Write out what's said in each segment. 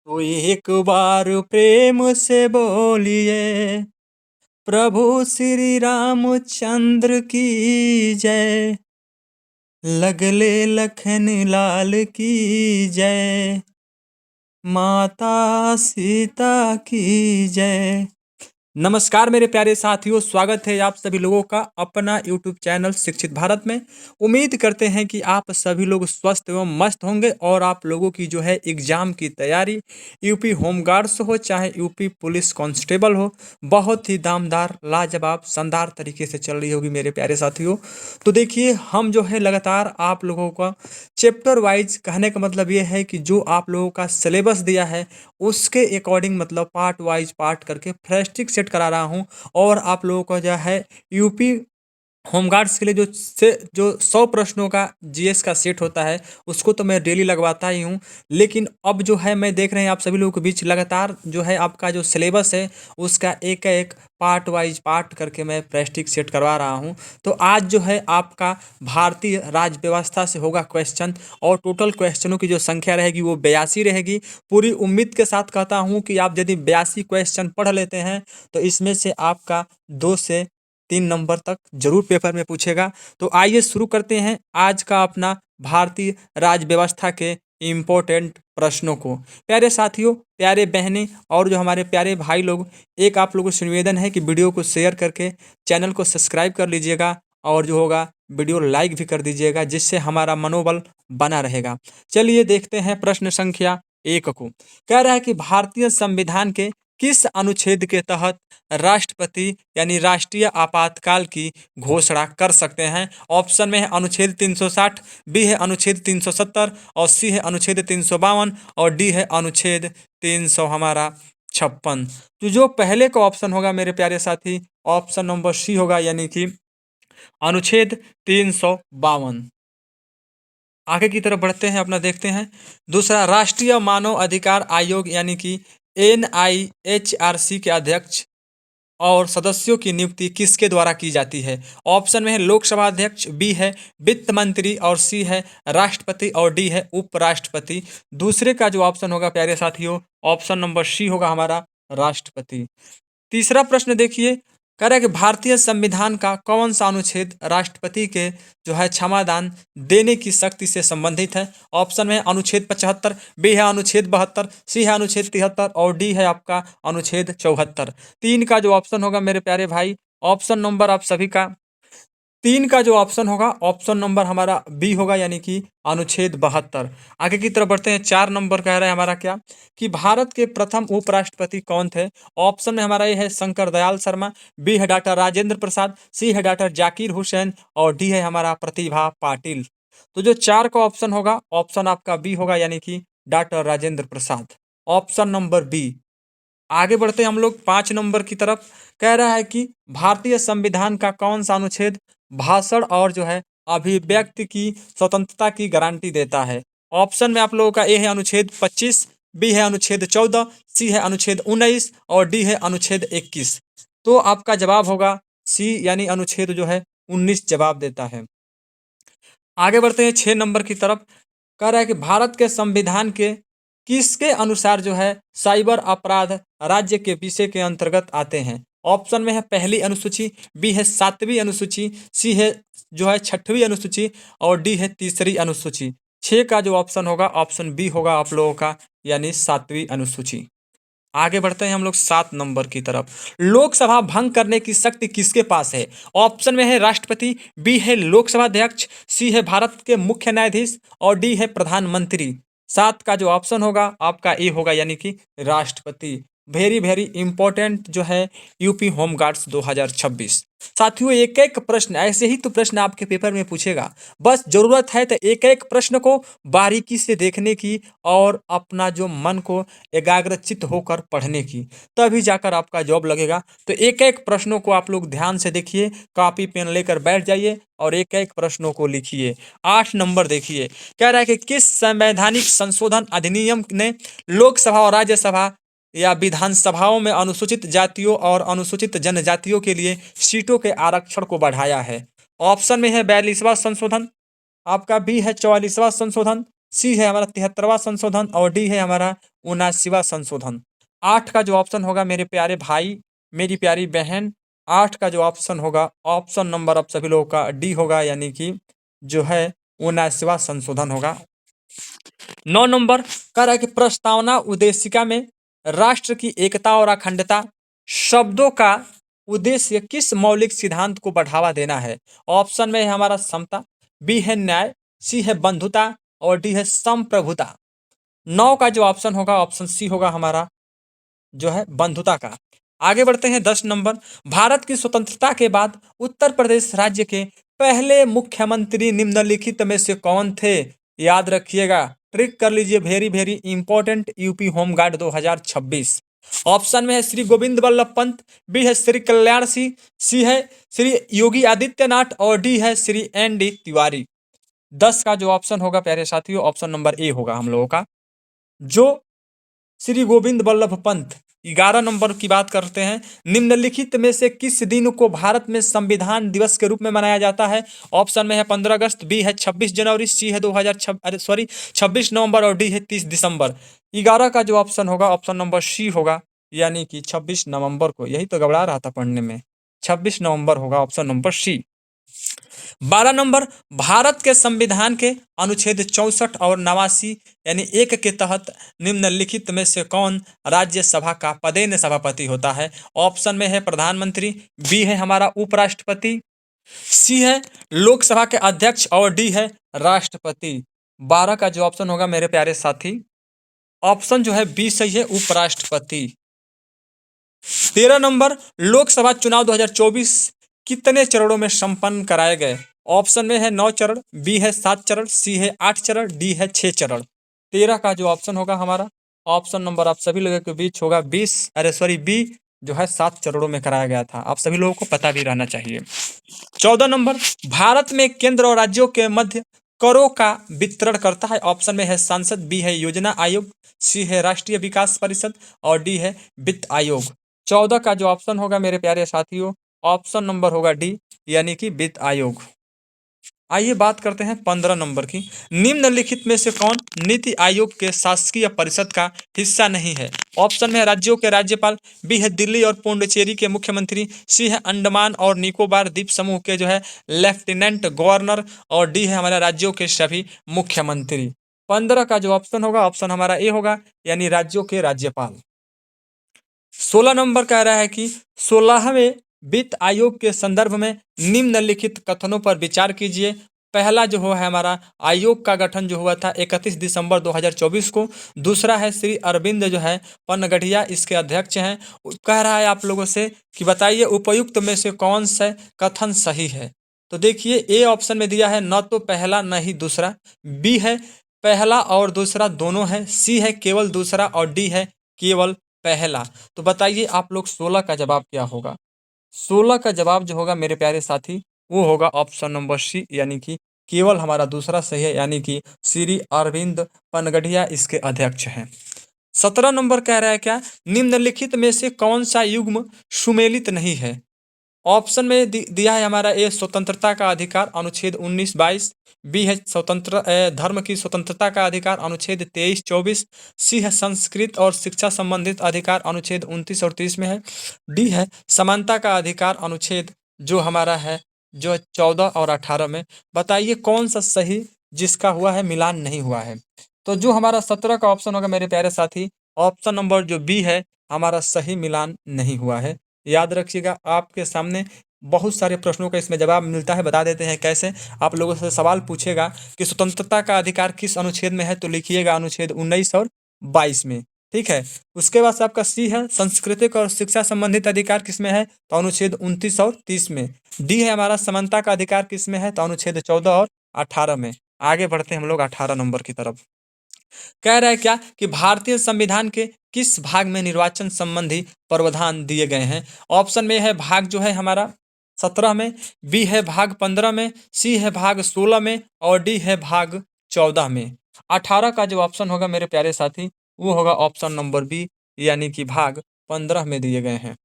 तो एक बार प्रेम से बोलिए, प्रभु श्री रामचंद्र की जय। लगले लखन लाल की जय। माता सीता की जय। नमस्कार मेरे प्यारे साथियों, स्वागत है आप सभी लोगों का अपना यूट्यूब चैनल शिक्षित भारत में। उम्मीद करते हैं कि आप सभी लोग स्वस्थ एवं मस्त होंगे और आप लोगों की जो है एग्जाम की तैयारी यूपी होमगार्ड्स हो चाहे यूपी पुलिस कांस्टेबल हो, बहुत ही दामदार लाजवाब शानदार तरीके से चल रही होगी मेरे प्यारे साथियों। तो देखिए, हम जो है लगातार आप लोगों का चैप्टर वाइज, कहने का मतलब ये है कि जो आप लोगों का सिलेबस दिया है उसके अकॉर्डिंग, मतलब पार्ट वाइज पार्ट करके फ्रेस्टिक सेट करा रहा हूँ। और आप लोगों को जो है यूपी होमगार्ड्स के लिए जो 100 प्रश्नों का जीएस का सेट होता है उसको तो मैं डेली लगवाता ही हूँ। लेकिन अब जो है मैं देख रहे हैं आप सभी लोगों के बीच लगातार जो है आपका जो सिलेबस है उसका एक एक पार्ट वाइज पार्ट करके मैं प्रैक्टिक सेट करवा रहा हूँ। तो आज जो है आपका भारतीय राज्य व्यवस्था से होगा क्वेश्चन, और टोटल क्वेश्चनों की जो संख्या रहेगी वो 82 रहेगी। पूरी उम्मीद के साथ कहता हूँ कि आप यदि 82 क्वेश्चन पढ़ लेते हैं तो इसमें से आपका 2 से 3 नंबर तक जरूर पेपर में पूछेगा। तो आइए शुरू करते हैं आज का अपना भारतीय राज्य व्यवस्था के इम्पोर्टेंट प्रश्नों को। प्यारे साथियों, प्यारे बहनें और जो हमारे प्यारे भाई लोग, एक आप लोगों से निवेदन है कि वीडियो को शेयर करके चैनल को सब्सक्राइब कर लीजिएगा और जो होगा वीडियो लाइक भी कर दीजिएगा, जिससे हमारा मनोबल बना रहेगा। चलिए देखते हैं प्रश्न संख्या 1 को। कह रहा है कि भारतीय संविधान के किस अनुच्छेद के तहत राष्ट्रपति यानी राष्ट्रीय आपातकाल की घोषणा कर सकते हैं। ऑप्शन में है अनुच्छेद 360, बी है अनुच्छेद 370 और सी है अनुच्छेद 352 और डी है अनुच्छेद 300 हमारा 56। तो जो पहले का ऑप्शन होगा मेरे प्यारे साथी, ऑप्शन नंबर सी होगा, यानी कि अनुच्छेद 352। आगे की तरफ बढ़ते हैं, अपना देखते हैं। दूसरा, राष्ट्रीय मानव अधिकार आयोग यानी कि NIHRC के अध्यक्ष और सदस्यों की नियुक्ति किसके द्वारा की जाती है। ऑप्शन में है लोकसभा अध्यक्ष, बी है वित्त मंत्री और सी है राष्ट्रपति और डी है उपराष्ट्रपति। दूसरे का जो ऑप्शन होगा प्यारे साथियों, ऑप्शन नंबर सी होगा हमारा, राष्ट्रपति। तीसरा प्रश्न देखिए, कह रहा है कि भारतीय संविधान का कौन सा अनुच्छेद राष्ट्रपति के जो है क्षमादान देने की शक्ति से संबंधित है। ऑप्शन में है अनुच्छेद 75, बी है अनुच्छेद 72, सी है अनुच्छेद 73 और डी है आपका अनुच्छेद 74। तीन का जो ऑप्शन होगा मेरे प्यारे भाई, ऑप्शन नंबर आप सभी का तीन का जो ऑप्शन होगा, ऑप्शन नंबर हमारा बी होगा, यानी कि अनुच्छेद 72। आगे की तरफ बढ़ते हैं। 4 नंबर कह रहा है हमारा क्या, कि भारत के प्रथम उपराष्ट्रपति कौन थे। ऑप्शन में हमारा ये है शंकर दयाल शर्मा, बी है डॉक्टर राजेंद्र प्रसाद, सी है डॉक्टर जाकिर हुसैन और डी है हमारा प्रतिभा पाटिल। तो जो 4 का ऑप्शन होगा, ऑप्शन आपका बी होगा, यानी कि doctor Rajendra Prasad, option number B. आगे बढ़ते हैं हम लोग 5 नंबर की तरफ। कह रहा है कि भारतीय संविधान का कौन सा अनुच्छेद भाषण और जो है अभिव्यक्ति की स्वतंत्रता की गारंटी देता है। ऑप्शन में आप लोगों का ए है अनुच्छेद 25, बी है अनुच्छेद 14, सी है अनुच्छेद 19 और डी है अनुच्छेद 21। तो आपका जवाब होगा सी, यानी अनुच्छेद जो है 19 जवाब देता है। आगे बढ़ते हैं 6 नंबर की तरफ। कह रहा है कि भारत के संविधान के किसके अनुसार जो है साइबर अपराध राज्य के विषय के अंतर्गत आते हैं। ऑप्शन में है पहली अनुसूची, बी है 7वीं अनुसूची, सी है जो है 6वीं अनुसूची और डी है तीसरी अनुसूची। 6 का जो ऑप्शन होगा, ऑप्शन बी होगा आप लोगों का, यानी 7वीं अनुसूची। आगे बढ़ते हैं हम लोग 7 नंबर की तरफ। लोकसभा भंग करने की शक्ति किसके पास है। ऑप्शन में है राष्ट्रपति, बी है लोकसभा अध्यक्ष, सी है भारत के मुख्य न्यायाधीश और डी है प्रधानमंत्री। 7 का जो ऑप्शन होगा आपका ए होगा, यानी कि राष्ट्रपति। वेरी वेरी इंपॉर्टेंट जो है यूपी होमगार्ड्स 2026। साथियों, एक एक प्रश्न, ऐसे ही तो प्रश्न आपके पेपर में पूछेगा। बस जरूरत है तो एक एक प्रश्न को बारीकी से देखने की और अपना जो मन को एकाग्रचित होकर पढ़ने की, तभी जाकर आपका जॉब लगेगा। तो एक एक प्रश्नों को आप लोग ध्यान से देखिए, कॉपी पेन लेकर बैठ जाइए और एक एक प्रश्नों को लिखिए। 8 नंबर देखिए, कह रहा है कि किस संवैधानिक संशोधन अधिनियम ने लोकसभा और राज्यसभा या विधानसभाओं में अनुसूचित जातियों और अनुसूचित जनजातियों के लिए सीटों के आरक्षण को बढ़ाया है। ऑप्शन में है 42वां संशोधन, आपका बी है 44वां संशोधन, सी है हमारा 73वां संशोधन और डी है हमारा 79वां संशोधन। 8 का जो ऑप्शन होगा मेरे प्यारे भाई, मेरी प्यारी बहन, 8 का जो ऑप्शन होगा, ऑप्शन नंबर आप सभी लोगों का डी होगा, यानी कि जो है 79वां संशोधन होगा। 9 नंबर कह रहा है कि प्रस्तावना उद्देशिका में राष्ट्र की एकता और अखंडता शब्दों का उद्देश्य किस मौलिक सिद्धांत को बढ़ावा देना है? ऑप्शन में है हमारा समता, बी है न्याय, सी है बंधुता और डी है संप्रभुता। 9 का जो ऑप्शन होगा, ऑप्शन सी होगा हमारा जो है बंधुता का। आगे बढ़ते हैं 10 नंबर। भारत की स्वतंत्रता के बाद उत्तर प्रदेश राज्य के पहले मुख्यमंत्री निम्नलिखित में से कौन थे? याद रखिएगा, ट्रिक कर लीजिए, very very important, UP home guard 2026। Option में है श्री गोविंद वल्लभ पंत, बी है श्री कल्याण सिंह, सी है श्री योगी आदित्यनाथ और डी है श्री एन डी तिवारी। 10 का जो ऑप्शन होगा प्यारे साथियों, ऑप्शन नंबर ए होगा हम लोगों का, जो श्री गोविंद वल्लभ पंत। 11 नंबर की बात करते हैं, निम्नलिखित में से किस दिन को भारत में संविधान दिवस के रूप में मनाया जाता है? ऑप्शन में है 15 अगस्त, बी है 26 जनवरी, सी है 26 नवंबर और डी है 30 दिसंबर। 11 का जो ऑप्शन होगा, ऑप्शन नंबर सी होगा, यानी कि 26 नवंबर को। यही तो घबरा रहा था पढ़ने में, 26 नवंबर होगा option number C. 12 number, Bharat के संविधान के अनुच्छेद 64 और 89 यानी 1 के तहत निम्नलिखित में से कौन राज्यसभा का पदेन सभापति होता है? ऑप्शन में है प्रधानमंत्री, बी है हमारा उपराष्ट्रपति, सी है लोकसभा के अध्यक्ष और डी है राष्ट्रपति। 12 का जो ऑप्शन होगा मेरे प्यारे साथी, ऑप्शन जो है बी सही है, उपराष्ट्रपति। 13 नंबर, लोकसभा चुनाव 2024 कितने चरणों में संपन्न कराए गए? ऑप्शन में है 9 चरण, बी है 7 चरण, सी है 8 चरण, डी है 6 चरण। 13 का जो ऑप्शन होगा हमारा, ऑप्शन नंबर आप सभी लोगों के बीच होगा बी जो है 7 चरणों में कराया गया था। आप सभी लोगों को पता भी रहना चाहिए। 14 नंबर, भारत में केंद्र और राज्यों के मध्य करों का वितरण करता है? ऑप्शन में है संसद, बी है योजना आयोग, सी है राष्ट्रीय विकास परिषद और डी है वित्त आयोग। 14 का जो ऑप्शन होगा मेरे प्यारे साथियों, ऑप्शन नंबर होगा डी, यानी कि वित्त आयोग। आइए बात करते हैं 15 नंबर की। निम्नलिखित में से कौन नीति आयोग के शासकीय परिषद का हिस्सा नहीं है? ऑप्शन में है राज्यों के राज्यपाल, बी है दिल्ली और पुडुचेरी के मुख्यमंत्री, सी है अंडमान और निकोबार द्वीप समूह के जो है लेफ्टिनेंट गवर्नर और डी है हमारे राज्यों के सभी मुख्यमंत्री। 15 का जो ऑप्शन होगा, ऑप्शन हमारा ए होगा, यानी राज्यों के राज्यपाल। 16 नंबर कह रहा है कि 16वें वित्त आयोग के संदर्भ में निम्नलिखित कथनों पर विचार कीजिए। पहला जो है हमारा आयोग का गठन जो हुआ था 31 दिसंबर 2024 को। दूसरा है श्री अरविंद जो है पनगढ़िया, इसके अध्यक्ष हैं। कह रहा है आप लोगों से कि बताइए उपयुक्त में से कौन सा कथन सही है। तो देखिए, ए ऑप्शन में दिया है न तो पहला न ही दूसरा, बी है पहला और दूसरा दोनों है, सी है केवल दूसरा और डी है केवल पहला। तो बताइए आप लोग 16 का जवाब क्या होगा? 16 का जवाब जो होगा मेरे प्यारे साथी, वो होगा ऑप्शन नंबर सी, यानी कि केवल हमारा दूसरा सही है, यानी कि श्री अरविंद पनगढ़िया इसके अध्यक्ष हैं। 17 नंबर कह रहा है क्या, निम्नलिखित में से कौन सा युग्म सुमेलित नहीं है? ऑप्शन में दिया है हमारा ए स्वतंत्रता का अधिकार अनुच्छेद 19-22, बी है स्वतंत्र धर्म की स्वतंत्रता का अधिकार अनुच्छेद 23-24, सी है संस्कृत और शिक्षा संबंधित अधिकार अनुच्छेद 29 और 30 में है, डी है समानता का अधिकार अनुच्छेद जो हमारा है जो 14 और 18 में। बताइए कौन सा सही जिसका हुआ है मिलान नहीं हुआ है? तो जो हमारा 17 का ऑप्शन होगा मेरे प्यारे साथी, ऑप्शन नंबर जो बी है हमारा सही मिलान नहीं हुआ है। याद रखिएगा, आपके सामने बहुत सारे प्रश्नों का इसमें जवाब मिलता है, बता देते हैं कैसे। आप लोगों से सवाल पूछेगा कि स्वतंत्रता का अधिकार किस अनुच्छेद में है, तो लिखिएगा अनुच्छेद 19 और 22 में, ठीक है। उसके बाद से आपका सी है सांस्कृतिक और शिक्षा संबंधित अधिकार किस में है, तो अनुच्छेद 29 और 30 में। डी है हमारा समानता का अधिकार किस में है, तो अनुच्छेद 14 और 18 में। आगे बढ़ते हैं हम लोग 18 नंबर की तरफ। कह रहा है क्या कि भारतीय संविधान के किस भाग में निर्वाचन संबंधी प्रावधान दिए गए हैं? ऑप्शन में है भाग जो है हमारा 17 में, बी है भाग 15 में, सी है भाग 16 में और डी है भाग 14 में। 18 का जो ऑप्शन होगा मेरे प्यारे साथी, वो होगा ऑप्शन नंबर बी, यानी कि भाग 15 में दिए गए हैं।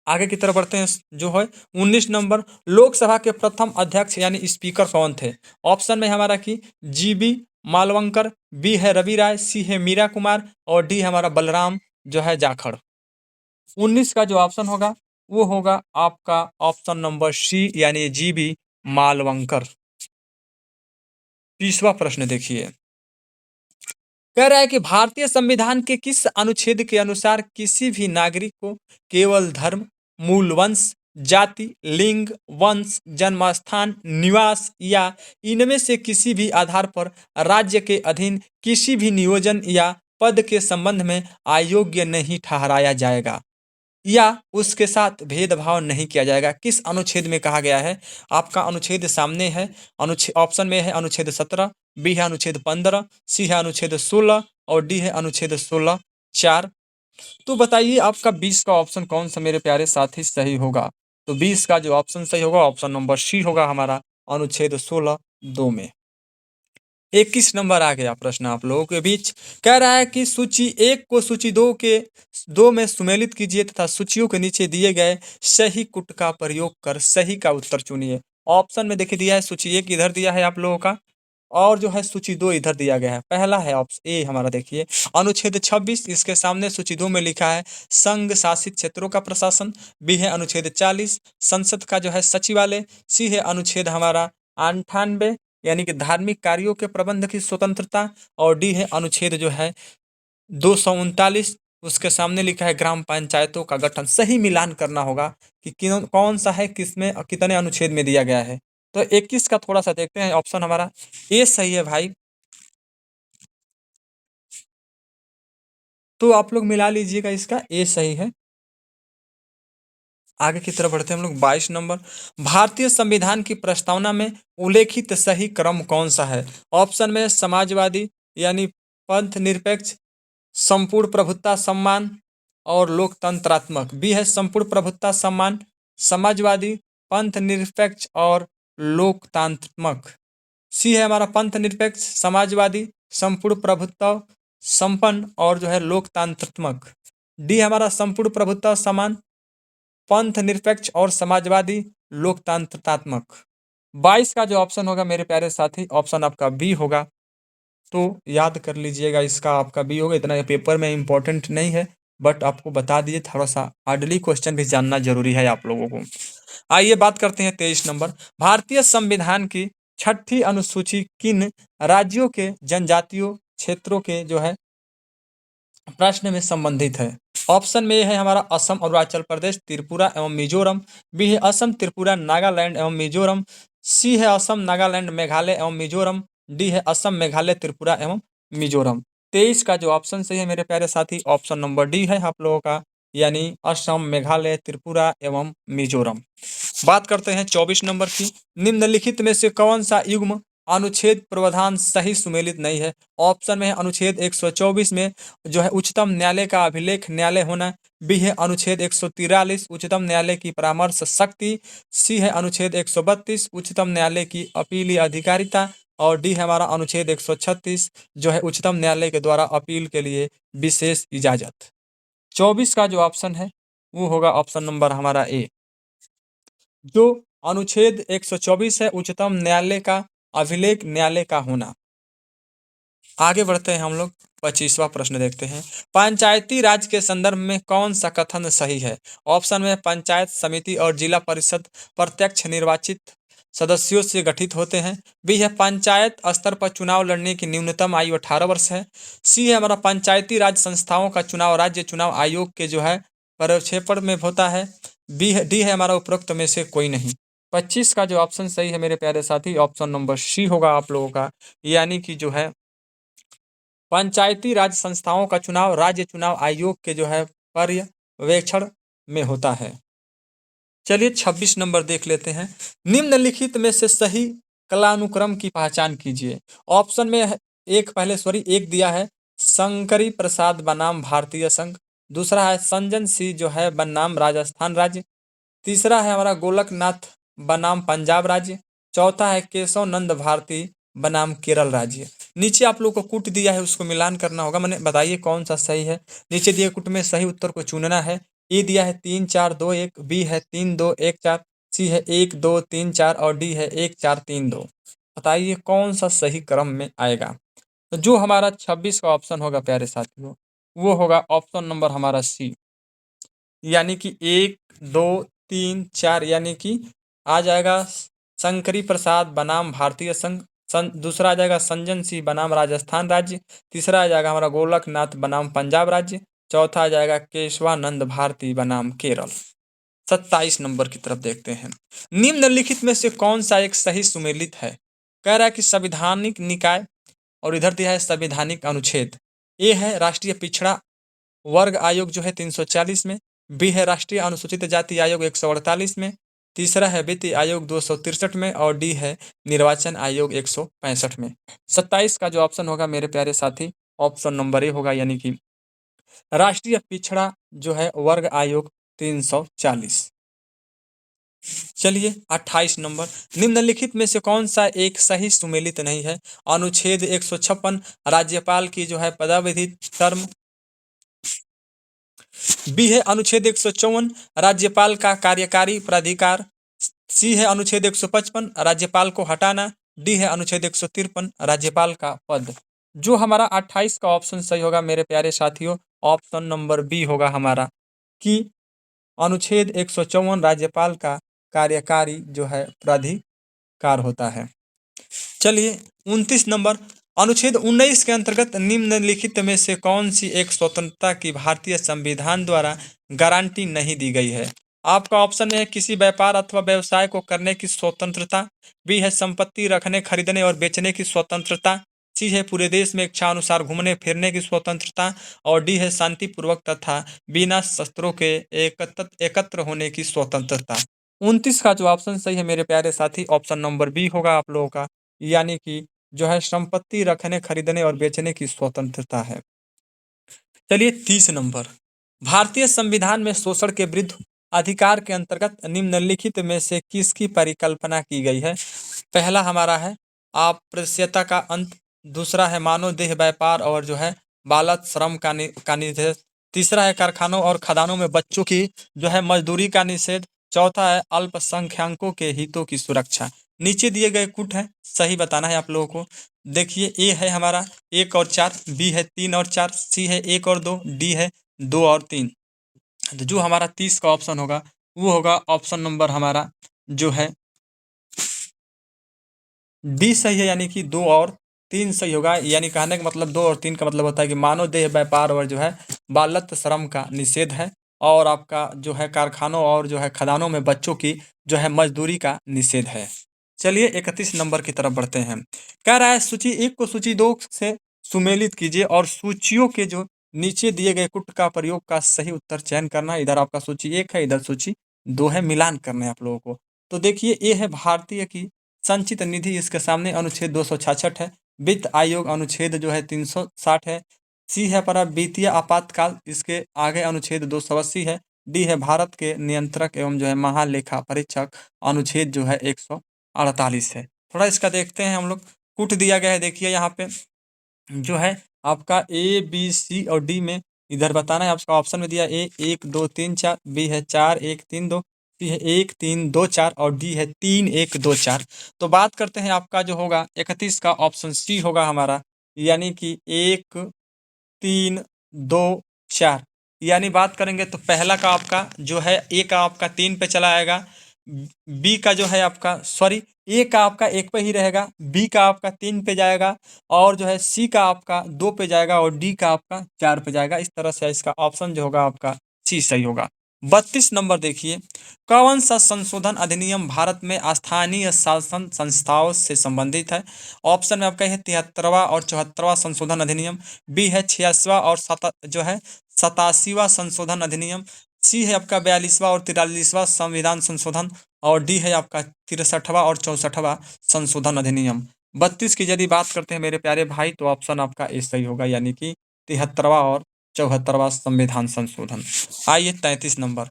आगे की तरफ बढ़ते हैं। जो है 19 नंबर, लोकसभा के प्रथम अध्यक्ष यानी स्पीकर कौन थे? ऑप्शन में हमारा कि जीबी मालवंकर, बी है रवि राय, सी है मीरा कुमार और डी है हमारा बलराम जो है जाखड़। 19 का जो ऑप्शन होगा वो होगा आपका ऑप्शन नंबर सी यानी जीबी मालवंकर। 30वां प्रश्न देखिए, कह रहा है कि भारतीय संविधान के किस अनुच्छेद के अनुसार किसी भी नागरिक को केवल धर्म, मूल वंश, जाति, लिंग, वंश, जन्मस्थान, निवास या इनमें से किसी भी आधार पर राज्य के अधीन किसी भी नियोजन या पद के संबंध में अयोग्य नहीं ठहराया जाएगा या उसके साथ भेदभाव नहीं किया जाएगा? किस अनुच्छेद में कहा गया है? आपका अनुच्छेद सामने है। अनुच्छेद ऑप्शन में है अनुच्छेद 17, बी है अनुच्छेद 15, सी है अनुच्छेद 16 और डी है अनुच्छेद 16 4। तो बताइए आपका 20 का ऑप्शन कौन सा मेरे प्यारे साथी सही होगा? तो 20 का जो ऑप्शन सही होगा ऑप्शन नंबर सी होगा हमारा अनुच्छेद 16 2 में। 21 नंबर आ गया प्रश्न आप लोगों के बीच। कह रहा है कि सूची 1 को सूची 2 के 2 में सुमेलित कीजिए तथा सूचियों के नीचे दिए गए सही कुट का प्रयोग कर सही का उत्तर चुनिए। ऑप्शन में देखिए दिया है सूची 1 इधर दिया है आप लोगों का और जो है सूची 2 इधर दिया गया है। पहला है ऑप्शन ए हमारा देखिए अनुच्छेद 26, इसके सामने सूची 2 में लिखा है संघ शासित क्षेत्रों का प्रशासन। बी है अनुच्छेद 40 संसद का जो है सचिवालय। सी है अनुच्छेद हमारा 98 यानी कि धार्मिक कार्यों के प्रबंध की स्वतंत्रता और डी है अनुच्छेद जो है 239, उसके सामने लिखा है ग्राम पंचायतों का गठन। सही मिलान करना होगा कि कौन सा है किसमें कितने अनुच्छेद में दिया गया है। तो 21 का थोड़ा सा देखते हैं, ऑप्शन हमारा ए सही है भाई। तो आप लोग मिला लीजिएगा, इसका ए सही है। आगे की तरफ बढ़ते हैं हम लोग। 22 नंबर, भारतीय संविधान की प्रस्तावना में उल्लेखित सही क्रम कौन सा है? ऑप्शन में समाजवादी यानी पंथ निरपेक्ष, संपूर्ण प्रभुत्ता सम्मान और लोकतंत्रात्मक। बी है संपूर्ण प्रभुत्ता सम्मान, समाजवादी, पंथ निरपेक्ष और लोकतांत्रिक। सी है हमारा पंथ निरपेक्ष, समाजवादी, संपूर्ण प्रभुत्व संपन्न और जो है लोकतांत्रिक। डी हमारा संपूर्ण प्रभुत्व समान, पंथ निरपेक्ष और समाजवादी, लोकतांत्रिक। 22 का जो ऑप्शन होगा मेरे प्यारे साथी ऑप्शन आपका बी होगा। तो याद कर लीजिएगा, इसका आपका बी होगा। इतना पेपर में इंपॉर्टेंट नहीं है बट आपको बता दिए, थोड़ा सा हार्डली क्वेश्चन भी जानना जरूरी है आप लोगों को। आइए बात करते हैं 23 नंबर, भारतीय संविधान की छठी अनुसूची किन राज्यों के जनजातीय क्षेत्रों के जो है प्रश्न में संबंधित है? ऑप्शन में है हमारा असम, अरुणाचल प्रदेश, त्रिपुरा एवं मिजोरम। बी है असम, त्रिपुरा, नागालैंड एवं मिजोरम। सी है असम, नागालैंड, मेघालय एवं मिजोरम। डी है असम, मेघालय, त्रिपुरा एवं मिजोरम। 23 का जो ऑप्शन सही है मेरे प्यारे साथी ऑप्शन नंबर डी है आप लोगों का, यानी असम, मेघालय, त्रिपुरा एवं मिजोरम। बात करते हैं 24 नंबर की, निम्नलिखित में से कौन सा युग्म अनुच्छेद प्रावधान सही सुमेलित नहीं है? ऑप्शन में है अनुच्छेद 124 में जो है उच्चतम न्यायालय का अभिलेख न्यायालय होना। बी है अनुच्छेद 143 उच्चतम न्यायालय की परामर्श शक्ति। सी है अनुच्छेद 132 उच्चतम न्यायालय की अपीली अधिकारिता और डी है हमारा अनुच्छेद 136 जो है उच्चतम न्यायालय के द्वारा अपील के लिए विशेष इजाजत। 24 का जो ऑप्शन है वो होगा ऑप्शन नंबर हमारा ए। जो अनुच्छेद 124 है उच्चतम न्यायालय का अभिलेख न्यायालय का होना। आगे बढ़ते हैं हम लोग, 25वां प्रश्न देखते हैं, पंचायती राज के संदर्भ में कौन सा कथन सही है? ऑप्शन में पंचायत समिति और जिला परिषद प्रत्यक्ष निर्वाचित सदस्यों से गठित होते हैं। बी है पंचायत स्तर पर चुनाव लड़ने की न्यूनतम आयु 18 वर्ष है। सी है हमारा पंचायती राज संस्थाओं का चुनाव राज्य चुनाव आयोग के जो है प्रक्षेपण में होता है। बी है डी है हमारा उपरोक्त में से कोई नहीं। 25 का जो ऑप्शन सही है मेरे प्यारे साथी ऑप्शन नंबर सी होगा आप लोगों का, यानी कि जो है पंचायती राज संस्थाओं का चुनाव राज्य चुनाव आयोग के जो है पर्यवेक्षण में होता है। चलिए 26 नंबर देख लेते हैं, निम्नलिखित में से सही कालानुक्रम की पहचान कीजिए। ऑप्शन में एक दिया है शंकरी प्रसाद बनाम भारतीय संघ। दूसरा है संजन सिंह जो है बनाम राजस्थान राज्य। तीसरा है हमारा गोलकनाथ बनाम पंजाब राज्य। चौथा है केशव नंद भारती बनाम केरल राज्य। नीचे आप लोग को कूट दिया है, उसको मिलान करना होगा। मैंने बताइए कौन सा सही है। नीचे दिए कूट में सही उत्तर को चुनना है। ए दिया है 3 4 2 1, बी है 3 2 1 4, सी है 1 2 3 4 और डी है 1 4 3 2। बताइए कौन सा सही क्रम में आएगा। तो जो हमारा 26 का ऑप्शन होगा प्यारे साथियों, वो होगा ऑप्शन नंबर हमारा सी, यानी कि 1 2 3 4, यानी कि आ जाएगा शंकरी प्रसाद बनाम भारतीय संघ, दूसरा आ जाएगा संजन सिंह बनाम राजस्थान राज्य, तीसरा आ जाएगा हमारा गोलकनाथ बनाम पंजाब राज्य, चौथा आ जाएगा केशवानंद भारती बनाम केरल। 27 नंबर की तरफ देखते हैं। निम्नलिखित में से कौन सा एक सही सुमेलित है। कह रहा है कि संवैधानिक निकाय, और इधर दिया है संवैधानिक अनुच्छेद। ए है राष्ट्रीय पिछड़ा वर्ग आयोग जो है 340 में, बी है राष्ट्रीय अनुसूचित जाति आयोग 148 में, तीसरा है वित्त आयोग 263 में और डी है निर्वाचन आयोग 165 में। 27 का जो ऑप्शन होगा मेरे प्यारे साथी, ऑप्शन नंबर ए होगा, यानी कि राष्ट्रीय पिछड़ा जो है वर्ग आयोग 340। चलिए 28 नंबर, निम्नलिखित में से कौन सा एक सही सुमेलित नहीं है। अनुच्छेद 156 राज्यपाल की जो है पदावधि टर्म, बी है अनुच्छेद 154 राज्यपाल का कार्यकारी प्राधिकार, सी है अनुच्छेद 155 राज्यपाल को हटाना, डी है अनुच्छेद 153 राज्यपाल का पद। जो हमारा 28 का ऑप्शन सही होगा मेरे प्यारे साथियों, ऑप्शन नंबर बी होगा हमारा, कि अनुच्छेद 154 राज्यपाल का कार्यकारी जो है प्राधिकार होता है। चलिए 29 नंबर, अनुच्छेद 19 के अंतर्गत निम्नलिखित में से कौन सी एक स्वतंत्रता की भारतीय संविधान द्वारा गारंटी नहीं दी गई है। आपका ऑप्शन है किसी व्यापार अथवा व्यवसाय को करने की स्वतंत्रता, बी है संपत्ति रखने खरीदने और बेचने की स्वतंत्रता, सी है पूरे देश में इच्छा अनुसार घूमने फिरने की स्वतंत्रता और डी है शांतिपूर्वक तथा बिना शस्त्रों के एकत्र होने की स्वतंत्रता। 29 का जो ऑप्शन सही है मेरे प्यारे साथी, ऑप्शन नंबर बी होगा आप लोगों का, यानी कि जो है संपत्ति रखने खरीदने और बेचने की स्वतंत्रता है। चलिए 30 नंबर, भारतीय संविधान में शोषण के विरुद्ध अधिकार के अंतर्गत निम्नलिखित में से किसकी परिकल्पना की गई है। पहला हमारा है अप्रत्यक्षता का अंत, दूसरा है मानव देह व्यापार और जो है बाल श्रम का निषेध, तीसरा है कारखानों और खदानों में बच्चों की जो है मजदूरी का निषेध, चौथा है अल्पसंख्यकों के हितों की सुरक्षा। नीचे दिए गए कुछ है, सही बताना है आप लोगों को। देखिए ए है हमारा 1 और 4, बी है 3 और 4, सी है 1 और 2, डी है 2 और 3। तो जो हमारा 30 का ऑप्शन होगा वो होगा ऑप्शन नंबर हमारा जो है डी सही है, यानी कि 2 और 3 सही होगा। यानी कहने का मतलब 2 और 3 का मतलब होता है कि मानव देह व्यापार और जो है बालत श्रम का निषेध है, और आपका जो है कारखानों और जो है खदानों में बच्चों की जो है मजदूरी का निषेध है। चलिए 31 नंबर की तरफ बढ़ते हैं। कह रहा है सूची 1 को सूची 2 से सुमेलित कीजिए और सूचियों के जो नीचे दिए गए कुट का प्रयोग का सही उत्तर चयन करना है। इधर आपका सूची 1 है, इधर सूची 2 है, मिलान करना है आप लोगों को। तो देखिए ए है भारतीय की संचित निधि, इसके सामने अनुच्छेद 266 है। वित्त आयोग अनुच्छेद जो है 360 है। सी है पर वित्तीय आपातकाल, इसके आगे अनुच्छेद 280 है। डी है भारत के नियंत्रक एवं जो है महालेखा परीक्षक, अनुच्छेद जो है 148 है। थोड़ा इसका देखते हैं हम लोग, कूट दिया गया है देखिए यहाँ पे जो है आपका ए बी सी और डी में इधर बताना है। आपका ऑप्शन में दिया ए 1 2 3 4, बी है 4 1 3 2, सी है 1 3 2 4 और डी है 3 1 2 4। तो बात करते हैं आपका जो होगा 31 का ऑप्शन सी होगा हमारा, यानी कि 1 3 2 4। यानी बात करेंगे तो पहला का आपका जो है ए का आपका 3 पे चला आएगा, बी का जो है आपका सॉरी ए का आपका 1 पे ही रहेगा, बी का आपका 3 पे जाएगा और जो है सी का आपका 2 पे जाएगा और डी का आपका 4 पे जाएगा। इस तरह से इसका ऑप्शन जो होगा आपका सी सही होगा। 32 नंबर देखिए, कौन सा संशोधन अधिनियम भारत में स्थानीय शासन संस्थाओं से संबंधित है। ऑप्शन में आपका है 73वां और 74वां संशोधन अधिनियम, बी है 86वां और जो है 87वां संशोधन अधिनियम, सी है आपका 42वां और 43वां संविधान संशोधन और डी है आपका 63वां और 64वां संशोधन अधिनियम। 32 की यदि बात करते हैं मेरे प्यारे भाई तो ऑप्शन आपका ए सही होगा, यानी कि 73वां और 74वां संविधान संशोधन। आइए 33 नंबर,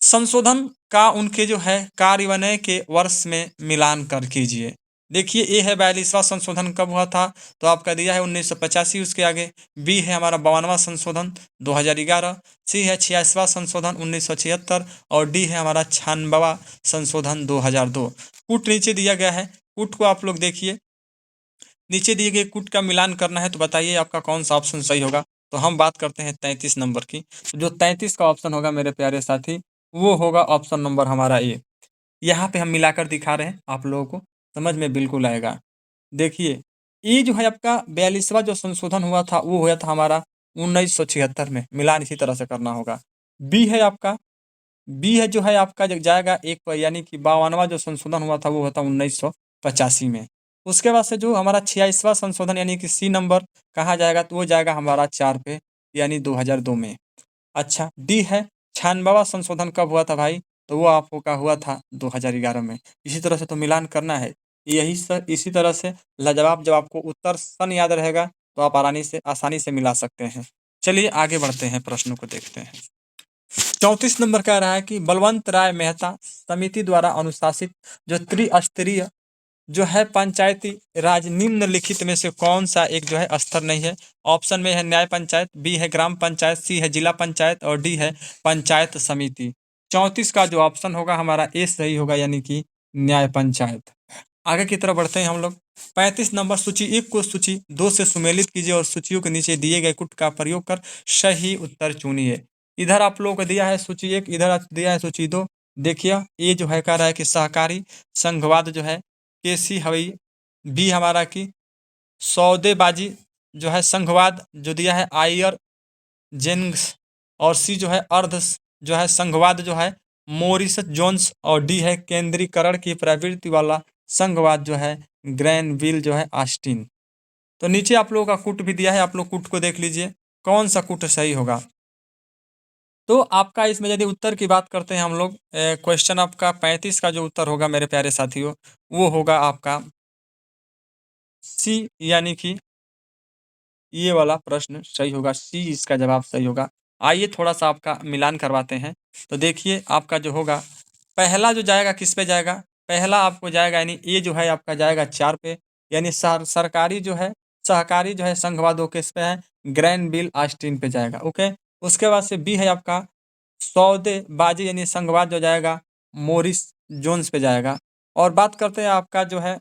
संशोधन का उनके जो है कार्यान्वयन के वर्ष में मिलान कर कीजिए। देखिए ए है 42वां संशोधन कब हुआ था, तो आपका दिया है 1985 उसके आगे। बी है हमारा 52वां संशोधन 2011। सी है 86वां संशोधन 1976 और डी है हमारा 96वां संशोधन 2002। कूट नीचे दिया गया है, कूट को आप लोग देखिए, नीचे दिए गए कूट का मिलान करना है, तो बताइए आपका कौन सा ऑप्शन सही होगा। तो हम बात करते हैं 33 नंबर की। तो जो 33 का ऑप्शन होगा मेरे प्यारे साथी, वो होगा ऑप्शन नंबर हमारा ए। यहाँ पे हम मिलाकर दिखा रहे हैं, आप लोगों को समझ में बिल्कुल आएगा। देखिए, ये जो है आपका 42वां जो संशोधन हुआ था, वो हुआ था हमारा 1976 में। मिलान इसी तरह से करना होगा। बी है आपका, बी है जो है आपका जब जाएगा एक पर, यानी कि 52वां जो संशोधन हुआ था वो होता 1985 में। उसके बाद से जो हमारा 86वां संशोधन यानी कि सी नंबर कहाँ जाएगा, तो वो जाएगा हमारा 4 पे, यानी 2002 में। अच्छा, डी है 96वां संशोधन कब हुआ था भाई, तो वो आपको का हुआ था 2011 में। इसी तरह से तो मिलान करना है। यही इसी तरह से लाजवाब, जब आपको उत्तर सन याद रहेगा तो आप आसानी से मिला सकते हैं। चलिए आगे बढ़ते हैं, प्रश्नों को देखते हैं। 34 नंबर कह रहा है कि बलवंत राय मेहता समिति द्वारा अनुशासित जो त्रिस्तरीय जो है पंचायती राज निम्नलिखित में से कौन सा एक जो है स्तर नहीं है। ऑप्शन में है न्याय पंचायत, बी है ग्राम पंचायत, सी है जिला पंचायत और डी है पंचायत समिति। 34 का जो ऑप्शन होगा हमारा ए सही होगा, यानी कि न्याय पंचायत। आगे की तरफ बढ़ते हैं हम लोग। 35 नंबर, सूची 1 को सूची 2 से सुमेलित कीजिए और सूचियों के नीचे दिए गए कुट का प्रयोग कर सही उत्तर चुनिए। इधर आप लोगों को दिया है सूची 1, इधर दिया है सूची 2। देखिए ये जो है कह रहा है कि सहकारी संघवाद जो है केसी हवई, बी हमारा की सौदेबाजी जो है संघवाद जो दिया है आयर जेन्स, और सी जो है अर्ध जो है संघवाद जो है मोरिस जोन्स, और डी है केंद्रीकरण की प्रवृत्ति वाला संघवाद जो है ग्रैनविल जो है ऑस्टिन। तो नीचे आप लोगों का कूट भी दिया है, आप लोग कूट को देख लीजिए कौन सा कूट सही होगा। तो आपका इसमें यदि उत्तर की बात करते हैं हम लोग, क्वेश्चन आपका 35 का जो उत्तर होगा मेरे प्यारे साथियों, वो होगा आपका सी, यानी कि ये वाला प्रश्न सही होगा, सी इसका जवाब सही होगा। आइए थोड़ा सा आपका मिलान करवाते हैं। तो देखिए आपका जो होगा, पहला जो जाएगा किस पे जाएगा, पहला आपको जाएगा यानी ये जो है आपका जाएगा 4 पे, यानी सरकारी जो है सहकारी जो है संघवाद वो किस पे है, ग्रैनविल ऑस्टिन पे जाएगा। ओके, उसके बाद से बी है आपका सौदेबाजी यानी संघवाद जो जाएगा मोरिस जोन्स पे जाएगा। और बात करते हैं आपका जो है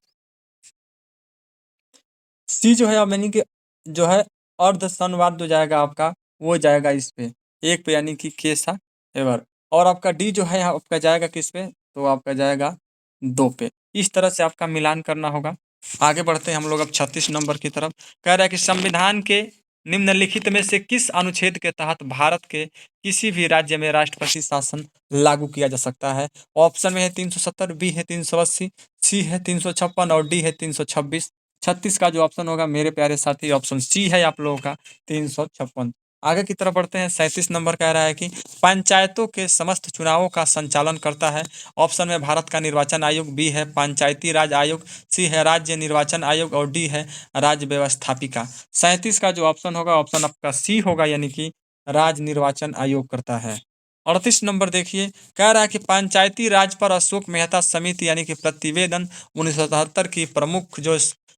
सी जो है, अब यानी कि जो है अर्ध संवाद जो जाएगा आपका, वो जाएगा इस पे 1 पे, यानी कि केसा एवर। और आपका डी जो है आपका जाएगा किस पे, तो आपका जाएगा 2 पे। इस तरह से आपका मिलान करना होगा। आगे बढ़ते हैं हम लोग अब 36 नंबर की तरफ। कह रहा है कि संविधान के निम्नलिखित में से किस अनुच्छेद के तहत भारत के किसी भी राज्य में राष्ट्रपति शासन लागू किया जा सकता है। ऑप्शन में है 370, बी है 380, सी है 356 और डी है 326। 36 का जो ऑप्शन होगा मेरे प्यारे साथी, ऑप्शन सी है आप लोगों का 356। आगे की तरफ बढ़ते हैं। 37 नंबर कह रहा है कि पंचायतों के समस्त चुनावों का संचालन करता है। ऑप्शन में भारत का निर्वाचन आयोग, बी है पंचायती राज आयोग, सी है राज्य निर्वाचन आयोग और डी है राज्य व्यवस्थापिका। 37 का जो ऑप्शन होगा, ऑप्शन आपका सी होगा, यानी कि राज्य निर्वाचन आयोग करता है। 38 नंबर देखिए, कह रहा है कि पंचायती राज पर अशोक मेहता समिति यानी कि प्रतिवेदन 1977 की प्रमुख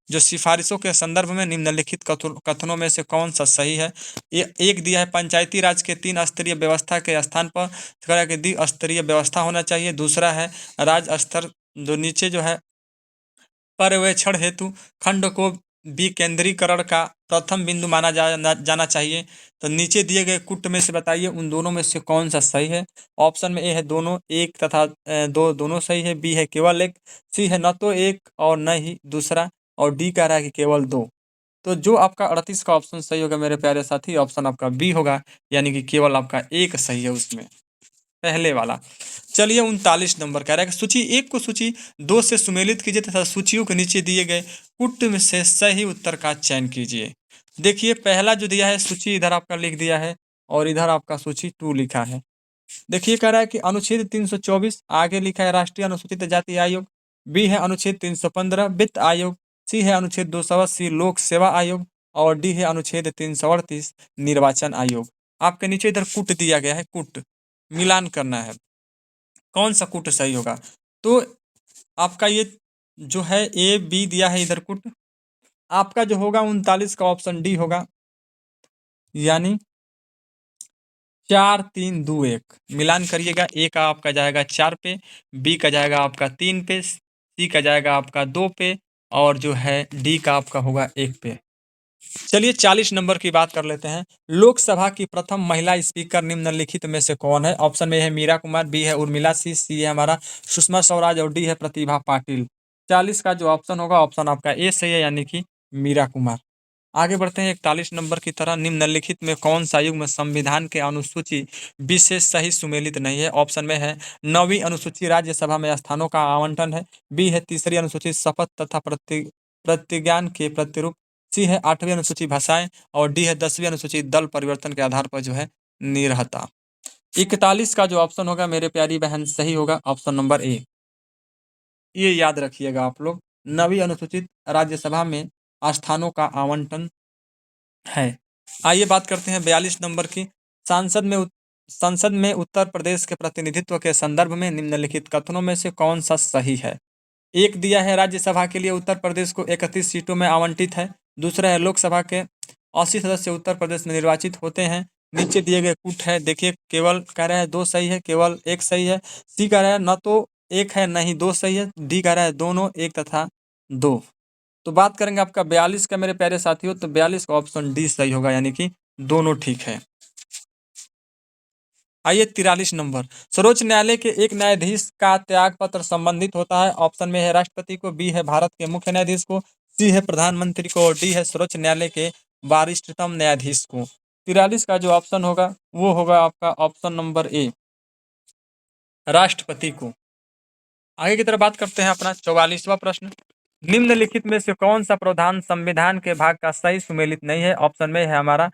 जो सिफारिशों के संदर्भ में निम्नलिखित कथनों में से कौन सा सही है। एक दिया है पंचायती राज के 3 स्तरीय व्यवस्था के स्थान पर कह रहा है कि द्विस्तरीय व्यवस्था होना चाहिए। दूसरा है राज्य स्तर जो नीचे जो है पर्यवेक्षण हेतु खंड को विकेंद्रीकरण का प्रथम बिंदु माना जाना चाहिए। तो नीचे दिए गए कुट में से बताइए उन दोनों में से कौन सा सही है। ऑप्शन में ए है दोनों, एक तथा दो दोनों सही है, बी है केवल एक, सी है न तो एक और न ही दूसरा, और डी कह रहा है कि केवल 2। तो जो आपका 38 का ऑप्शन सही होगा मेरे प्यारे साथी, ऑप्शन आपका बी होगा, यानी कि केवल आपका एक सही है उसमें, पहले वाला। चलिए 39 नंबर कह रहा है कि सूची 1 को सूची 2 से सुमेलित कीजिए तथा सूचियों के नीचे दिए गए कुट में से सही उत्तर का चयन कीजिए। देखिए पहला जो दिया है सूची इधर आपका लिख दिया है और इधर आपका सूची 2 लिखा है। देखिए कह रहा है कि अनुच्छेद 324 आगे लिखा है राष्ट्रीय अनुसूचित जाति आयोग, बी है अनुच्छेद 315 वित्त आयोग, सी है अनुच्छेद 280 लोक सेवा आयोग और डी है अनुच्छेद 338 निर्वाचन आयोग। आपके नीचे इधर कुट दिया गया है, कुट मिलान करना है कौन सा कूट सही होगा। तो आपका ये जो है ए बी दिया है इधर कुट, आपका जो होगा 39 का ऑप्शन डी होगा, यानी 4 3 2 1 मिलान करिएगा। ए का आपका जाएगा 4 पे, बी का जाएगा आपका 3 पे, सी का जाएगा आपका 2 पे, और जो है डी का आपका होगा 1 पे। चलिए 40 नंबर की बात कर लेते हैं। लोकसभा की प्रथम महिला स्पीकर निम्नलिखित में से कौन है? ऑप्शन में है मीरा कुमार, बी है उर्मिला सी, सी है हमारा सुषमा स्वराज और डी है प्रतिभा पाटिल। 40 का जो ऑप्शन होगा ऑप्शन आपका ए सही है, यानी कि मीरा कुमार। आगे बढ़ते हैं 41 नंबर की तरह। निम्नलिखित में कौन सा युग्म संविधान के अनुसूची विशेष सही सुमेलित नहीं है? ऑप्शन में है 9वीं अनुसूची राज्यसभा में स्थानों का आवंटन है, बी है तीसरी अनुसूची शपथ तथा प्रतिज्ञान के प्रतिरूप, सी है 8वीं अनुसूची भाषाएं, और डी है 10वीं अनुसूची दल परिवर्तन के आधार पर जो है निरहता। 41 का जो ऑप्शन होगा मेरे प्यारी बहन सही होगा ऑप्शन नंबर ए। ये याद रखिएगा आप लोग, 9वीं अनुसूचित राज्यसभा में स्थानों का आवंटन है। आइए बात करते हैं 42 नंबर की। सांसद में संसद में उत्तर प्रदेश के प्रतिनिधित्व के संदर्भ में निम्नलिखित कथनों में से कौन सा सही है? एक दिया है राज्यसभा के लिए उत्तर प्रदेश को 31 सीटों में आवंटित है। दूसरा है लोकसभा के 80 सदस्य उत्तर प्रदेश में निर्वाचित होते हैं। नीचे दिए गए कूट है, देखिए केवल कह रहा है 2 सही है, केवल 1 सही है। सी कह रहा है न तो 1 है न ही 2 सही है। डी कह रहा है दोनों 1 तथा 2। तो बात करेंगे आपका 42 का मेरे प्यारे साथियों, तो 42 का ऑप्शन डी सही होगा, यानी कि दोनों ठीक है। आइए 43 नंबर। सर्वोच्च न्यायालय के एक न्यायाधीश का त्याग पत्र संबंधित होता है। ऑप्शन में है राष्ट्रपति को, बी है भारत के मुख्य न्यायाधीश को, सी है प्रधानमंत्री को, और डी है सर्वोच्च न्यायालय के वरिष्ठतम न्यायाधीश को। 43 का जो ऑप्शन होगा वो होगा आपका ऑप्शन नंबर ए, राष्ट्रपति को। आगे की तरफ बात करते हैं अपना 44वां प्रश्न। निम्नलिखित में से कौन सा प्रावधान संविधान के भाग का सही सुमेलित नहीं है? ऑप्शन में है हमारा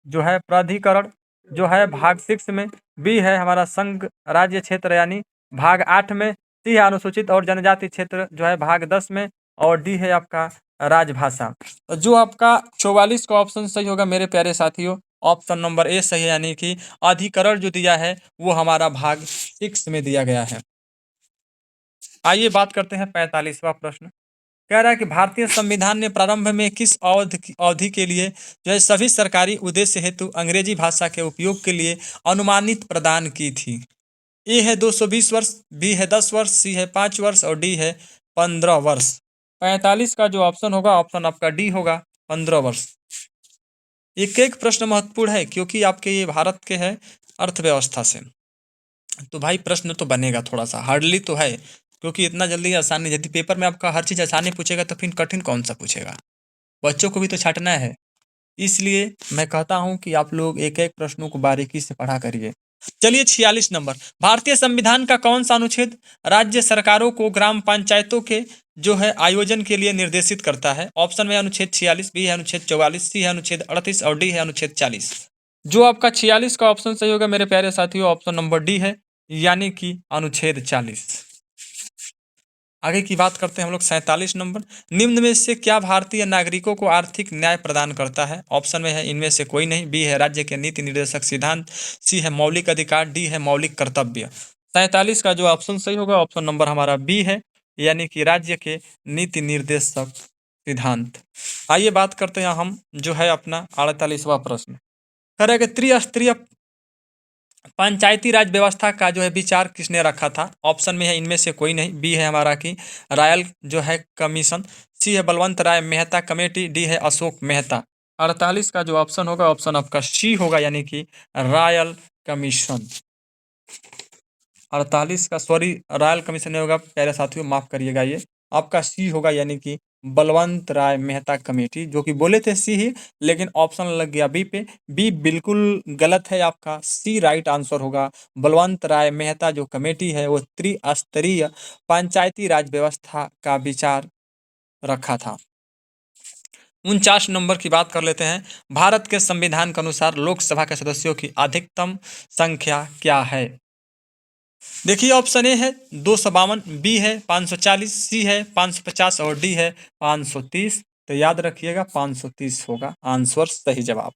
जो है प्राधिकरण जो है भाग 6 में, बी है हमारा संघ राज्य क्षेत्र यानी भाग 8 में, सी है अनुसूचित और जनजाति क्षेत्र जो है भाग 10 में, और डी है आपका राजभाषा। तो जो आपका 44 का ऑप्शन सही होगा मेरे प्यारे साथियों, ऑप्शन नंबर ए सही है, यानी कि अधिकरण जो दिया है वो हमारा भाग 6 में दिया गया है। आइए बात करते हैं 45वां प्रश्न। कह रहा है कि भारतीय संविधान ने प्रारंभ में किस अवधि के लिए जो है सभी सरकारी उद्देश्य हेतु अंग्रेजी भाषा के उपयोग के लिए अनुमानित प्रदान की थी? ए है 220 वर्ष, बी है 10 वर्ष, सी है 5 वर्ष, और डी है 15 वर्ष। 45 का जो ऑप्शन होगा ऑप्शन आपका डी होगा, 15 वर्ष। एक एक प्रश्न महत्वपूर्ण है क्योंकि आपके ये भारत के है अर्थव्यवस्था से, तो भाई प्रश्न तो बनेगा, थोड़ा सा हार्डली तो है, क्योंकि इतना जल्दी आसान नहीं। यदि पेपर में आपका हर चीज़ आसानी पूछेगा तो फिर कठिन कौन सा पूछेगा? बच्चों को भी तो छांटना है। इसलिए मैं कहता हूं कि आप लोग एक एक प्रश्नों को बारीकी से पढ़ा करिए। चलिए 46 नंबर। भारतीय संविधान का कौन सा अनुच्छेद राज्य सरकारों को ग्राम पंचायतों के जो है आयोजन के लिए निर्देशित करता है? ऑप्शन में अनुच्छेद 46, बी है अनुच्छेद 44, सी है अनुच्छेद 38, और डी है अनुच्छेद 40। जो आपका 46 का ऑप्शन सही होगा मेरे प्यारे साथियों, ऑप्शन नंबर डी है, यानी कि अनुच्छेद 40। आगे की बात करते हैं हम लोग 47 नंबर। निम्न में से क्या भारतीय नागरिकों को आर्थिक न्याय प्रदान करता है? ऑप्शन में है इनमें से कोई नहीं, बी है राज्य के नीति निर्देशक सिद्धांत, सी है मौलिक अधिकार, डी है मौलिक कर्तव्य। 47 का जो ऑप्शन सही होगा ऑप्शन नंबर हमारा बी है, यानी कि राज्य के नीति निर्देशक सिद्धांत। आइए बात करते हैं हम जो है अपना 48वां प्रश्न। कह रहे हैं कि त्रिस्तरीय पंचायती राज व्यवस्था का जो है विचार किसने रखा था? ऑप्शन में है इनमें से कोई नहीं, बी है हमारा कि रायल जो है कमीशन, सी है बलवंत राय मेहता कमेटी, डी है अशोक मेहता। 48 का जो ऑप्शन होगा ऑप्शन आपका सी होगा, यानी कि रायल कमीशन। 48 का सॉरी रॉयल कमीशन नहीं होगा प्यारे साथियों, माफ करिएगा, ये आपका सी होगा, यानी कि बलवंत राय मेहता कमेटी, जो कि बोले थे सी ही लेकिन ऑप्शन लग गया बी पे। बी बिल्कुल गलत है, आपका सी राइट आंसर होगा। बलवंत राय मेहता जो कमेटी है वो त्रिस्तरीय पंचायती राज व्यवस्था का विचार रखा था। 49 नंबर की बात कर लेते हैं। भारत के संविधान के अनुसार लोकसभा के सदस्यों की अधिकतम संख्या क्या है? देखिए ऑप्शन ए है 252, बी है 540, सी है 550, और डी है 530। तो याद रखिएगा 530 होगा आंसर सही जवाब।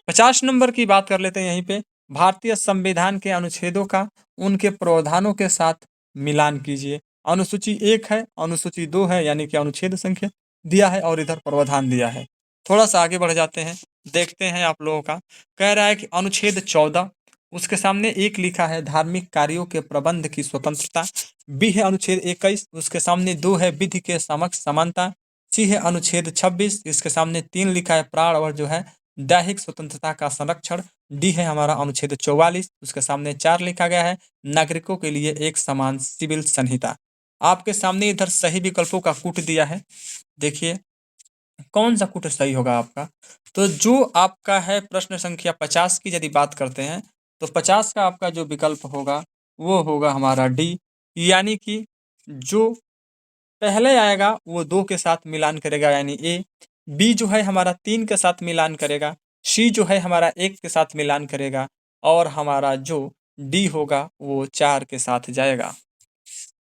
50 नंबर की बात कर लेते हैं यहीं पे। भारतीय संविधान के अनुच्छेदों का उनके प्रावधानों के साथ मिलान कीजिए। अनुसूची 1 है, अनुसूची 2 है, यानी कि अनुच्छेद संख्या दिया है और इधर प्रावधान दिया है। थोड़ा-सा आगे बढ़ जाते हैं, देखते हैं आप लोगों का। कह रहा है कि अनुच्छेद 14, उसके सामने 1 लिखा है धार्मिक कार्यों के प्रबंध की स्वतंत्रता। बी है अनुच्छेद 21, उसके सामने 2 है विधि के समक्ष समानता। सी है अनुच्छेद 26, इसके सामने 3 लिखा है प्राण और जो है दैहिक स्वतंत्रता का संरक्षण। डी है हमारा अनुच्छेद 44, उसके सामने 4 लिखा गया है नागरिकों के लिए एक समान सिविल संहिता। आपके सामने इधर सही विकल्पों का कूट दिया है। देखिए कौन सा कूट सही होगा आपका। तो जो आपका है प्रश्न संख्या 50 की यदि बात करते हैं, तो 50 का आपका जो विकल्प होगा वो होगा हमारा डी, यानी कि जो पहले आएगा वो 2 के साथ मिलान करेगा यानी ए, बी जो है हमारा 3 के साथ मिलान करेगा, सी जो है हमारा 1 के साथ मिलान करेगा और हमारा जो डी होगा वो 4 के साथ जाएगा।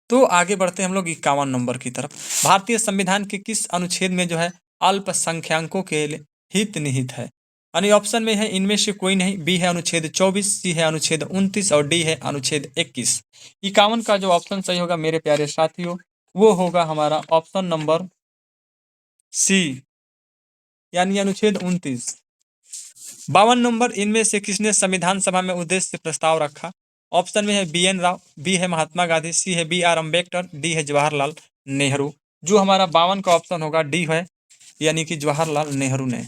तो आगे बढ़ते हैं हम लोग 51 नंबर की तरफ। भारतीय संविधान के किस अनुच्छेद में जो है अल्पसंख्यकों के लिए हित निहित है? यानी ऑप्शन में है इनमें से कोई नहीं। बी है अनुच्छेद 24, सी है अनुच्छेद 29 और डी है अनुच्छेद 21। 51 का जो ऑप्शन सही होगा मेरे प्यारे साथियों वो होगा हमारा ऑप्शन नंबर सी, यानी अनुच्छेद 29। 52 नंबर, इनमें से किसने संविधान सभा में उद्देश्य प्रस्ताव रखा? ऑप्शन में है बी एन राव, बी है महात्मा गांधी, सी है बी आर अम्बेडकर, डी है जवाहरलाल नेहरू। जो हमारा 52 का ऑप्शन होगा डी है, यानी कि जवाहरलाल नेहरू ने।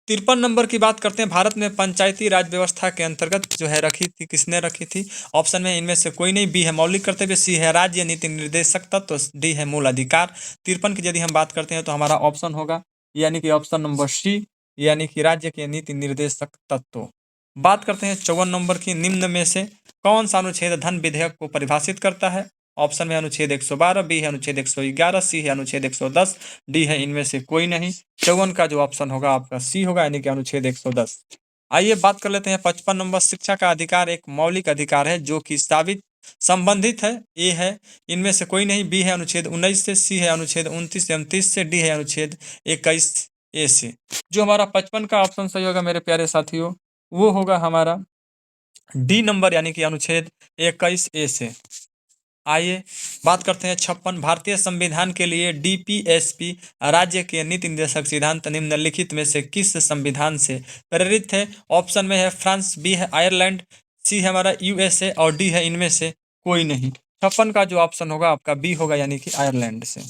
53 नंबर की बात करते हैं। भारत में पंचायती राज व्यवस्था के अंतर्गत जो है रखी थी, किसने रखी थी? ऑप्शन में इनमें से कोई नहीं। बी है मौलिक कर्तव्य, सी है राज्य नीति निर्देशक तत्व, डी है मूल अधिकार। 53 की यदि हम बात करते हैं तो हमारा ऑप्शन होगा यानी कि ऑप्शन नंबर सी, यानी कि राज्य के नीति निर्देशक तत्व। बात करते हैं 54 नंबर की। निम्न में से कौन सा अनुच्छेद धन विधेयक को परिभाषित करता है? ऑप्शन में अनुच्छेद 112, बी है अनुच्छेद 111, सी है अनुच्छेद 110, डी है इनमें से कोई नहीं। 54 का जो ऑप्शन होगा आपका सी होगा, यानी कि अनुच्छेद 110। आइए बात कर लेते हैं 55 नंबर। शिक्षा का अधिकार एक मौलिक अधिकार है जो कि साबित संबंधित है। ए है इनमें से कोई नहीं। बी है अनुच्छेद 19 से, सी है अनुच्छेद 29 एवं 30 से, डी है अनुच्छेद 21 ए से। जो हमारा 55 का ऑप्शन सही होगा मेरे प्यारे साथियों वो होगा हमारा डी नंबर, यानी कि अनुच्छेद 21 ए से। आइए बात करते हैं 56। भारतीय संविधान के लिए डीपीएसपी राज्य के नीति निर्देशक सिद्धांत निम्नलिखित में से किस संविधान से प्रेरित है? ऑप्शन में है फ्रांस, बी है आयरलैंड, सी है हमारा यूएसए और डी है इनमें से कोई नहीं। 56 का जो ऑप्शन होगा आपका बी होगा, यानी कि आयरलैंड से।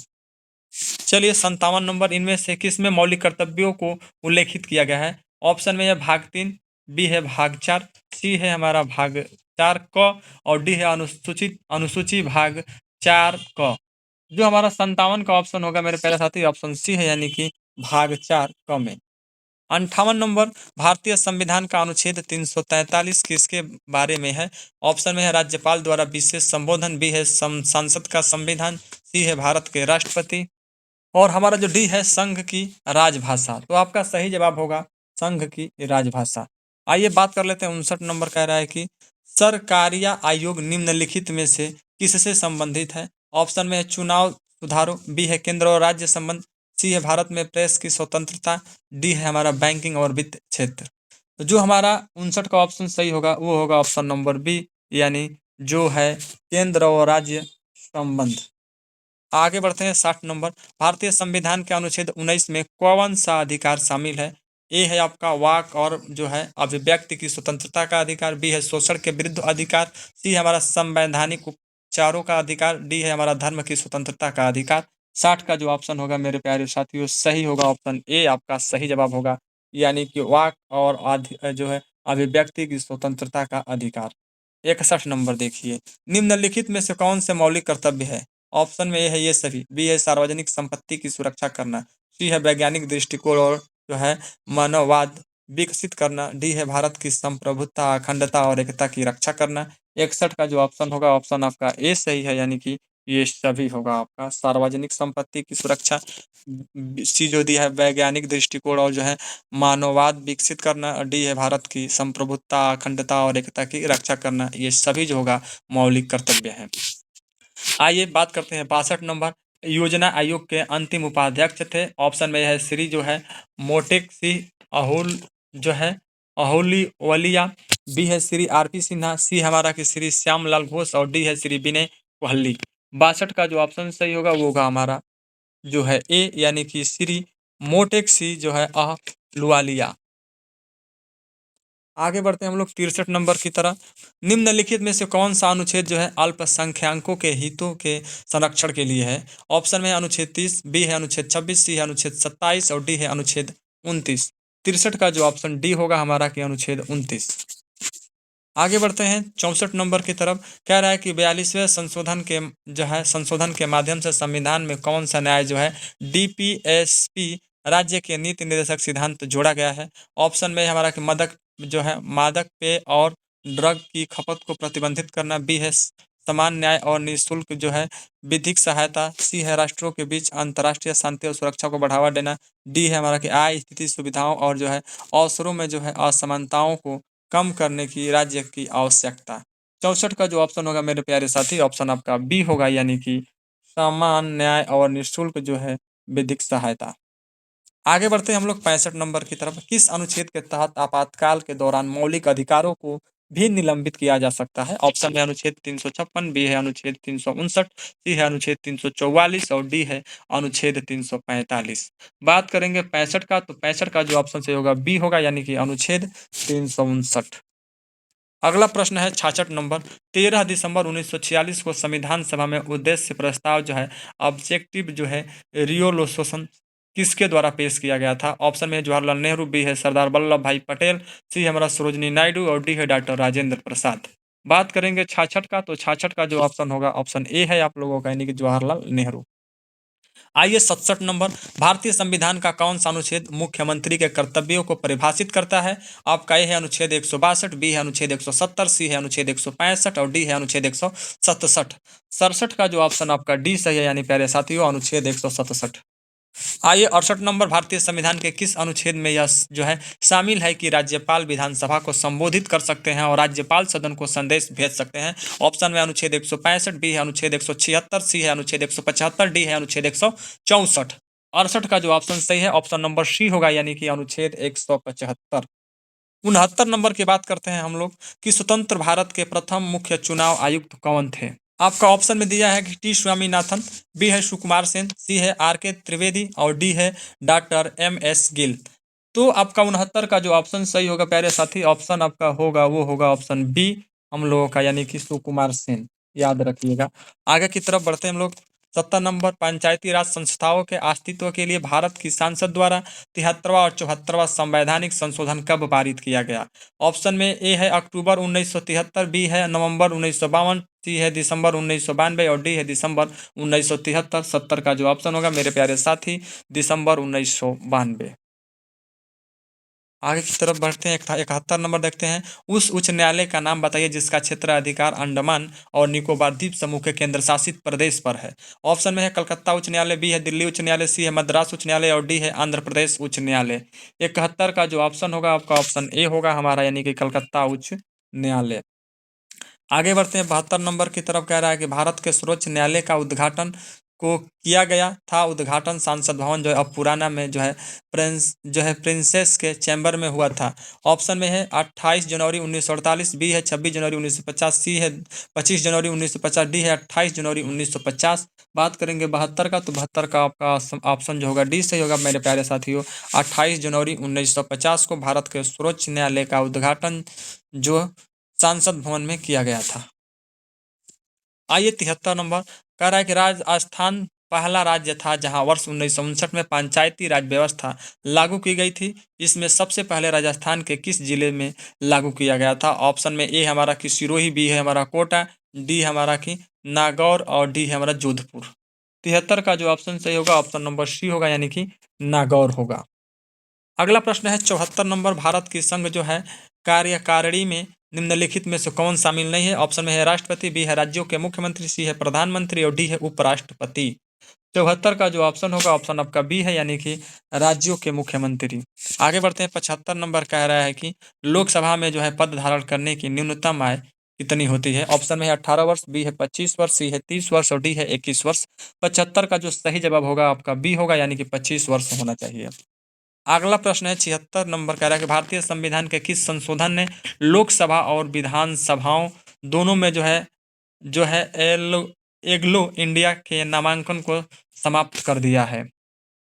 चलिए 57 नंबर, इनमें से किस में मौलिक कर्तव्यों को उल्लेखित किया गया है? ऑप्शन में है भाग 3, बी है भाग 4, सी है हमारा भाग 4 क और डी है अनुसूची भाग 4 क। जो हमारा 57 का ऑप्शन होगा मेरे प्यारे साथी ऑप्शन सी है, यानी कि भाग 4 क में। 58 नंबर, भारतीय संविधान का अनुच्छेद 343 किसके बारे में है? ऑप्शन में है राज्यपाल द्वारा विशेष संबोधन, बी है संसद का संविधान, सी है भारत के राष्ट्रपति और हमारा जो डी है संघ की राजभाषा। तो आपका सही जवाब होगा संघ की राजभाषा। आइए बात कर लेते हैं 59 नंबर। कह रहा है कि सरकारिया आयोग निम्नलिखित में से किससे संबंधित है? ऑप्शन में है चुनाव सुधारों, बी है केंद्र और राज्य संबंध, सी है भारत में प्रेस की स्वतंत्रता, डी है हमारा बैंकिंग और वित्त क्षेत्र। तो जो हमारा 59 का ऑप्शन सही होगा वो होगा ऑप्शन नंबर बी, यानी जो है केंद्र और राज्य संबंध। आगे बढ़ते हैं 60 नंबर। भारतीय संविधान के अनुच्छेद 19 में कौन सा अधिकार शामिल है? ए है आपका वाक और जो है अभिव्यक्ति की स्वतंत्रता का अधिकार, बी है शोषण के विरुद्ध अधिकार, सी है हमारा संवैधानिक उपचारों का अधिकार, डी है हमारा धर्म की स्वतंत्रता का अधिकार। 60 का जो ऑप्शन होगा मेरे प्यारे साथियों सही होगा ऑप्शन ए, आपका सही जवाब होगा, यानी कि वाक और जो है अभिव्यक्ति की स्वतंत्रता का अधिकार। 61 नंबर देखिए, निम्नलिखित में से कौन से मौलिक कर्तव्य है? ऑप्शन में ए है ये सभी, बी है सार्वजनिक संपत्ति की सुरक्षा करना, सी है वैज्ञानिक दृष्टिकोण और जो है मानववाद विकसित करना, डी है भारत की संप्रभुता अखंडता और एकता की रक्षा करना। 61 का जो ऑप्शन होगा ऑप्शन आपका ए सही है, यानी कि ये सभी होगा आपका सार्वजनिक संपत्ति की सुरक्षा, सी जो दी है वैज्ञानिक दृष्टिकोण और जो है मानववाद विकसित करना, और डी है भारत की संप्रभुता अखंडता और एकता की रक्षा करना। ये सभी जो होगा मौलिक कर्तव्य है। आइए बात करते हैं 62 नंबर। योजना आयोग के अंतिम उपाध्यक्ष थे। ऑप्शन में है श्री जो है मोटेक सिंह अहुल जो है अहुलिवलिया, बी है श्री आर पी सिन्हा, सी हमारा कि श्री श्यामलाल घोष और डी है श्री विनय कोहली। 62 का जो ऑप्शन सही होगा वो होगा हमारा जो है ए, यानी कि श्री मोटेक्सी जो है अहलुवालिया। आगे बढ़ते हैं हम लोग 63 नंबर की तरफ। निम्नलिखित में से कौन सा अनुच्छेद जो है अल्पसंख्यकों के हितों के संरक्षण के लिए है? ऑप्शन में है अनुच्छेद 30, बी है अनुच्छेद 26, सी है अनुच्छेद 27 और डी है अनुच्छेद 29। 63 का जो ऑप्शन डी होगा हमारा कि अनुच्छेद 29। आगे बढ़ते हैं 64 नंबर की तरफ। कह रहा है कि 42वें संशोधन के माध्यम से संविधान में कौन सा न्याय जो है डीपीएसपी राज्य के नीति निर्देशक सिद्धांत जोड़ा गया है? ऑप्शन में हमारा कि मादक पेय और ड्रग की खपत को प्रतिबंधित करना, बी है समान न्याय और निःशुल्क जो है विधिक सहायता, सी है राष्ट्रों के बीच अंतर्राष्ट्रीय शांति और सुरक्षा को बढ़ावा देना, डी है हमारा कि आय स्थिति सुविधाओं और जो है अवसरों में जो है असमानताओं को कम करने की राज्य की आवश्यकता। 64 का जो ऑप्शन होगा मेरे प्यारे साथी ऑप्शन आपका बी होगा, यानी कि समान न्याय और निःशुल्क जो है विधिक सहायता। आगे बढ़ते हैं हम लोग 65 नंबर की तरफ। किस अनुच्छेद के तहत आपातकाल के दौरान मौलिक अधिकारों को भी निलंबित किया जा सकता है? ऑप्शन है अनुच्छेद 356, बी है अनुच्छेद 359, सी है अनुच्छेद 344 और डी है अनुच्छेद 345। बात करेंगे 65 का, तो 65 का जो ऑप्शन से होगा बी होगा, यानी कि अनुच्छेद 359। अगला प्रश्न है 66 नंबर। 13 दिसंबर 1946 को संविधान सभा में उद्देश्य प्रस्ताव जो है ऑब्जेक्टिव जो है रियोलोशन किसके द्वारा पेश किया गया था? ऑप्शन में है जवाहरलाल नेहरू, बी है सरदार वल्लभ भाई पटेल, सी है हमारा सरोजिनी नायडू और डी है डॉक्टर राजेंद्र प्रसाद। बात करेंगे 66 का, तो 66 का जो ऑप्शन होगा ऑप्शन ए है आप लोगों का, यानी कि जवाहरलाल नेहरू। आइए 67 नंबर। भारतीय संविधान का कौन सा अनुच्छेद मुख्यमंत्री के कर्तव्यों को परिभाषित करता है? आपका ए है अनुच्छेद 162, बी है अनुच्छेद 170, सी है अनुच्छेद 165 और डी है अनुच्छेद 167। 67 का जो ऑप्शन आपका डी सही है, यानी प्यारे साथियों अनुच्छेद 167। आइए 68 नंबर। भारतीय संविधान के किस अनुच्छेद में यह जो है शामिल है कि राज्यपाल विधानसभा को संबोधित कर सकते हैं और राज्यपाल सदन को संदेश भेज सकते हैं? ऑप्शन में अनुच्छेद 165, बी है अनुच्छेद 176, सी है अनुच्छेद 175, डी है अनुच्छेद 164। 68 का जो ऑप्शन सही है ऑप्शन नंबर सी होगा, यानी कि अनुच्छेद 175। 69 नंबर की बात करते हैं हम लोग कि स्वतंत्र भारत के प्रथम मुख्य चुनाव आयुक्त कौन थे? आपका ऑप्शन में दिया है कि टी स्वामीनाथन, बी है सुकुमार सेन, सी है आर के त्रिवेदी और डी है डॉक्टर एम एस गिल। तो आपका 69 का जो ऑप्शन सही होगा प्यारे साथी ऑप्शन आपका होगा वो होगा ऑप्शन बी हम लोगों का, यानी कि सुकुमार सेन। याद रखिएगा। आगे की तरफ बढ़ते हैं हम लोग। 70 नंबर। पंचायती राज संस्थाओं के अस्तित्व के लिए भारत की संसद द्वारा 73वां और 74वां संवैधानिक संशोधन कब पारित किया गया? ऑप्शन में ए है अक्टूबर 1973, बी है नवंबर 1952, सी है दिसंबर 1992 और डी है दिसंबर 1973। 70 का जो ऑप्शन होगा मेरे प्यारे साथी दिसंबर 1992। आगे की तरफ बढ़ते हैं। 71 नंबर देखते हैं। उस उच्च न्यायालय का नाम बताइए जिसका क्षेत्र अधिकार अंडमान और निकोबार द्वीप समूह के केंद्र शासित प्रदेश पर है? ऑप्शन में है कलकत्ता उच्च न्यायालय, बी है दिल्ली उच्च न्यायालय, सी है मद्रास उच्च न्यायालय और डी है आंध्र प्रदेश उच्च न्यायालय। 71 का जो ऑप्शन होगा आपका ऑप्शन ए होगा हमारा, यानी कि कलकत्ता उच्च न्यायालय। आगे बढ़ते हैं 72 नंबर की तरफ। कह रहा है कि भारत के सर्वोच्च न्यायालय का उद्घाटन को किया गया था। उद्घाटन संसद भवन जो है अब पुराना में जो है प्रिंसेस के चैम्बर में हुआ था। ऑप्शन में है 28 जनवरी 1948, बी है 26 जनवरी 1950, सी है 25 जनवरी 1950, डी है 28 जनवरी 1950। बात करेंगे 72 का, तो 72 का आपका ऑप्शन जो होगा डी सही होगा मेरे प्यारे साथियों। 28 जनवरी 1950 को भारत के सर्वोच्च न्यायालय का उद्घाटन जो संसद भवन में किया गया था। आइए 73 नंबर। कह रहा है कि राजस्थान पहला राज्य था जहां वर्ष 1959 में पंचायती राज व्यवस्था लागू की गई थी। इसमें सबसे पहले राजस्थान के किस जिले में लागू किया गया था? ऑप्शन में ए हमारा कि सिरोही, बी है हमारा कोटा, डी हमारा कि नागौर और डी है हमारा जोधपुर। 73 का जो ऑप्शन सही होगा ऑप्शन नंबर सी होगा, यानी कि नागौर होगा। अगला प्रश्न है 74 नंबर। भारत की संघ जो है कार्यकारिणी में निम्नलिखित में से कौन शामिल नहीं है? ऑप्शन में है राष्ट्रपति, बी है राज्यों के मुख्यमंत्री, सी है प्रधानमंत्री और डी है उपराष्ट्रपति। 74 का जो ऑप्शन होगा ऑप्शन आपका बी है, यानी कि राज्यों के मुख्यमंत्री। आगे बढ़ते हैं 75 नंबर। कह रहा है कि लोकसभा में जो है पद धारण करने की न्यूनतम आय कितनी होती है? ऑप्शन में है 18 वर्ष, बी है 25 वर्ष, सी है 30 वर्ष और डी है 21 वर्ष। 75 का जो सही जवाब होगा आपका बी होगा, यानी कि 25 वर्ष होना चाहिए। अगला प्रश्न है 76 नंबर। कह रहा है कि भारतीय संविधान के किस संशोधन ने लोकसभा और विधानसभाओं दोनों में जो है एग्लो इंडिया के नामांकन को समाप्त कर दिया है?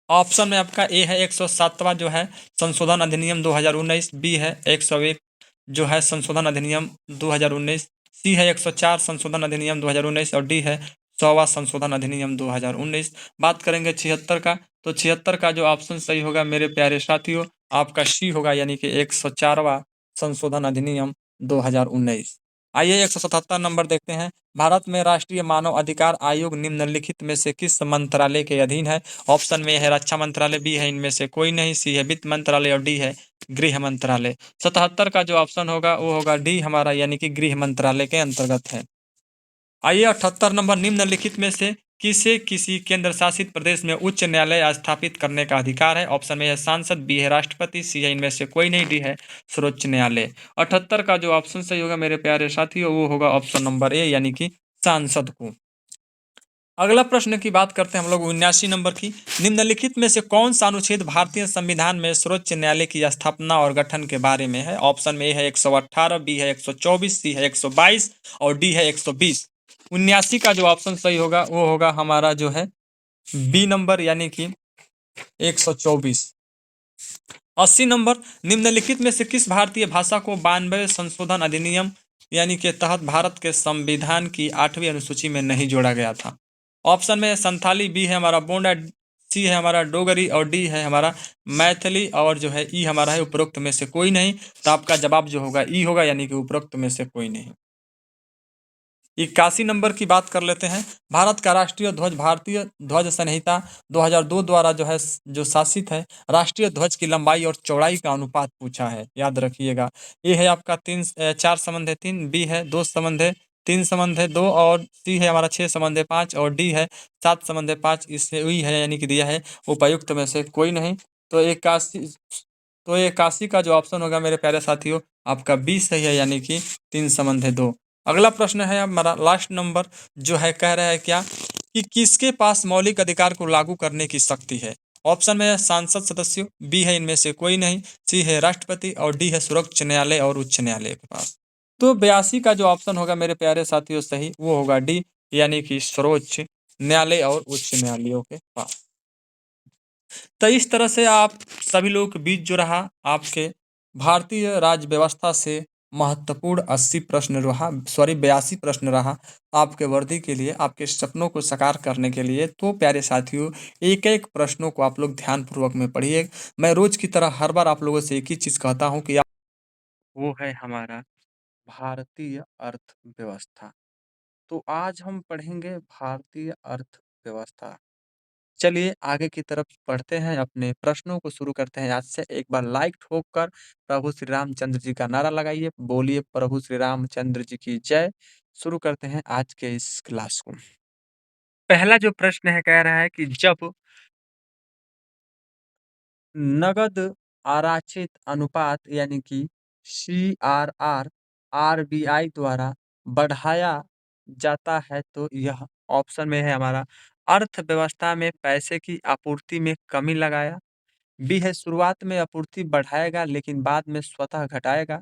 ऑप्शन में आपका ए है 107वां जो है संशोधन अधिनियम 2019, बी है 101 जो है संशोधन अधिनियम 2019, सी है 104 संशोधन अधिनियम 2019 और डी है 100वां संशोधन अधिनियम 2019। बात करेंगे 76 का, तो 76 का जो ऑप्शन सही होगा मेरे प्यारे साथियों आपका सी होगा, यानी कि 104वां संशोधन अधिनियम 2019। आइए 177 नंबर देखते हैं। भारत में राष्ट्रीय मानव अधिकार आयोग निम्नलिखित में से किस मंत्रालय के अधीन है? ऑप्शन में है रक्षा मंत्रालय, बी है इनमें से कोई नहीं, सी है वित्त मंत्रालय और डी है गृह मंत्रालय। 77 का जो ऑप्शन होगा वो होगा डी हमारा, यानी कि गृह मंत्रालय के अंतर्गत है। आइए 78 नंबर, निम्नलिखित में से किसे किसी केंद्र शासित प्रदेश में उच्च न्यायालय स्थापित करने का अधिकार है? ऑप्शन में है सांसद, बी है राष्ट्रपति, सी है इनमें से कोई नहीं, डी है सर्वोच्च न्यायालय। 78 का जो ऑप्शन सही होगा मेरे प्यारे साथियों वो होगा ऑप्शन नंबर ए, यानी कि सांसद को। अगला प्रश्न की बात करते हैं हम लोग 79 नंबर की। निम्नलिखित में से कौन सा अनुच्छेद भारतीय संविधान में सर्वोच्च न्यायालय की स्थापना और गठन के बारे में है? ऑप्शन में ए है 118, बी है 124, सी है 122 और डी है 120। 79 का जो ऑप्शन सही होगा वो होगा हमारा जो है बी नंबर, यानी कि 124। 80 नंबर, निम्नलिखित में से किस भारतीय भाषा को 92 संशोधन अधिनियम यानी के तहत भारत के संविधान की 8वीं अनुसूची में नहीं जोड़ा गया था? ऑप्शन में संथाली, बी है हमारा बोंडा, सी है हमारा डोगरी और डी है हमारा मैथिली और जो है ई हमारा है उपरोक्त में से कोई नहीं। तो आपका जवाब जो होगा ई होगा, यानी कि उपरोक्त में से कोई नहीं। 81 नंबर की बात कर लेते हैं। भारत का राष्ट्रीय ध्वज भारतीय ध्वज संहिता 2002 द्वारा जो है जो शासित है, राष्ट्रीय ध्वज की लंबाई और चौड़ाई का अनुपात पूछा है, याद रखिएगा। ए है आपका 4:3, बी है 2:3, 3:2 और सी है हमारा 6:5 और डी है 7:5। इससे वही है, यानी कि दिया है उपर्युक्त में से कोई नहीं। तो 81 का जो ऑप्शन होगा मेरे प्यारे साथियों आपका बी सही है, यानी कि 3:2। अगला प्रश्न है हमारा लास्ट नंबर, जो है कह रहा है क्या कि किसके पास मौलिक अधिकार को लागू करने की शक्ति है? ऑप्शन में है सांसद सदस्यों, बी है इनमें से कोई नहीं, सी है राष्ट्रपति और डी है सर्वोच्च न्यायालय और उच्च न्यायालय के पास। तो 82 का जो ऑप्शन होगा मेरे प्यारे साथियों सही वो होगा डी, यानी कि सर्वोच्च न्यायालय और उच्च न्यायालयों के पास। तो इस तरह से आप सभी लोगों के बीच जो रहा आपके भारतीय राज्य व्यवस्था से महत्वपूर्ण 80 प्रश्न रहा, सॉरी 82 प्रश्न रहा आपके वर्दी के लिए, आपके सपनों को साकार करने के लिए। तो प्यारे साथियों एक एक प्रश्नों को आप लोग ध्यानपूर्वक में पढ़िए। मैं रोज की तरह हर बार आप लोगों से एक ही चीज़ कहता हूँ कि वो है हमारा भारतीय अर्थव्यवस्था। तो आज हम पढ़ेंगे भारतीय अर्थव्यवस्था। चलिए आगे की तरफ बढ़ते हैं, अपने प्रश्नों को शुरू करते हैं। आज से एक बार लाइक ठोक कर प्रभु श्री रामचंद्र जी का नारा लगाइए, बोलिए प्रभु श्री रामचंद्र जी की जय। शुरू करते हैं आज के इस क्लास को। पहला जो प्रश्न है कह रहा है कि जब नगद आरक्षित अनुपात यानी कि CRR RBI द्वारा बढ़ाया जाता है तो यह ऑप्शन में है हमारा अर्थव्यवस्था में पैसे की आपूर्ति में कमी लगाया, बी है शुरुआत में आपूर्ति बढ़ाएगा लेकिन बाद में स्वतः घटाएगा,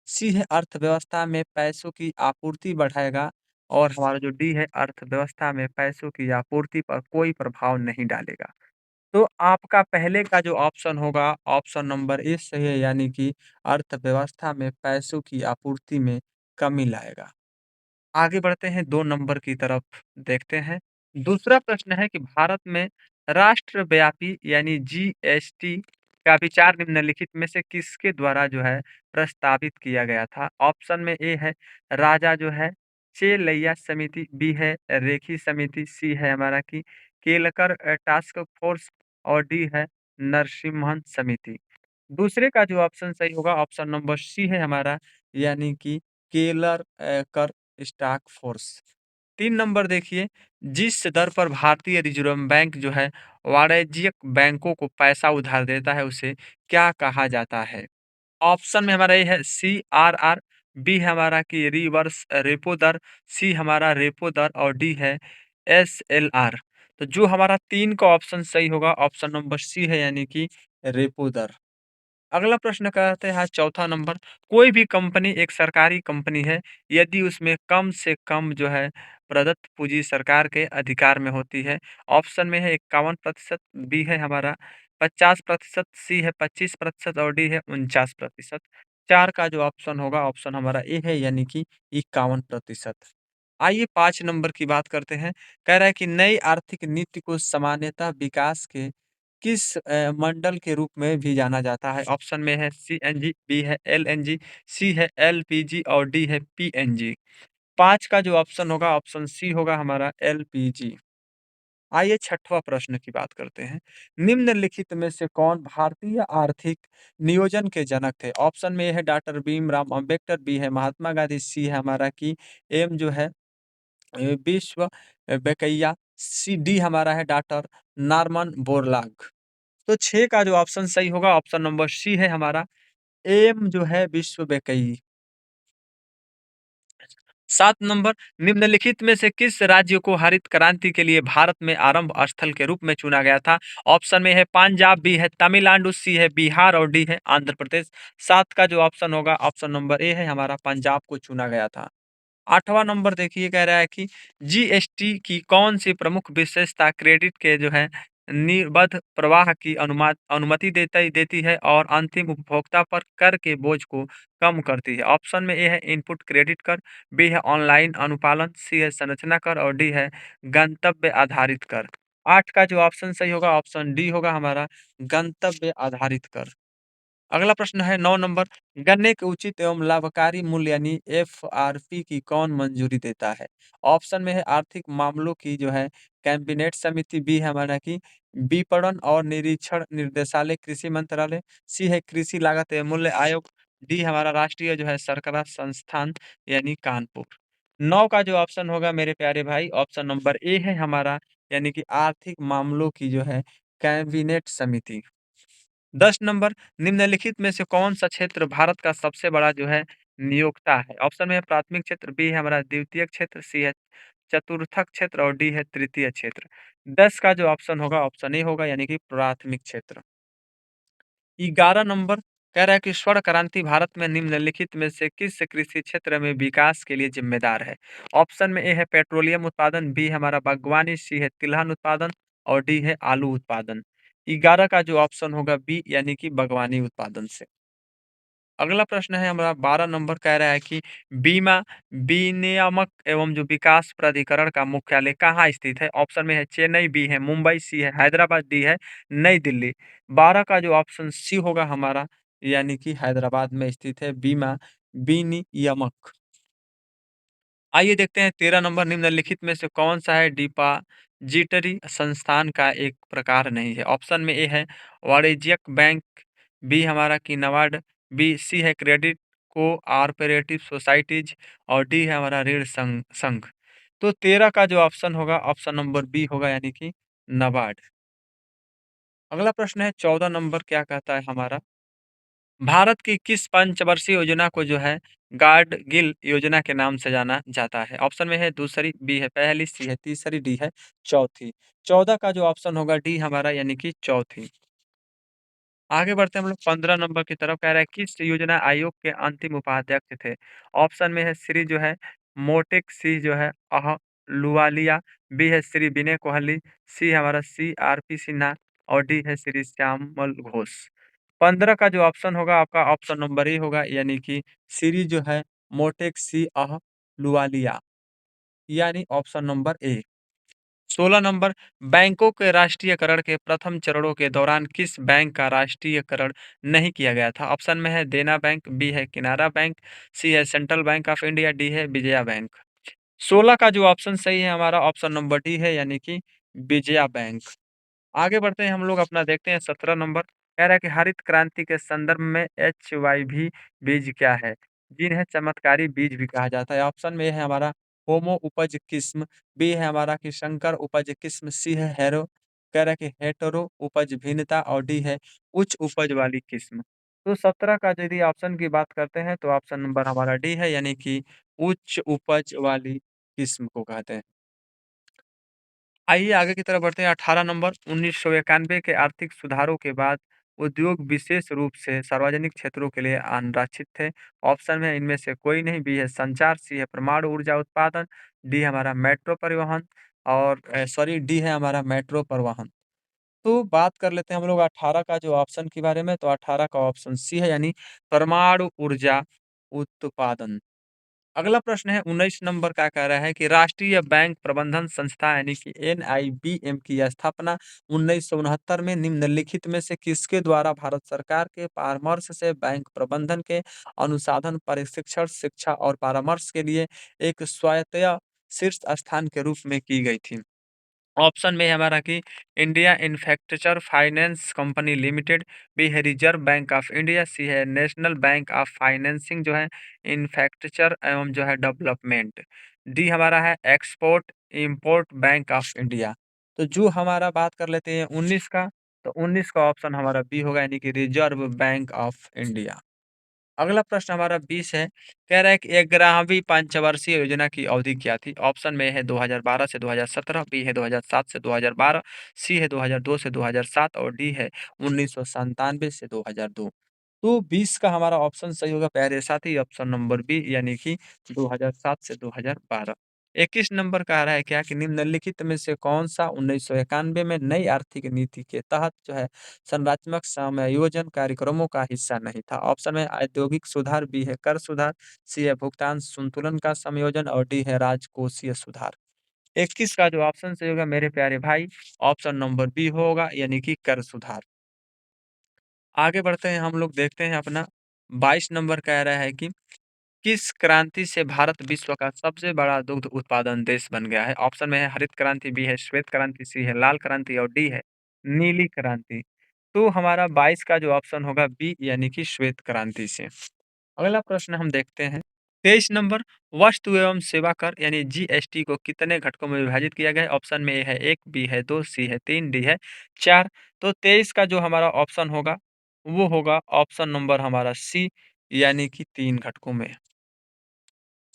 सी है अर्थव्यवस्था में पैसों की आपूर्ति बढ़ाएगा और हमारा जो डी है अर्थव्यवस्था में पैसों की आपूर्ति पर कोई प्रभाव नहीं डालेगा। तो आपका पहले का जो ऑप्शन होगा ऑप्शन नंबर ए सही है, यानी कि अर्थव्यवस्था में पैसों की आपूर्ति में कमी लाएगा। आगे बढ़ते हैं 2 नंबर की तरफ देखते हैं। दूसरा प्रश्न है कि भारत में राष्ट्रव्यापी यानी जीएसटी का विचार निम्नलिखित में से किसके द्वारा जो है प्रस्तावित किया गया था? ऑप्शन में ए है राजा जो है चेलैया समिति, बी है रेखी समिति, सी है हमारा कि केलकर टास्क फोर्स और डी है नरसिम्हन समिति। दूसरे का जो ऑप्शन सही होगा ऑप्शन नंबर सी है हमारा, यानी कि केलर कर स्टाक फोर्स। 3 नंबर देखिए, जिस दर पर भारतीय रिज़र्व बैंक जो है वाणिज्यिक बैंकों को पैसा उधार देता है उसे क्या कहा जाता है? ऑप्शन में हमारा ये है CRR, बी है हमारा कि रिवर्स रेपो दर, सी हमारा रेपो दर और डी है SLR। तो जो हमारा 3 का ऑप्शन सही होगा ऑप्शन नंबर सी है, यानी कि रेपो दर। अगला प्रश्न कहते हैं चौथा नंबर, कोई भी कंपनी एक सरकारी कंपनी है यदि उसमें कम से कम जो है प्रदत्त पूंजी सरकार के अधिकार में होती है। ऑप्शन में है 51%, बी है हमारा 50%, सी है 25% और डी है 49%। 4 का जो ऑप्शन होगा ऑप्शन हमारा ए है यानी कि 51%। आइए 5 नंबर की बात करते हैं। कह रहा है कि नई आर्थिक नीति को सामान्यतः विकास के किस मंडल के रूप में भी जाना जाता है? ऑप्शन में है सीएनजी, बी है एलएनजी, सी है एलपीजी और डी है पीएनजी। 5 का जो ऑप्शन होगा ऑप्शन सी होगा हमारा एलपीजी। आइए छठवां प्रश्न की बात करते हैं। निम्नलिखित में से कौन भारतीय आर्थिक नियोजन के जनक थे? ऑप्शन में है डॉक्टर भीमराव अंबेडकर, बी है महात्मा गांधी, सी है हमारा की एम जो है विश्व बेकैया, सी डी हमारा है डॉक्टर नॉर्मन बोरलॉग। तो 6 का जो ऑप्शन सही होगा ऑप्शन नंबर सी है हमारा एम जो है विश्व बेकई। 7 नंबर, निम्नलिखित में से किस राज्य को हरित क्रांति के लिए भारत में आरंभ स्थल के रूप में चुना गया था? ऑप्शन में है पंजाब, बी है तमिलनाडु, सी है बिहार और डी है आंध्र प्रदेश। 7 का जो ऑप्शन होगा ऑप्शन नंबर ए है हमारा पंजाब को चुना गया था। 8वां नंबर देखिए कह रहा है कि जीएसटी की कौन-सी प्रमुख विशेषता क्रेडिट के जो है निर्बाध प्रवाह की अनुमति देती है और अंतिम उपभोक्ता पर कर के बोझ को कम करती है? ऑप्शन में ए है इनपुट क्रेडिट कर, बी है ऑनलाइन अनुपालन, सी है संरचना कर और डी है गंतव्य आधारित कर। 8 का जो ऑप्शन सही होगा ऑप्शन डी होगा हमारा गंतव्य आधारित कर। अगला प्रश्न है 9 नंबर, गन्ने के उचित एवं लाभकारी मूल्य यानी एफआरपी की कौन मंजूरी देता है? ऑप्शन में है आर्थिक मामलों की जो है कैबिनेट समिति, बी है हमारा की विपणन और निरीक्षण निर्देशालय कृषि मंत्रालय, सी है कृषि लागत एवं मूल्य आयोग, डी हमारा राष्ट्रीय जो है सरकार संस्थान यानी कानपुर। 9 का जो ऑप्शन होगा मेरे प्यारे भाई ऑप्शन नंबर ए है हमारा यानी कि आर्थिक मामलों की जो है कैबिनेट समिति। 10 नंबर, निम्नलिखित में से कौन-सा क्षेत्र भारत का सबसे बड़ा जो है नियोक्ता है? ऑप्शन में है प्राथमिक क्षेत्र, बी है हमारा द्वितीयक क्षेत्र, सी है चतुर्थक क्षेत्र और डी है तृतीय क्षेत्र। 10 का जो ऑप्शन होगा ऑप्शन ए होगा यानी कि प्राथमिक क्षेत्र। 11 नंबर, कह रहा है कि स्वर्ण क्रांति भारत में निम्नलिखित में से किस कृषि क्षेत्र में विकास के लिए जिम्मेदार है? ऑप्शन में ए है पेट्रोलियम उत्पादन, बी हमारा बागवानी, सी है तिलहन उत्पादन और डी है आलू उत्पादन। 11 का जो ऑप्शन होगा बी यानी कि बागवानी उत्पादन से। अगला प्रश्न है हमारा 12 नंबर, कह रहा है कि बीमा विनियामक एवं जो विकास प्राधिकरण का मुख्यालय कहाँ स्थित है? ऑप्शन में है चेन्नई, बी है मुंबई, सी है हैदराबाद, डी है नई दिल्ली। 12 का जो ऑप्शन सी होगा हमारा यानी कि हैदराबाद में स्थित है बीमा विनियामक। आइए देखते हैं 13 नंबर, निम्नलिखित में से कौन सा है डिपॉजिटरी संस्थान का एक प्रकार नहीं है? ऑप्शन में ए है वाणिज्यिक बैंक, बी हमारा की नाबार्ड, बी सी है क्रेडिट कोऑपरेटिव सोसाइटीज और डी है हमारा ऋण संघ। तो 13 का जो ऑप्शन होगा ऑप्शन नंबर बी होगा यानी कि नाबार्ड। अगला प्रश्न है 14 नंबर, क्या कहता है हमारा, भारत की किस पंचवर्षीय योजना को जो है गाडगिल योजना के नाम से जाना जाता है? ऑप्शन में है दूसरी, बी है पहली, सी है तीसरी, डी है चौथी। 14 का जो ऑप्शन होगा डी हमारा यानी कि चौथी। आगे बढ़ते हैं हम लोग 15 नंबर की तरफ, कह रहा है किस योजना आयोग के अंतिम उपाध्यक्ष थे? ऑप्शन में है श्री जो है मोटेक, सी जो है लुवालिया, बी है श्री विनय कोहली, सी हमारा सी आर पी सिन्हा और डी है श्री श्यामल घोष। 15 का जो ऑप्शन होगा आपका ऑप्शन नंबर ए होगा यानी कि श्री जो है मोटेक सी लुवालिया यानी ऑप्शन नंबर ए। 16 नंबर, बैंकों के राष्ट्रीयकरण के प्रथम चरणों के दौरान किस बैंक का राष्ट्रीयकरण नहीं किया गया था? ऑप्शन में है देना बैंक, बी है किनारा बैंक, सी है central bank of India, D है विजया बैंक। 16 का जो ऑप्शन सही है हमारा ऑप्शन नंबर डी है यानी कि विजया बैंक। आगे बढ़ते हैं हम लोग अपना देखते हैं 17 नंबर, कह रहा है कि हरित क्रांति के संदर्भ में HYV बीज क्या है? जिन्हें चमत्कारी बीज भी कहा जाता है। ऑप्शन में है हमारा होमो उपज किस्म, बी है हमारा कि संकर उपज किस्म, सी है हेरो, कह रहा है कि हेटेरो उपज भिन्नता और डी है उच्च उपज वाली किस्म। तो 17 का यदि ऑप्शन की बात करते हैं तो ऑप्शन नंबर हमारा डी है यानी कि उच्च उपज वाली किस्म को कहते हैं। आइए आगे की तरफ बढ़ते हैं 18 नंबर, 1991 के आर्थिक सुधारों के बाद उद्योग विशेष रूप से सार्वजनिक क्षेत्रों के लिए आरक्षित थे। ऑप्शन में इनमें से कोई नहीं, बी है संचार, सी है परमाणु ऊर्जा उत्पादन, डी है हमारा मेट्रो परिवहन और सॉरी डी है हमारा मेट्रो परिवहन। तो बात कर लेते हैं हम लोग 18 का जो ऑप्शन के बारे में, तो 18 का ऑप्शन सी है यानी परमाणु ऊर्जा उत्पादन। अगला प्रश्न है 19 नंबर का कह रहा है कि राष्ट्रीय बैंक प्रबंधन संस्था यानी कि एनआईबीएम की स्थापना 1969 में निम्नलिखित में से किसके द्वारा भारत सरकार के परामर्श से बैंक प्रबंधन के अनुसाधन, प्रशिक्षण, शिक्षा और परामर्श के लिए एक स्वायत्त शीर्ष स्थान के रूप में की गई थी। ऑप्शन में है हमारा कि India infrastructure finance company limited, B है reserve bank of India, C है नेशनल बैंक ऑफ फाइनेंसिंग जो है इंफ्रास्ट्रक्चर एवं जो है डेवलपमेंट, डी हमारा है export import bank of India. तो जो हमारा बात कर लेते हैं 19 का, तो 19 का ऑप्शन हमारा बी होगा यानी कि रिजर्व बैंक ऑफ इंडिया। अगला प्रश्न हमारा 20 है, कह रहा है कि 11वीं पंचवर्षीय योजना की अवधि क्या थी? ऑप्शन में है 2012 से 2017, बी है 2007 से 2012, सी है 2002 से 2007 और डी है 1997 से 2002। तो 20 का हमारा ऑप्शन सही होगा प्यारे साथी, ऑप्शन नंबर बी यानी कि 2007 से 2012। 21 नंबर का आ रहा है क्या कि निम्नलिखित में से कौन सा 1991 में नई आर्थिक नीति के तहत जो है संरचनात्मक समायोजन कार्यक्रमों का हिस्सा नहीं था? ऑप्शन में औद्योगिक सुधार, बी है कर सुधार, सी है भुगतान संतुलन का समायोजन और डी है राजकोषीय सुधार। 21 का जो ऑप्शन सही होगा मेरे प्यारे भाई, ऑप्शन नंबर बी होगा यानी कि कर सुधार। आगे बढ़ते हैं हम लोग, देखते हैं अपना 22 नंबर कह रहा है कि किस क्रांति से भारत विश्व का सबसे बड़ा दुग्ध उत्पादन देश बन गया है? ऑप्शन में है हरित क्रांति, बी है श्वेत क्रांति, सी है लाल क्रांति और डी है नीली क्रांति। तो हमारा 22 का जो ऑप्शन होगा बी यानी कि श्वेत क्रांति से। अगला प्रश्न हम देखते हैं 23 नंबर, वस्तु एवं सेवा कर यानी जीएसटी को कितने घटकों में विभाजित किया गया है? ऑप्शन में ए है 1, बी है 2, सी है 3, डी है 4। तो 23 का जो हमारा ऑप्शन होगा वो होगा ऑप्शन नंबर हमारा सी यानी कि 3 घटकों में।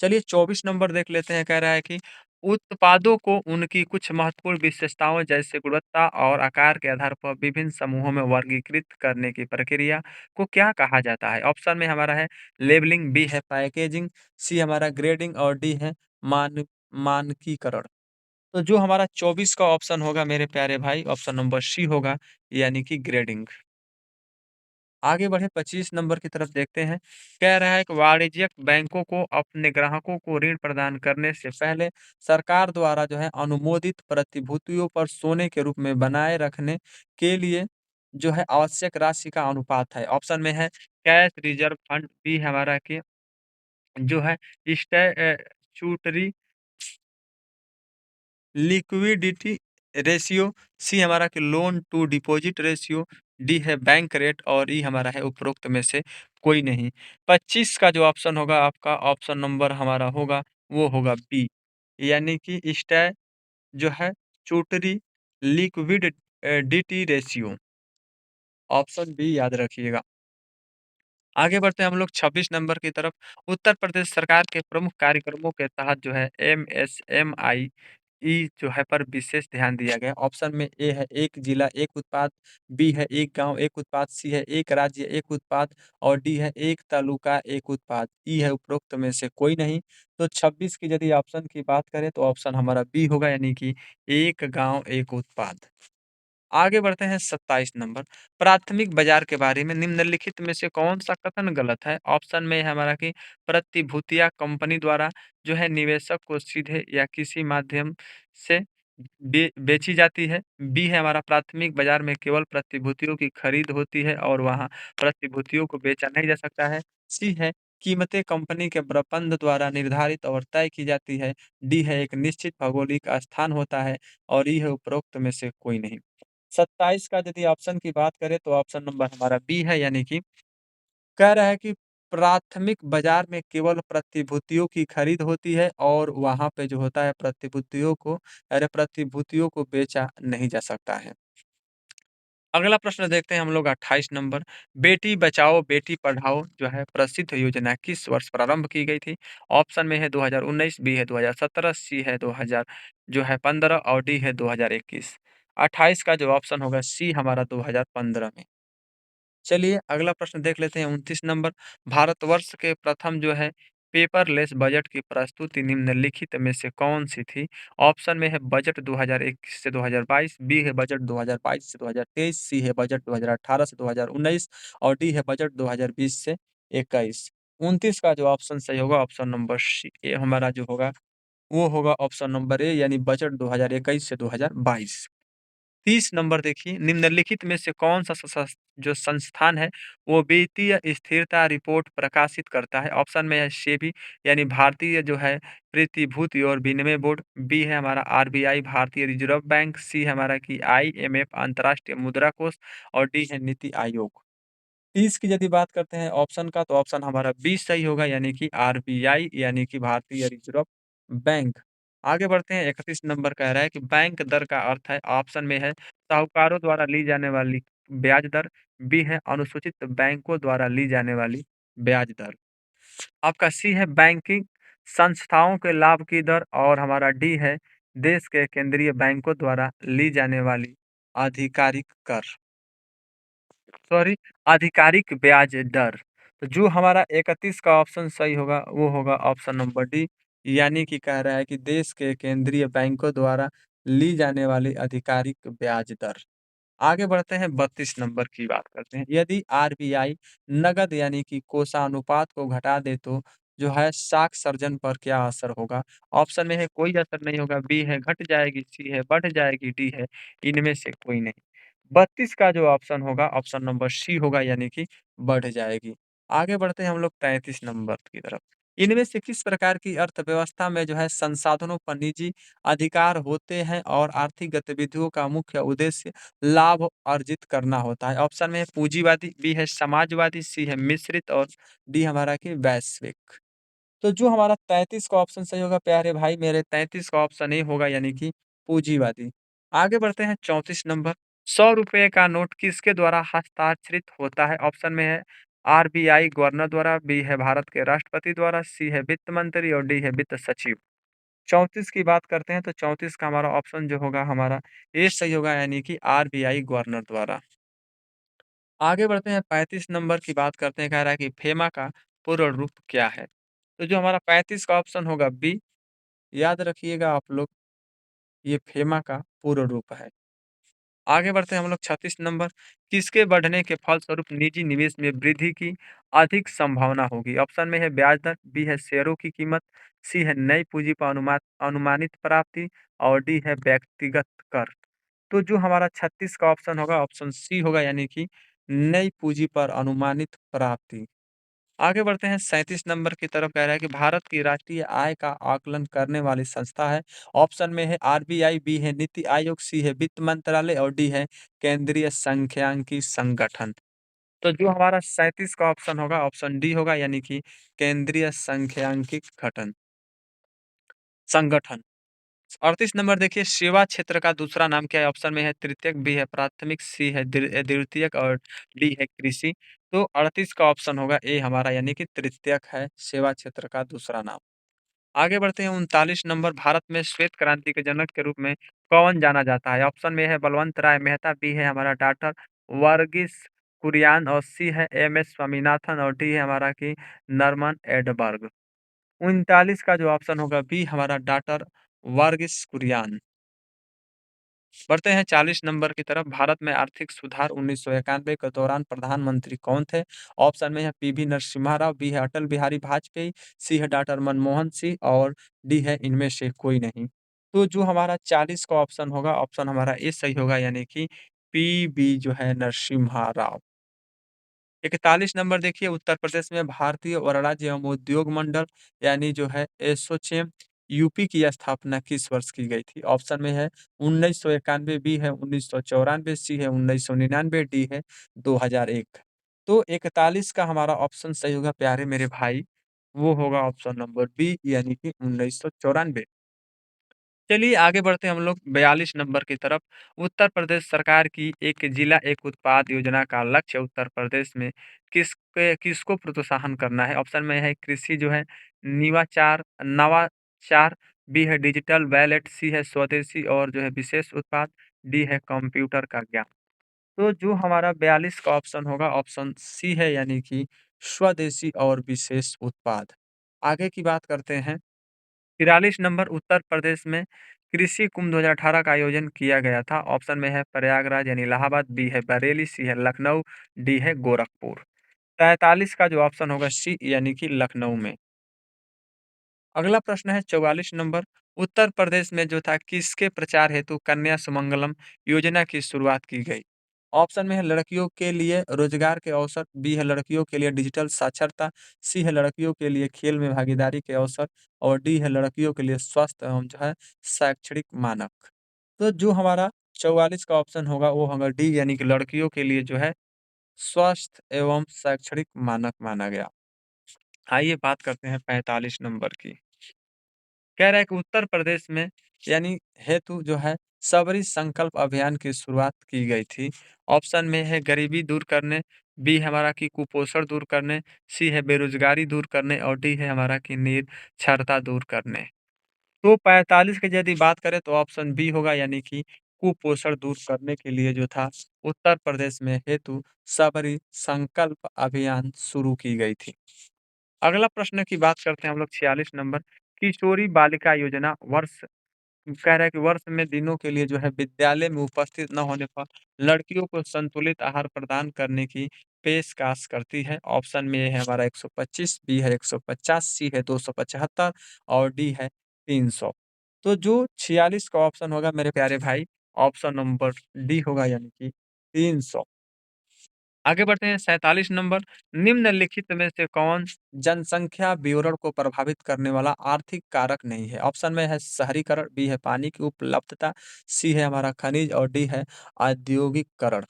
चलिए 24 नंबर देख लेते हैं, कह रहा है कि उत्पादों को उनकी कुछ महत्वपूर्ण विशेषताओं जैसे गुणवत्ता और आकार के आधार पर विभिन्न समूहों में वर्गीकृत करने की प्रक्रिया को क्या कहा जाता है? ऑप्शन में हमारा है लेबलिंग, बी है पैकेजिंग, सी हमारा ग्रेडिंग और डी है मानकीकरण। तो जो हमारा 24 का ऑप्शन होगा मेरे प्यारे भाई, ऑप्शन नंबर सी होगा यानी कि ग्रेडिंग। आगे बढ़े 25 नंबर की तरफ देखते हैं। कह रहा है कि वाणिज्यिक बैंकों को अपने ग्राहकों को ऋण प्रदान करने से पहले सरकार द्वारा जो है अनुमोदित प्रतिभूतियों पर सोने के रूप में बनाए रखने के लिए जो है आवश्यक राशि का अनुपात है। ऑप्शन में है कैश रिजर्व फंड, बी हमारा कि जो है स्टैट्यूटरी लिक्विडिटी रेशियो, सी हमारा कि loan to deposit ratio, D है बैंक रेट और ई हमारा है उपरोक्त में से कोई नहीं। 25 का जो ऑप्शन होगा आपका, ऑप्शन नंबर हमारा होगा वो होगा बी यानी कि स्टै जो है चूटरी liquidity ratio, option B याद रखिएगा। आगे बढ़ते हैं हम लोग 26 नंबर की तरफ। उत्तर प्रदेश सरकार के प्रमुख कार्यक्रमों के तहत जो है एमएसएमई जो है पर विशेष ध्यान दिया गया है। ऑप्शन में ए है एक जिला एक उत्पाद, बी है एक गांव एक उत्पाद, सी है एक राज्य एक उत्पाद और डी है एक तालुका एक उत्पाद। ई है उपरोक्त में से कोई नहीं। तो 26 की यदि ऑप्शन की बात करें तो ऑप्शन हमारा बी होगा यानी कि एक गांव एक उत्पाद। आगे बढ़ते हैं 27 नंबर, प्राथमिक बाजार के बारे में निम्नलिखित में से कौन-सा कथन गलत है? ऑप्शन में है हमारा कि प्रतिभूतियाँ कंपनी द्वारा जो है निवेशक को सीधे या किसी माध्यम से बेची जाती है। बी है हमारा प्राथमिक बाजार में केवल प्रतिभूतियों की खरीद होती है और वहाँ प्रतिभूतियों को बेचा नहीं जा सकता है। सी है कीमतें कंपनी के प्रबंध द्वारा निर्धारित और तय की जाती है। डी है एक निश्चित भौगोलिक स्थान होता है और ई है उपरोक्त में से कोई नहीं। 27 का यदि ऑप्शन की बात करें तो ऑप्शन नंबर हमारा बी है यानी कि कह रहा है कि प्राथमिक बाजार में केवल प्रतिभूतियों की खरीद होती है और वहाँ पे जो होता है प्रतिभूतियों को बेचा नहीं जा सकता है। अगला प्रश्न देखते हैं हम लोग 28 नंबर, बेटी बचाओ बेटी पढ़ाओ जो है प्रसिद्ध योजना किस वर्ष प्रारंभ की गई थी? ऑप्शन में है 2019, बी है 2017, सी है 2000 जो है 15 और डी है 2021। 28 का जो ऑप्शन होगा सी हमारा 2015 में। चलिए अगला प्रश्न देख लेते हैं 29 नंबर। भारतवर्ष के प्रथम जो है पेपरलेस बजट की प्रस्तुति निम्नलिखित में से कौन-सी थी? ऑप्शन में है बजट 2021 से 2022, बी है बजट 2022 से 2023, सी है बजट 2018 से 2019 और डी है बजट 2020 से 21। 29 का जो ऑप्शन सही होगा ऑप्शन नंबर सी ए हमारा जो होगा वो होगा ऑप्शन नंबर ए यानी बजट 2021 से 2022। 30 नंबर देखिए, निम्नलिखित में से कौन-सा जो संस्थान है, वो वित्तीय स्थिरता रिपोर्ट प्रकाशित करता है? ऑप्शन में है सेबी यानी भारतीय जो है प्रतिभूति और विनिमय बोर्ड, बी है हमारा आरबीआई भारतीय रिजर्व बैंक, सी है हमारा कि आईएमएफ अंतर्राष्ट्रीय मुद्रा कोष और डी है नीति आयोग। 30 की यदि बात करते हैं ऑप्शन का तो ऑप्शन हमारा बी सही होगा यानी कि आरबीआई यानी कि भारतीय रिजर्व बैंक। आगे बढ़ते हैं 31 नंबर कह रहा है कि बैंक दर का अर्थ है ऑप्शन में है साहूकारों द्वारा ली जाने वाली ब्याज दर, बी है अनुसूचित बैंकों द्वारा ली जाने वाली ब्याज दर। आपका सी है बैंकिंग संस्थाओं के लाभ की दर और हमारा डी है देश के केंद्रीय बैंकों द्वारा ली जाने वाली आधिकारिक कर। सॉरी आधिकारिक ब्याज दर। तो जो हमारा 31 का ऑप्शन सही होगा, वो होगा ऑप्शन नंबर डी, यानी कि कह रहा है कि देश के केंद्रीय बैंकों द्वारा ली जाने वाली आधिकारिक ब्याज दर। आगे बढ़ते हैं 32 नंबर की बात करते हैं। यदि आरबीआई नकद यानी कि कोषानुपात को घटा दे तो जो है साख सर्जन पर क्या असर होगा? ऑप्शन में है कोई असर नहीं होगा, बी है घट जाएगी, सी है बढ़ जाएगी, डी है इनमें से कोई नहीं। 32 का जो ऑप्शन होगा ऑप्शन नंबर सी होगा यानी कि बढ़ जाएगी। आगे बढ़ते हैं हम लोग 33 नंबर की तरफ। इनमें से किस प्रकार की अर्थव्यवस्था में जो है संसाधनों पर निजी अधिकार होते हैं और आर्थिक गतिविधियों का मुख्य उद्देश्य लाभ अर्जित करना होता है? ऑप्शन में है पूंजीवादी, बी है समाजवादी, सी है मिश्रित और डी हमारा कि वैश्विक। तो जो हमारा 33 का ऑप्शन सही होगा प्यारे भाई मेरे 33 का ऑप्शन ए होगा यानी कि पूंजीवादी। आगे बढ़ते हैं 34 नंबर। 100 रुपए का नोट किसके द्वारा हस्ताक्षरित होता है? ऑप्शन में है आरबीआई गवर्नर द्वारा, बी है भारत के राष्ट्रपति द्वारा, सी है वित्त मंत्री और डी है वित्त सचिव। 34 की बात करते हैं तो 34 का हमारा ऑप्शन जो होगा हमारा ए सही होगा यानी कि आरबीआई गवर्नर द्वारा। आगे बढ़ते हैं 35 नंबर की बात करते हैं, कह रहा है कि फेमा का पूर्ण रूप क्या है? तो जो हमारा 35 का ऑप्शन होगा बी, याद रखिएगा आप लोग, ये फेमा का पूर्ण रूप है। आगे बढ़ते हैं हम लोग 36 नंबर, किसके बढ़ने के फलस्वरूप निजी निवेश में वृद्धि की अधिक संभावना होगी? ऑप्शन में है ब्याज दर, बी है शेयरों की कीमत, सी है नई पूंजी पर अनुमानित प्राप्ति और डी है व्यक्तिगत कर। तो जो हमारा 36 का ऑप्शन होगा ऑप्शन सी होगा यानी कि नई पूंजी पर अनुमानित प्राप्ति। आगे बढ़ते हैं 37 नंबर की तरफ, कह रहा है कि भारत की राष्ट्रीय आय का आकलन करने वाली संस्था है। ऑप्शन में है आरबीआई, बी है नीति आयोग, सी है वित्त मंत्रालय और डी है केंद्रीय सांख्यिकी संगठन। तो जो हमारा 37 का ऑप्शन होगा ऑप्शन डी होगा यानी कि केंद्रीय सांख्यिकी गठन संगठन। 38 नंबर देखिए सेवा क्षेत्र का दूसरा नाम क्या है? ऑप्शन में है तृतीयक, बी है प्राथमिक, सी है द्वितीयक और डी है कृषि। तो 38 का ऑप्शन होगा ए हमारा यानी कि तृतीयक है सेवा क्षेत्र का दूसरा नाम। आगे बढ़ते हैं 39 नंबर, भारत में श्वेत क्रांति के जनक के रूप में कौन जाना जाता है? ऑप्शन में है बलवंत राय मेहता, बी है हमारा डॉक्टर वर्गीस कुरियन और सी है एम.एस. स्वामीनाथन और डी है हमारा कि नॉर्मन एडबर्ग। 39 का जो ऑप्शन होगा बी हमारा डॉक्टर वर्गीस कुरियन। बढ़ते हैं 40 नंबर की तरफ। भारत में आर्थिक सुधार 1991 के दौरान प्रधानमंत्री कौन थे? ऑप्शन में है पीवी नरसिम्हा राव, बी है अटल बिहारी वाजपेयी, सी है डॉक्टर मनमोहन सिंह और डी है इनमें से कोई नहीं। तो जो हमारा 40 का ऑप्शन होगा ऑप्शन हमारा ए सही होगा यानी कि पीवी जो है नरसिम्हा राव। 41 नंबर देखिए, उत्तर प्रदेश में भारतीय वनराज्य एवं उद्योग मंडल यानी जो है एसोचैम यूपी की स्थापना किस वर्ष की गई थी? ऑप्शन में है 1991, बी है 1994, सी है 1999, डी है 2001। तो 41 का हमारा ऑप्शन सही होगा प्यारे मेरे भाई, वो होगा ऑप्शन नंबर बी यानी कि 1994। चलिए आगे बढ़ते हैं हम लोग 42 नंबर की तरफ। उत्तर प्रदेश सरकार की एक जिला एक उत्पाद योजना का लक्ष्य उत्तर प्रदेश में किसको प्रोत्साहन करना है? ऑप्शन में है कृषि जो है नवाचार, बी है डिजिटल वैलेट, सी है स्वदेशी और जो है विशेष उत्पाद, डी है कंप्यूटर का ज्ञान। तो जो हमारा 42 का ऑप्शन होगा ऑप्शन सी है यानी कि स्वदेशी और विशेष उत्पाद। आगे की बात करते हैं। 43 नंबर उत्तर प्रदेश में कृषि कुंभ 2018 का आयोजन किया गया था। ऑप्शन में है प्रयागराज यानी इलाहाबाद, बी है बरेली, सी है लखनऊ, डी है गोरखपुर। 43 का जो ऑप्शन होगा सी यानी कि लखनऊ में। अगला प्रश्न है 44 नंबर, उत्तर प्रदेश में जो था किसके प्रचार हेतु कन्या सुमंगलम योजना की शुरुआत की गई? ऑप्शन में है लड़कियों के लिए रोजगार के अवसर, बी है लड़कियों के लिए डिजिटल साक्षरता, सी है लड़कियों के लिए खेल में भागीदारी के अवसर और डी है लड़कियों के लिए स्वास्थ्य एवं जो है शैक्षणिक मानक। तो जो हमारा 44 का ऑप्शन होगा वो होगा डी यानी कि लड़कियों के लिए जो है स्वास्थ्य एवं शैक्षणिक मानक माना गया। आइए बात करते हैं 45 नंबर की। कह रहा है कि उत्तर प्रदेश में यानी हेतु जो है सबरी संकल्प अभियान की शुरुआत की गई थी। ऑप्शन में है गरीबी दूर करने, बी हमारा कि कुपोषण दूर करने, सी है बेरोजगारी दूर करने और डी है हमारा कि निरक्षरता दूर करने। तो 45 की यदि बात करें तो ऑप्शन बी होगा यानी कि कुपोषण दूर करने के लिए जो था उत्तर प्रदेश में हेतु सबरी संकल्प अभियान शुरू की गई थी। अगला प्रश्न की बात करते हैं हम लोग 46 नंबर, किशोरी बालिका योजना वर्ष कह रहा है कि वर्ष में दिनों के लिए जो है विद्यालय में उपस्थित न होने पर लड़कियों को संतुलित आहार प्रदान करने की पेशकश करती है। ऑप्शन में है हमारा 125, बी है 150, सी है 275 और डी है 300। तो जो 46 का ऑप्शन होगा मेरे प्यारे भाई, ऑप्शन नंबर डी होगा यानी कि 300। आगे बढ़ते हैं 47 नंबर, निम्नलिखित में से कौन जनसंख्या विवरण को प्रभावित करने वाला आर्थिक कारक नहीं है? ऑप्शन में है शहरीकरण, बी है पानी की उपलब्धता, सी है हमारा खनिज और डी है औद्योगिकरण।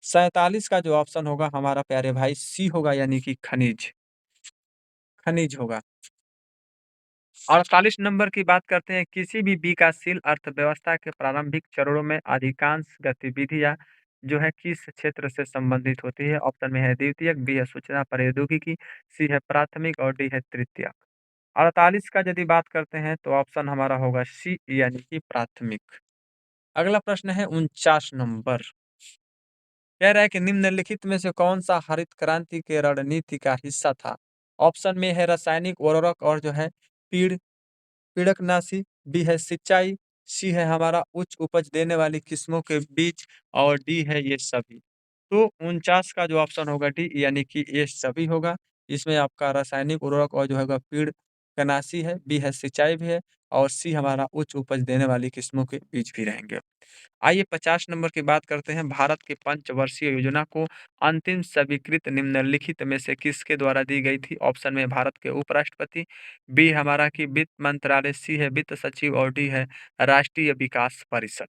47 का जो ऑप्शन होगा हमारा प्यारे भाई सी होगा यानी कि खनिज, खनिज होगा। 48 नंबर की बात करते हैं, किसी भी विकासशील अर्थव्यवस्था के प्रारंभिक चरणों में अधिकांश गतिविधियां जो है किस क्षेत्र से संबंधित होती है? ऑप्शन में है द्वितीयक, बी है सूचना प्रौद्योगिकी, सी है प्राथमिक और डी है तृतीयक। 48 का यदि बात करते हैं तो ऑप्शन हमारा होगा सी यानी कि प्राथमिक। अगला प्रश्न है 49 नंबर, कह रहा है कि निम्नलिखित में से कौन सा हरित क्रांति के रणनीति का हिस्सा था? ऑप्शन में है रासायनिक उर्वरक और जो है पीड़ पीड़कनाशी, बी है सिंचाई, सी है हमारा उच्च उपज देने वाली किस्मों के बीज और डी है ये सभी। तो 49 का जो ऑप्शन होगा डी यानी कि ये सभी होगा। इसमें आपका रासायनिक उर्वरक और जो होगा पीड़कनाशी है, बी है सिंचाई भी है और सी हमारा उच्च उपज देने वाली किस्मों के बीज भी रहेंगे। आइए 50 नंबर की बात करते हैं, भारत की पंचवर्षीय योजना को अंतिम स्वीकृत निम्नलिखित में से किसके द्वारा दी गई थी? ऑप्शन में भारत के उपराष्ट्रपति, बी हमारा कि वित्त मंत्रालय, सी है वित्त सचिव और डी है राष्ट्रीय विकास परिषद।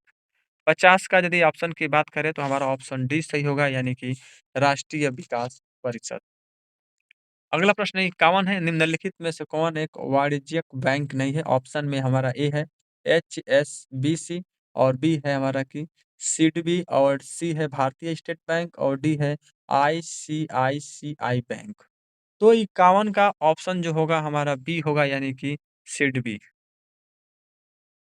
50 का यदि ऑप्शन की बात करें तो हमारा ऑप्शन डी सही होगा यानी कि राष्ट्रीय विकास परिषद। अगला प्रश्न 51 है, निम्नलिखित में से कौन एक वाणिज्यिक बैंक नहीं है? ऑप्शन में हमारा ए है एचएसबीसी और बी है हमारा कि सिडबी और सी है भारतीय स्टेट बैंक और डी है आईसीआईसीआई बैंक। तो 51 का ऑप्शन जो होगा हमारा बी होगा यानी कि सिडबी।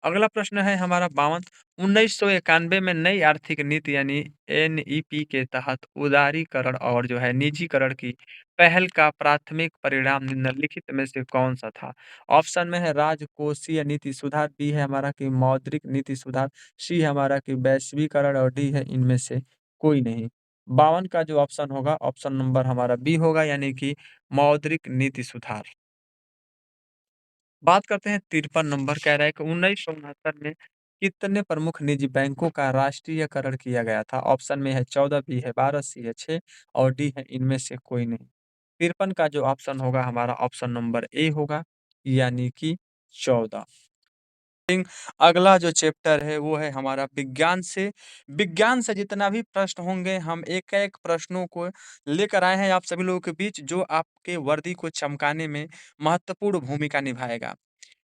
अगला प्रश्न है हमारा 52, 1991 में नई आर्थिक नीति यानी एनईपी के तहत उदारीकरण और जो है निजीकरण की पहल का प्राथमिक परिणाम निम्नलिखित में से कौन सा था? ऑप्शन में है राजकोषीय नीति सुधार, बी है हमारा कि मौद्रिक नीति सुधार, सी है हमारा कि वैश्वीकरण और डी है इनमें से कोई नहीं। 52 का जो ऑप्शन होगा ऑप्शन नंबर हमारा बी होगा यानी कि मौद्रिक नीति सुधार। बात करते हैं 53 नंबर, कह रहा है कि 1969 में कितने प्रमुख निजी बैंकों का राष्ट्रीयकरण किया गया था? ऑप्शन में है 14, बी है 12, सी है 6 और डी है इनमें से कोई नहीं। 53 का जो ऑप्शन होगा हमारा ऑप्शन नंबर ए होगा यानी कि 14। अगला जो चैप्टर है वो है हमारा विज्ञान से। विज्ञान से जितना भी प्रश्न होंगे हम एक-एक प्रश्नों को लेकर आए हैं आप सभी लोगों के बीच जो आपके वर्दी को चमकाने में महत्वपूर्ण भूमिका निभाएगा।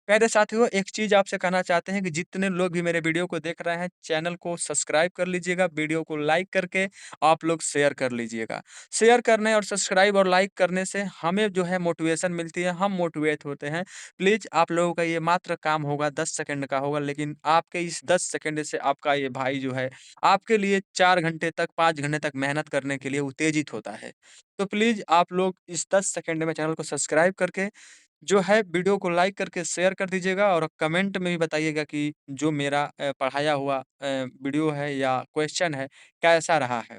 प्यारे साथियों, एक चीज़ आपसे कहना चाहते हैं कि जितने लोग भी मेरे वीडियो को देख रहे हैं, चैनल को सब्सक्राइब कर लीजिएगा, वीडियो को लाइक करके आप लोग शेयर कर लीजिएगा। शेयर करने और सब्सक्राइब और लाइक करने से हमें जो है मोटिवेशन मिलती है, हम मोटिवेट होते हैं। प्लीज़ आप लोगों का ये मात्र काम होगा 10 सेकंड का होगा, लेकिन आपके इस 10 सेकंड से आपका ये भाई जो है, आपके लिए 4 घंटे तक, 5 घंटे तक मेहनत करने के लिए उत्तेजित होता है। तो प्लीज़ आप लोग इस 10 सेकंड में चैनल को सब्सक्राइब करके जो है वीडियो को लाइक करके शेयर कर दीजिएगा और कमेंट में भी बताइएगा कि जो मेरा पढ़ाया हुआ वीडियो है या क्वेश्चन है, कैसा रहा है।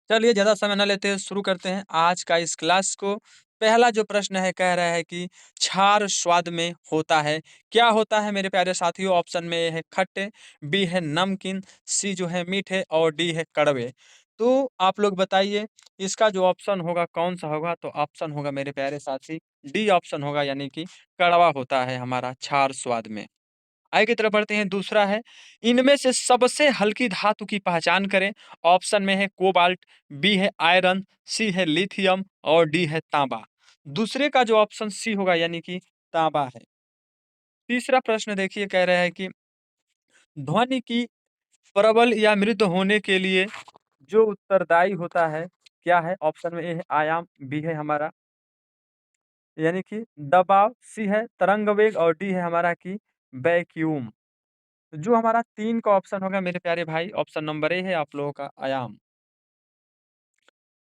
चलिए ज़्यादा समय ना लेते हुए शुरू करते हैं आज का इस क्लास को। पहला जो प्रश्न है कह रहा है कि क्षार स्वाद में होता है। क्या होता है मेरे प्यारे साथियों? ऑप्शन में ए है खट्टे, बी है नमकीन, सी जो है मीठे और डी है कड़वे। तो आप लोग बताइए इसका जो ऑप्शन होगा कौन-सा होगा? तो ऑप्शन होगा मेरे प्यारे साथी डी ऑप्शन होगा यानी कि कड़वा होता है हमारा क्षार स्वाद में। आगे की तरफ बढ़ते हैं, दूसरा है, इनमें से सबसे हल्की धातु की पहचान करें। ऑप्शन में है कोबाल्ट, बी है आयरन, सी है लिथियम और डी है तांबा। दूसरे का जो ऑप्शन सी होगा यानी कि तांबा है। तीसरा प्रश्न देखिए कह रहा है कि ध्वनि की प्रबल या मृदु होने के लिए जो उत्तरदायी होता है, क्या है? ऑप्शन में ए है आयाम, बी है हमारा यानी कि दबाव, सी है तरंग वेग और डी है हमारा कि वैक्यूम। जो हमारा 3 का ऑप्शन होगा मेरे प्यारे भाई, ऑप्शन नंबर ए है आप लोगों का आयाम।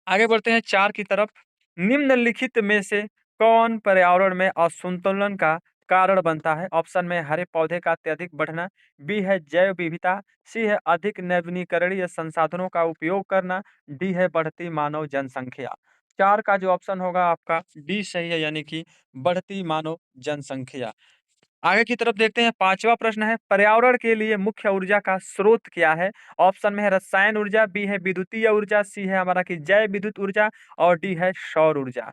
आगे बढ़ते हैं 4 की तरफ। निम्नलिखित में से कौन पर्यावरण में असंतुलन का कारण बनता है? ऑप्शन में हरे पौधे का अत्यधिक बढ़ना, बी है जैव विविधता, सी है अधिक नवीनीकरणीय संसाधनों का उपयोग करना, डी है बढ़ती मानव जनसंख्या। 4 का जो ऑप्शन होगा आपका डी सही है यानी कि बढ़ती मानव जनसंख्या। आगे की तरफ देखते हैं, 5वां प्रश्न है, पर्यावरण के लिए मुख्य ऊर्जा का स्रोत क्या है? ऑप्शन में है रसायन ऊर्जा, बी है विद्युतीय ऊर्जा, सी है हमारा कि जैव विद्युत ऊर्जा और डी है सौर ऊर्जा।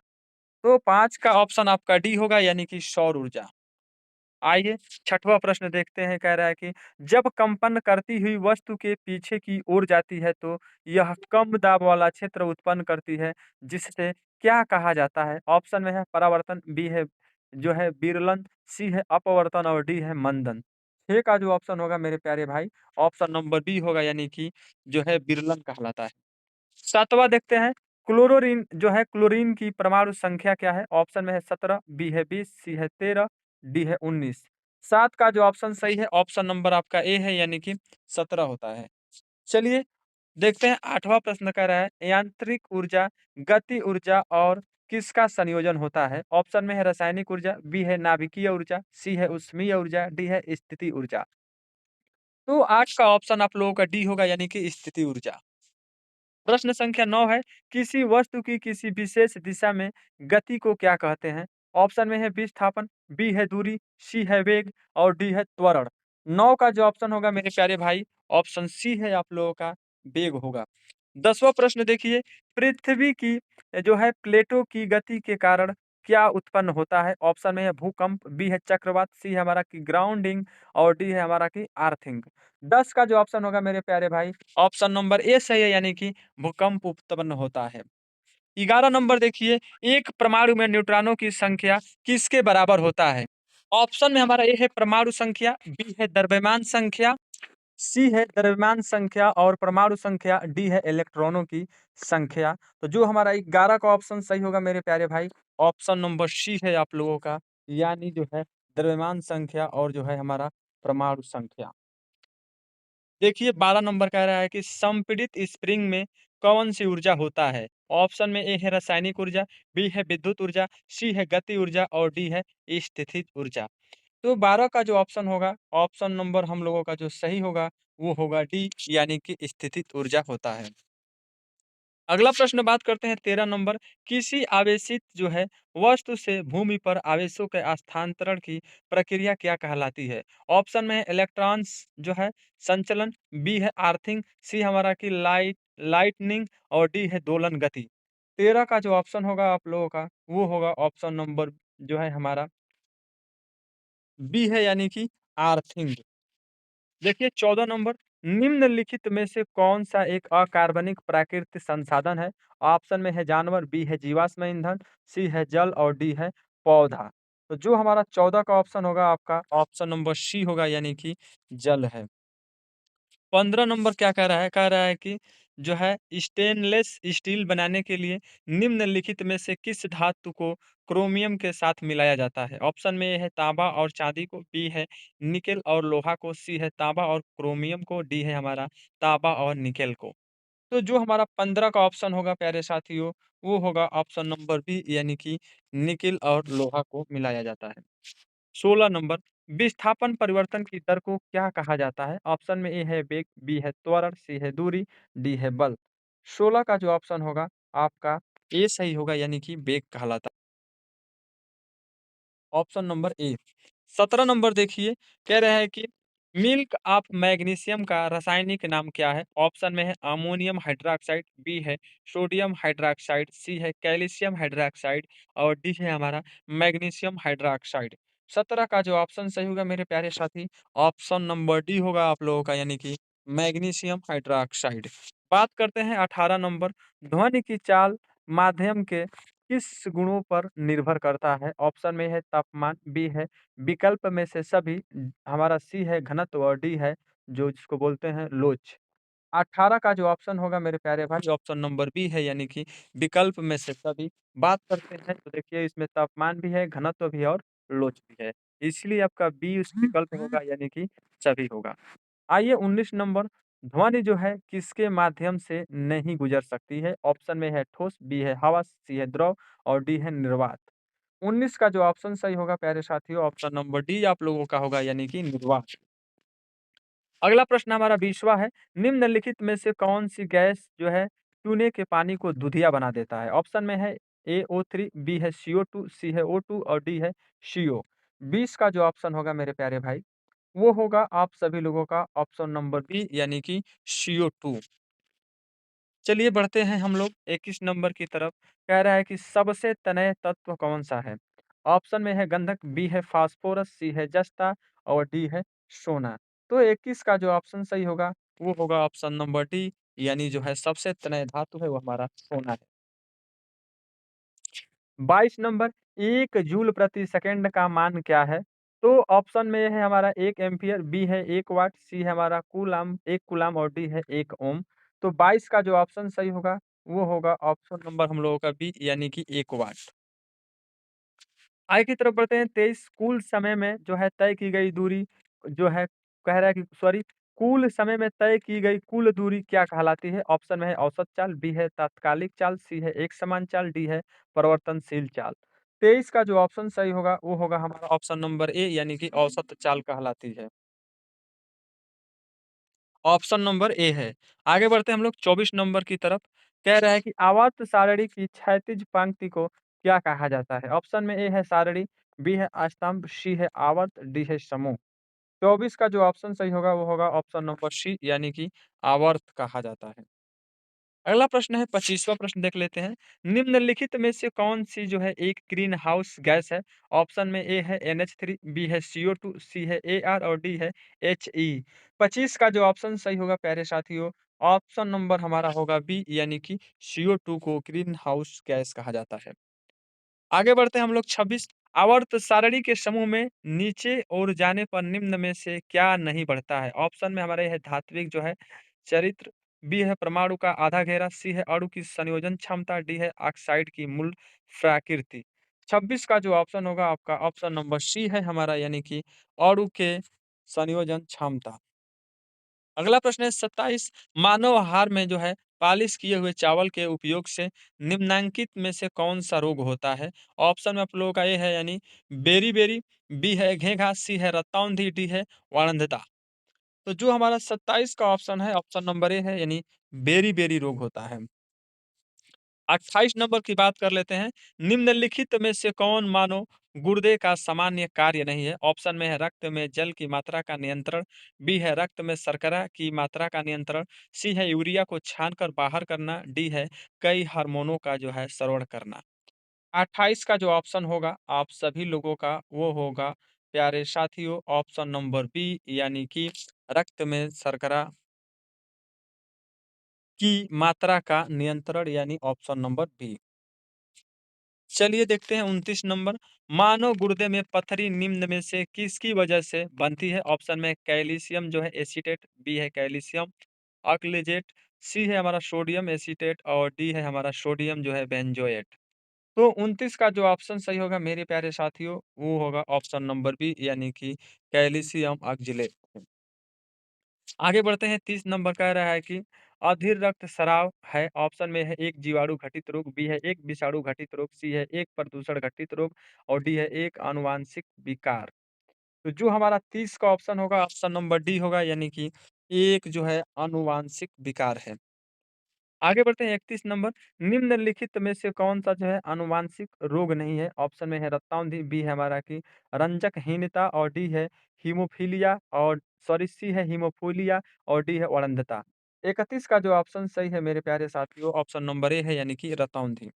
तो 5 का ऑप्शन आपका डी होगा यानी कि सौर ऊर्जा। आइए 6वां प्रश्न देखते हैं, कह रहा है कि जब कंपन करती हुई वस्तु के पीछे की ओर जाती है तो यह कम दाब वाला क्षेत्र उत्पन्न करती है, जिससे क्या कहा जाता है? ऑप्शन में है परावर्तन, बी है जो है विरलन, सी है अपवर्तन और डी है मंदन। 6 का जो ऑप्शन होगा मेरे प्यारे भाई, ऑप्शन नंबर बी होगा यानी कि जो है विरलन कहलाता है। 7वां देखते हैं, क्लोरीन जो है क्लोरीन की परमाणु संख्या क्या है? ऑप्शन में है 17, बी है 20, सी है 13, डी है 19। 7 का जो ऑप्शन सही है, ऑप्शन नंबर आपका ए है यानी कि 17 होता है। चलिए देखते हैं 8वां प्रश्न कह रहा है, यांत्रिक ऊर्जा, गति ऊर्जा और किसका संयोजन होता है? ऑप्शन में है रासायनिक ऊर्जा, बी है नाभिकीय ऊर्जा, सी है ऊष्मीय ऊर्जा, डी है स्थिति ऊर्जा। तो 8 का ऑप्शन आप लोगों का डी होगा यानी कि स्थिति ऊर्जा। प्रश्न संख्या 9 है, किसी वस्तु की किसी विशेष दिशा में गति को क्या कहते हैं? ऑप्शन में है विस्थापन, बी है दूरी, सी है वेग और डी है त्वरण। 9 का जो ऑप्शन होगा मेरे प्यारे भाई, ऑप्शन सी है आप लोगों का वेग होगा। 10वां प्रश्न देखिए, पृथ्वी की जो है प्लेटों की गति के कारण क्या उत्पन्न होता है? ऑप्शन में है भूकंप, बी है चक्रवात, सी है हमारा की ग्राउंडिंग और डी है हमारा की आर्थिंग। 10 का जो ऑप्शन होगा मेरे प्यारे भाई, ऑप्शन नंबर ए सही है यानी कि भूकंप उत्पन्न होता है। 11 नंबर देखिए, एक परमाणु में न्यूट्रॉनों की संख्या किसके बराबर होता है? ऑप्शन में हमारा ए है परमाणु संख्या, बी है द्रव्यमान संख्या, सी है द्रव्यमान संख्या और परमाणु संख्या, डी है इलेक्ट्रॉनों की संख्या। तो जो हमारा 11 का ऑप्शन सही होगा मेरे प्यारे भाई, ऑप्शन नंबर सी है आप लोगों का, यानी जो है द्रव्यमान संख्या और जो है हमारा परमाणु संख्या। देखिए 12 नंबर कह रहा है कि संपीड़ित स्प्रिंग में कौन-सी ऊर्जा होता है? ऑप्शन में ए है रासायनिक ऊर्जा, बी है विद्युत ऊर्जा, सी है गति ऊर्जा और डी है स्थितिज ऊर्जा। तो 12 का जो ऑप्शन होगा, ऑप्शन नंबर हम लोगों का जो सही होगा, वो होगा डी यानी कि स्थितिज ऊर्जा होता है। अगला प्रश्न बात करते हैं 13 नंबर, किसी आवेशित जो है वस्तु से भूमि पर आवेशों के स्थानांतरण की प्रक्रिया क्या कहलाती है? ऑप्शन में है इलेक्ट्रॉन्स जो है संचलन, बी है आर्थिंग, सी हमारा की लाइटनिंग और डी है दोलन गति। 13 का जो ऑप्शन होगा आप लोगों का, वो होगा ऑप्शन नंबर जो है हमारा बी है यानी कि आर्थिंग। देखिए 14 नंबर, निम्नलिखित में से कौन-सा एक अकार्बनिक प्राकृतिक संसाधन है? ऑप्शन में है जानवर, बी है जीवाश्म ईंधन, सी है जल और डी है पौधा। तो जो हमारा 14 का ऑप्शन होगा आपका ऑप्शन नंबर सी होगा यानी कि जल है। 15 नंबर क्या कह रहा है? कह रहा है कि जो है स्टेनलेस स्टील बनाने के लिए निम्नलिखित में से किस धातु को क्रोमियम के साथ मिलाया जाता है? ऑप्शन में ए है तांबा और चांदी को, बी है निकेल और लोहा को, सी है तांबा और क्रोमियम को, डी है हमारा तांबा और निकेल को। तो जो हमारा 15 का ऑप्शन होगा प्यारे साथियों, वो होगा ऑप्शन नंबर बी यानी कि निकेल और लोहा को मिलाया जाता है। 16 नंबर विस्थापन परिवर्तन की दर को क्या कहा जाता है? ऑप्शन में ए है वेग, बी है त्वरण, सी है दूरी, डी है बल। 16 का जो ऑप्शन होगा आपका ए सही होगा यानी कि वेग कहलाता है। Option number A. 17 नंबर देखिए, कह रहे हैं कि मिल्क ऑफ मैग्नीशियम का रासायनिक नाम क्या है? ऑप्शन में है अमोनियम हाइड्रॉक्साइड, बी है सोडियम हाइड्रॉक्साइड, सी है कैल्शियम हाइड्रॉक्साइड और डी है हमारा मैग्नीशियम हाइड्रॉक्साइड। 17 का जो ऑप्शन सही होगा मेरे प्यारे साथी, ऑप्शन नंबर डी होगा आप लोगों का यानी कि मैग्नीशियम हाइड्रॉक्साइड। बात करते हैं 18 नंबर, ध्वनि की चाल माध्यम के किस गुणों पर निर्भर करता है? ऑप्शन में है तापमान, बी है विकल्प में से सभी, हमारा सी है घनत्व और डी है जो जिसको बोलते हैं लोच। 18 का जो ऑप्शन होगा मेरे प्यारे भाई ऑप्शन नंबर बी है यानी कि विकल्प में से सभी। बात करते हैं तो देखिए इसमें तापमान भी है, घनत्व भी है और लोच भी है। इसलिए आपका बी उस विकल्प होगा यानी कि सभी होगा। आइए 19 नंबर, ध्वनि जो है किसके माध्यम से नहीं गुजर सकती है? ऑप्शन में है ठोस, बी है हवा, सी है द्रव और डी है निर्वात। 19 का जो ऑप्शन सही होगा प्यारे साथियों ऑप्शन नंबर डी आप लोगों का होगा यानी कि निर्वात। अगला प्रश्न हमारा 20वां है, निम्नलिखित में से कौन-सी गैस जो है चूने के पानी को दूधिया बना देता है? ऑप्शन में है ए O3, बी है CO2, सी है O2 और डी है CO। 20 का जो ऑप्शन होगा मेरे प्यारे भाई, वो होगा आप सभी लोगों का ऑप्शन नंबर बी यानी कि CO2। चलिए बढ़ते हैं हम लोग 21 नंबर की तरफ। कह रहा है कि सबसे तनय तत्व कौन-सा है? ऑप्शन में है गंधक, बी है फास्फोरस, सी है जस्ता और डी है सोना। तो 21 का जो ऑप्शन सही होगा, वो होगा ऑप्शन नंबर डी यानी जो है सबसे तनय धातु है वो हमारा सोना है। 22 नंबर 1 जूल प्रति सेकंड का मान क्या है? तो ऑप्शन में है हमारा 1 एम्पीयर, बी है 1 वाट, सी है हमारा कूलाम 1 कूलाम और डी है 1 ओम। तो 22 का जो ऑप्शन सही होगा, वो होगा ऑप्शन नंबर हम लोगों का बी यानी कि 1 वाट। आगे की तरफ बढ़ते हैं 23 कुल समय में जो है तय की गई दूरी जो है कह रहा है कि सॉरी कुल समय में तय की गई कुल दूरी क्या कहलाती है? ऑप्शन में है औसत चाल, बी है तात्कालिक चाल, सी है एक समान चाल, डी है परिवर्तनशील चाल। 23 का जो ऑप्शन सही होगा वो होगा हमारा ऑप्शन नंबर ए यानी कि औसत चाल कहलाती है। ऑप्शन नंबर ए है। आगे बढ़ते हैं हम लोग 24 नंबर की तरफ। कह रहा है कि आवर्त सारणी की क्षैतिज पंक्ति को क्या कहा जाता है? ऑप्शन में ए है सारणी, बी है स्तंभ, सी है आवर्त, डी है समूह। 24 का जो ऑप्शन सही होगा वो होगा ऑप्शन नंबर सी यानी कि आवर्त कहा जाता है। अगला प्रश्न है 25वां प्रश्न देख लेते हैं। निम्नलिखित में से कौन-सी जो है एक ग्रीन हाउस गैस है? ऑप्शन में ए है NH3, बी है CO2, सी है AR और डी है HE। 25 का जो ऑप्शन सही होगा प्यारे साथियों, ऑप्शन नंबर हमारा होगा बी यानी कि CO2 को ग्रीन हाउस गैस कहा जाता है। आगे बढ़ते हैं हम लोग 26 आवर्त सारणी के समूह में नीचे ओर जाने पर निम्न में से क्या नहीं बढ़ता है? ऑप्शन में हमारे है धात्विक जो है चरित्र, बी है परमाणु का आधा घेरा, सी है अणु की संयोजन क्षमता, डी है ऑक्साइड की मूल प्रकृति। 26 का जो ऑप्शन होगा आपका ऑप्शन नंबर सी है हमारा यानी कि अणु के संयोजन क्षमता। अगला प्रश्न है 27 मानव आहार में जो है पालिश किए हुए चावल के उपयोग से निम्नांकित में से कौन-सा रोग होता है? ऑप्शन में आप लोगों का ए है यानी बेरी-बेरी, बी है घेंघा, सी है रत्तौंधी, डी है वाड़ंधता। तो जो हमारा 27 का ऑप्शन है ऑप्शन नंबर ए है यानी बेरी-बेरी रोग होता है। 28 नंबर की बात कर लेते हैं। निम्नलिखित में से कौन मानो गुर्दे का सामान्य कार्य नहीं है? ऑप्शन में है रक्त में जल की मात्रा का नियंत्रण, बी है रक्त में शर्करा की मात्रा का नियंत्रण, सी है यूरिया को छानकर बाहर करना, डी है कई हार्मोनों का जो है स्रवण करना। 28 का जो ऑप्शन होगा आप सभी लोगों का वो होगा प्यारे साथियों ऑप्शन नंबर बी यानी कि रक्त में शर्करा की मात्रा का नियंत्रण यानी ऑप्शन नंबर बी। चलिए देखते हैं 29 नंबर, मानव गुर्दे में पथरी निम्न में से किसकी वजह से बनती है? ऑप्शन में कैल्शियम जो है एसीटेट, बी है कैल्शियम ऑक्लेजेट, सी है हमारा सोडियम एसीटेट और डी है हमारा सोडियम जो है बेंजोएट। तो 29 का जो ऑप्शन सही होगा मेरे प्यारे साथियों, वो होगा ऑप्शन नंबर बी यानी कि कैल्शियम ऑक्जेलेट। आगे बढ़ते हैं 30 नंबर कह रहा है कि अधीर रक्तस्राव है, ऑप्शन में है एक जीवाणु घटित रोग, बी है एक विषाणु घटित रोग, सी है एक प्रदूषण घटित रोग और डी है एक आनुवांशिक विकार। तो जो हमारा 30 का ऑप्शन होगा ऑप्शन नंबर डी होगा यानी कि एक जो है आनुवांशिक विकार है। आगे बढ़ते हैं 31 नंबर, निम्नलिखित में से कौन-सा जो है आनुवांशिक रोग नहीं है? ऑप्शन में है रक्तांधी, बी है हमारा कि रंजकहीनता और डी है हीमोफीलिया और सॉरी सी है हीमोफीलिया और डी है अड़ंधता। 31 का जो ऑप्शन सही है मेरे प्यारे साथियों, ऑप्शन नंबर ए है यानी कि रतौंधी।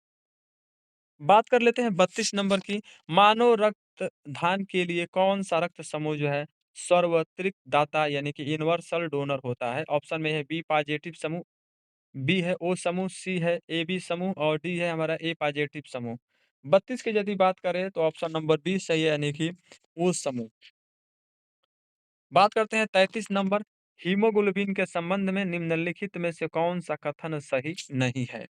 बात कर लेते हैं 32 नंबर की, मानव रक्त दान के लिए कौन-सा रक्त समूह जो है सर्वत्रिक दाता यानी कि यूनिवर्सल डोनर होता है? ऑप्शन में है बी पॉजिटिव समूह, बी है ओ समूह, सी है एबी समूह और डी है हमारा ए पॉजिटिव समूह। 32 की यदि बात करें तो ऑप्शन नंबर बी सही है यानी कि ओ समूह। बात करते हैं 33 नंबर, हीमोग्लोबिन के संबंध में निम्नलिखित में से कौन-सा कथन सही नहीं है?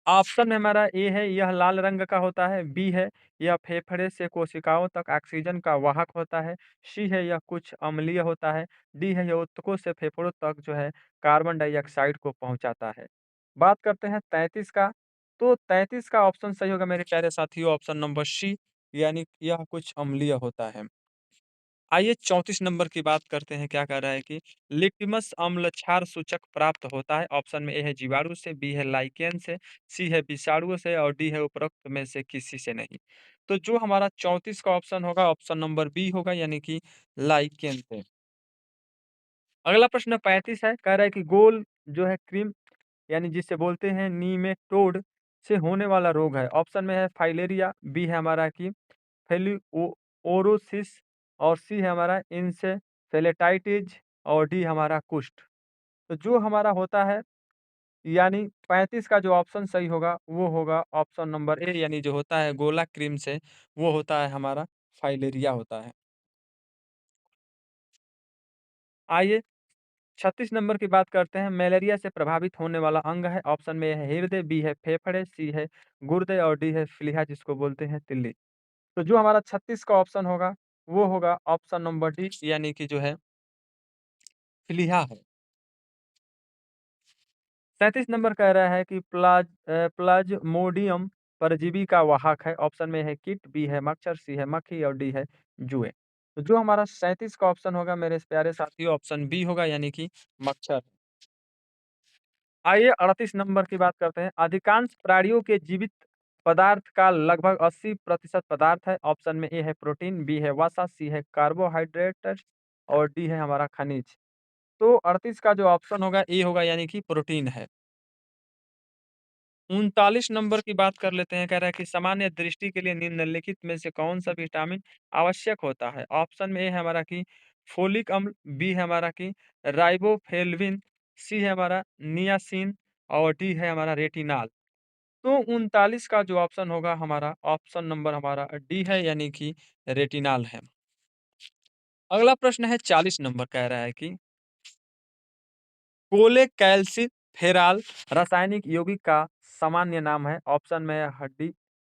ऑप्शन में हमारा ए है यह लाल रंग का होता है, बी है यह फेफड़े से कोशिकाओं तक ऑक्सीजन का वाहक होता है, सी है यह कुछ अम्लीय होता है, डी है यह ऊतकों से फेफड़ों तक जो है कार्बन डाइऑक्साइड को पहुंचाता है। बात करते हैं 33 का, तो 33 का ऑप्शन सही होगा मेरे प्यारे साथियों, ऑप्शन नंबर सी यानी यह कुछ अम्लीय होता है। आइए 34 नंबर की बात करते हैं, क्या कह रहा है कि लिटमस अम्ल क्षार सूचक प्राप्त होता है। ऑप्शन में ए है जीवाणु से, बी है लाइकेन से, सी है विषाणु से और डी है उपरोक्त में से किसी से नहीं। तो जो हमारा 34 का ऑप्शन होगा ऑप्शन नंबर बी होगा यानी कि लाइकेन से। अगला प्रश्न 35 है, कह रहा है कि गोल जो है क्रीम यानी जिसे बोलते हैं नीमेटोड से होने वाला रोग है। ऑप्शन में है फाइलेरिया, बी है हमारा कि फेलिओरोसिस और सी है हमारा इंसेफेलेटाइटिस और डी हमारा कुष्ठ। तो जो हमारा होता है यानी 35 का जो ऑप्शन सही होगा वो होगा ऑप्शन नंबर ए यानी जो होता है गोला क्रीम से वो होता है हमारा फाइलेरिया होता है। आइए 36 नंबर की बात करते हैं, मलेरिया से प्रभावित होने वाला अंग है। ऑप्शन में है हृदय, बी है फेफड़े, सी है गुर्दे और डी है प्लीहा जिसको बोलते हैं तिल्ली। तो जो हमारा 36 का ऑप्शन होगा, वो होगा ऑप्शन नंबर डी यानी कि जो है प्लीहा है। 37 नंबर कह रहा है कि प्लाज्मोडियम परजीवी का वाहक है। ऑप्शन में है कीट, बी है मच्छर, सी है मक्खी और डी है जुएँ। तो जो हमारा 37 का ऑप्शन होगा मेरे प्यारे साथियों, ऑप्शन बी होगा यानी कि मच्छर। आइए 38 नंबर की बात करते हैं। अधिकांश प्राणियों के जीवित पदार्थ का लगभग 80% पदार्थ है। ऑप्शन में ए है प्रोटीन, बी है वसा, सी है कार्बोहाइड्रेट और डी है हमारा खनिज। तो 38 का जो ऑप्शन होगा ए होगा यानी कि प्रोटीन है। 39 नंबर की बात कर लेते हैं, कह रहा है कि सामान्य दृष्टि के लिए निम्नलिखित में से कौन-सा विटामिन आवश्यक होता है? ऑप्शन में ए है हमारा कि फोलिक अम्ल, बी है हमारा कि राइबोफ्लेविन, सी है हमारा नियासिन और डी है हमारा रेटिनॉल। तो 39 का जो ऑप्शन होगा हमारा ऑप्शन नंबर हमारा डी है यानी कि रेटिनॉल है। अगला प्रश्न है 40 नंबर कह रहा है कि कोलेकैल्सिफेरॉल रासायनिक यौगिक का सामान्य नाम है। ऑप्शन में है हड्डी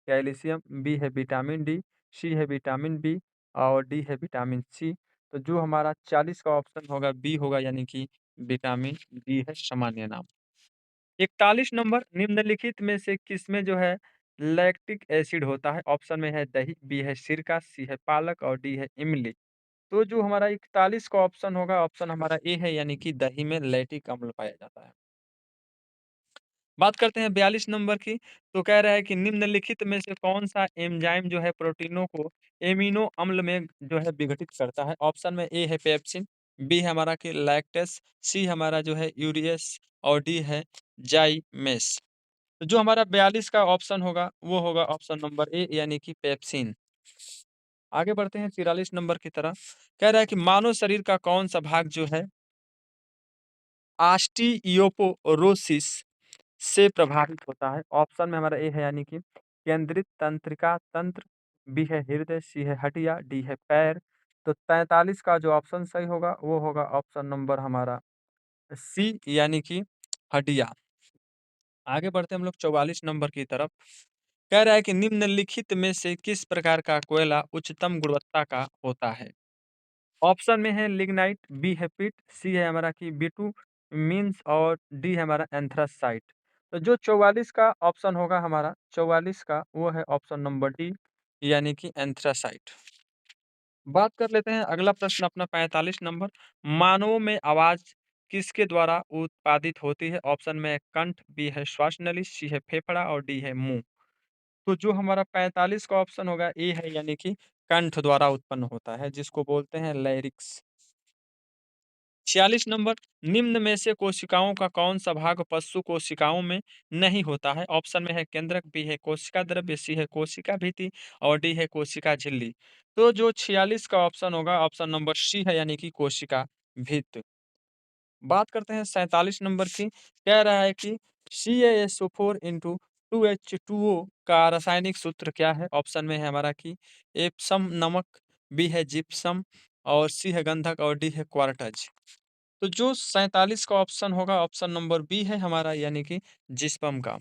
कैल्शियम, बी है विटामिन डी, सी है विटामिन बी और डी है विटामिन सी। तो जो हमारा 40 का ऑप्शन होगा बी होगा यानी कि विटामिन डी है सामान्य नाम। 41 नंबर, निम्नलिखित में से किसमें जो है लैक्टिक एसिड होता है? ऑप्शन में है दही, बी है सिरका, सी है पालक और डी है इमली। तो जो हमारा 41 का ऑप्शन होगा, ऑप्शन हमारा ए है यानी कि दही में लैक्टिक अम्ल पाया जाता है। बात करते हैं 42 नंबर की, तो कह रहा है कि निम्नलिखित में से कौन-सा एंजाइम जो है प्रोटीनों को एमिनो अम्ल में जो है विघटित करता है? ऑप्शन में ए है पेप्सिन, बी है हमारा कि लैक्टेस, सी हमारा जो है यूरियस और डी है जाइमेस। तो जो हमारा 42 का ऑप्शन होगा, वो होगा ऑप्शन नंबर ए यानी कि पेप्सिन। आगे बढ़ते हैं 43 नंबर की तरफ। कह रहा है कि मानव शरीर का कौन-सा भाग जो है ऑस्टियोपोरोसिस से प्रभावित होता है? ऑप्शन में हमारा ए है यानी कि केंद्रित तंत्रिका तंत्र, बी है हृदय, सी है हड्डियाँ, डी है पैर। तो 43 का जो ऑप्शन सही होगा वो होगा ऑप्शन नंबर हमारा सी, यानी कि हड्डियाँ। आगे बढ़ते हैं हम लोग 44 नंबर की तरफ। कह रहा है कि निम्नलिखित में से किस प्रकार का कोयला उच्चतम गुणवत्ता का होता है? ऑप्शन में है लिग्नाइट, बी है पिट, सी है हमारा कि बिटुमिन्स और डी है हमारा एंथ्रासाइट। तो जो 44 का ऑप्शन होगा हमारा 44 का वो है ऑप्शन नंबर डी, यानी कि एंथ्रासाइट। बात कर लेते हैं अगला प्रश्न अपना 45 नंबर। मानवों में आवाज़ किसके द्वारा उत्पादित होती है? ऑप्शन में है कंठ, बी है श्वास नली, सी है फेफड़ा और डी है मुँह। तो जो हमारा 45 का ऑप्शन होगा ए है, यानी कि कंठ द्वारा उत्पन्न होता है, जिसको बोलते हैं लैरिक्स। 46 नंबर, निम्न में से कोशिकाओं का कौन सा भाग पशु कोशिकाओं में नहीं होता है? ऑप्शन में है केंद्रक, बी है कोशिका द्रव्य, सी है कोशिका भित्ति और डी है कोशिका झिल्ली। तो जो 46 का ऑप्शन होगा ऑप्शन नंबर सी है, यानी कि कोशिका भित्त। बात करते हैं 47 नंबर की। कह रहा है कि CaSO4 इंटू 2H2O का रासायनिक सूत्र क्या है? ऑप्शन में है हमारा कि एप्सम नमक, बी है जिप्सम और सी है गंधक और डी है क्वार्टज। तो जो 47 का ऑप्शन होगा ऑप्शन नंबर बी है हमारा, यानी कि जिप्सम का।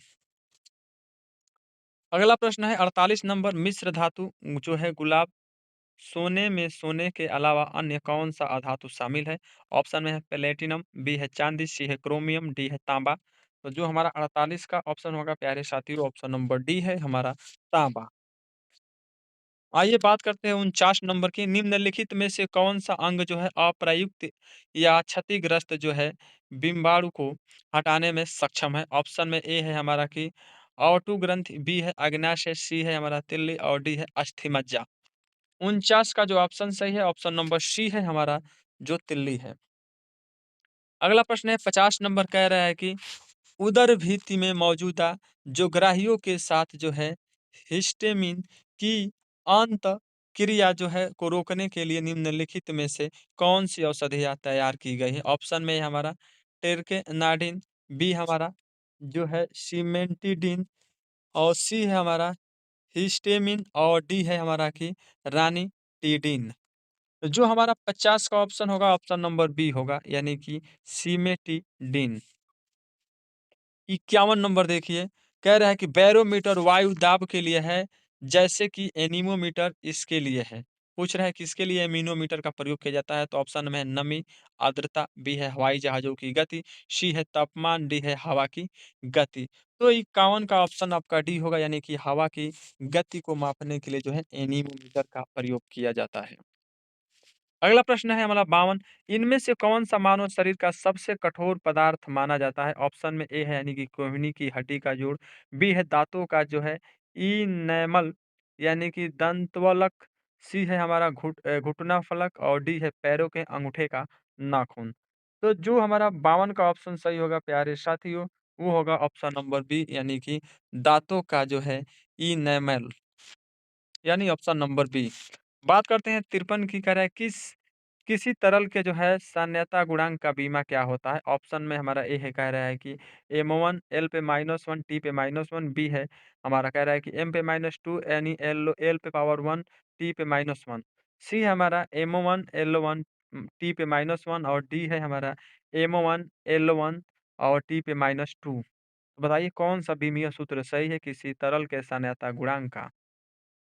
अगला प्रश्न है 48 नंबर। मिश्र धातु जो है गुलाब, सोने में सोने के अलावा अन्य कौन सा अधातु शामिल है? ऑप्शन में है प्लेटिनम, बी है चांदी, सी है क्रोमियम, डी है तांबा। तो जो हमारा 48 का ऑप्शन होगा प्यारे साथियों ऑप्शन नंबर डी है हमारा तांबा। आइए बात करते हैं 49 नंबर की। निम्नलिखित में से कौन सा अंग जो है अप्रयुक्त या क्षतिग्रस्त जो है बिम्बाणु को हटाने में सक्षम है? ऑप्शन में ए है हमारा कि ऑटू ग्रंथि, बी है अग्नाशय, सी है हमारा तिल्ली और डी है अस्थिमज्जा। 49 का जो ऑप्शन सही है ऑप्शन नंबर सी है हमारा, जो तिल्ली है। अगला प्रश्न है 50 नंबर। कह रहा है कि उदर भित्ति में मौजूदा जो ग्राहियों के साथ जो है हिस्टामिन की अंत क्रिया जो है को रोकने के लिए निम्नलिखित में से कौन सी औषधियाँ तैयार की गई है? ऑप्शन में है हमारा टेरकेनाडिन, बी हमारा जो है सिमेंटिडिन और सी है हमारा हिस्टामिन और डी है हमारा कि रानिटिडिन। तो जो हमारा 50 का ऑप्शन होगा ऑप्शन नंबर बी होगा, यानी कि सिमेटिडिन। 51 नंबर देखिए। कह रहा है कि बैरोमीटर वायु दाब के लिए है, जैसे कि एनीमोमीटर इसके लिए है। पूछ रहा है किसके लिए एमीनोमीटर का प्रयोग किया जाता है? तो ऑप्शन में है नमी, आर्द्रता, बी है हवाई जहाज़ों की गति, सी है तापमान, डी है हवा की गति। तो 51 का ऑप्शन आपका डी होगा, यानी कि हवा की गति को मापने के लिए जो है एनीमोमीटर का प्रयोग किया जाता है। अगला प्रश्न है हमारा 52। इनमें से कौन-सा मानव शरीर का सबसे कठोर पदार्थ माना जाता है? ऑप्शन में ए है, यानी कि कोहनी की हड्डी का जोड़, बी है दाँतों का जो है इनेमल, यानी कि दंतवल्क, सी है हमारा घुटना फलक और डी है पैरों के अंगूठे का नाखून। तो जो हमारा 52 का ऑप्शन सही होगा प्यारे साथियों, वो होगा ऑप्शन नंबर बी, यानी कि दाँतों का जो है इनेमल, यानी ऑप्शन नंबर बी। बात करते हैं 53 की। कह रहा है किसी तरल के जो है साम्यता गुणांक का बीमा क्या होता है? ऑप्शन में हमारा ए है, कह रहा है कि M1 L पे -1 T पे -1, बी है हमारा कह रहा है कि M पे -2 यानी L पे पावर 1 T पे -1, सी है हमारा M1 L1 T पे -1 और डी है हमारा M1 L1 और T पे -2। बताइए कौन सा बीमीय सूत्र सही है किसी तरल के साम्यता गुणांक का?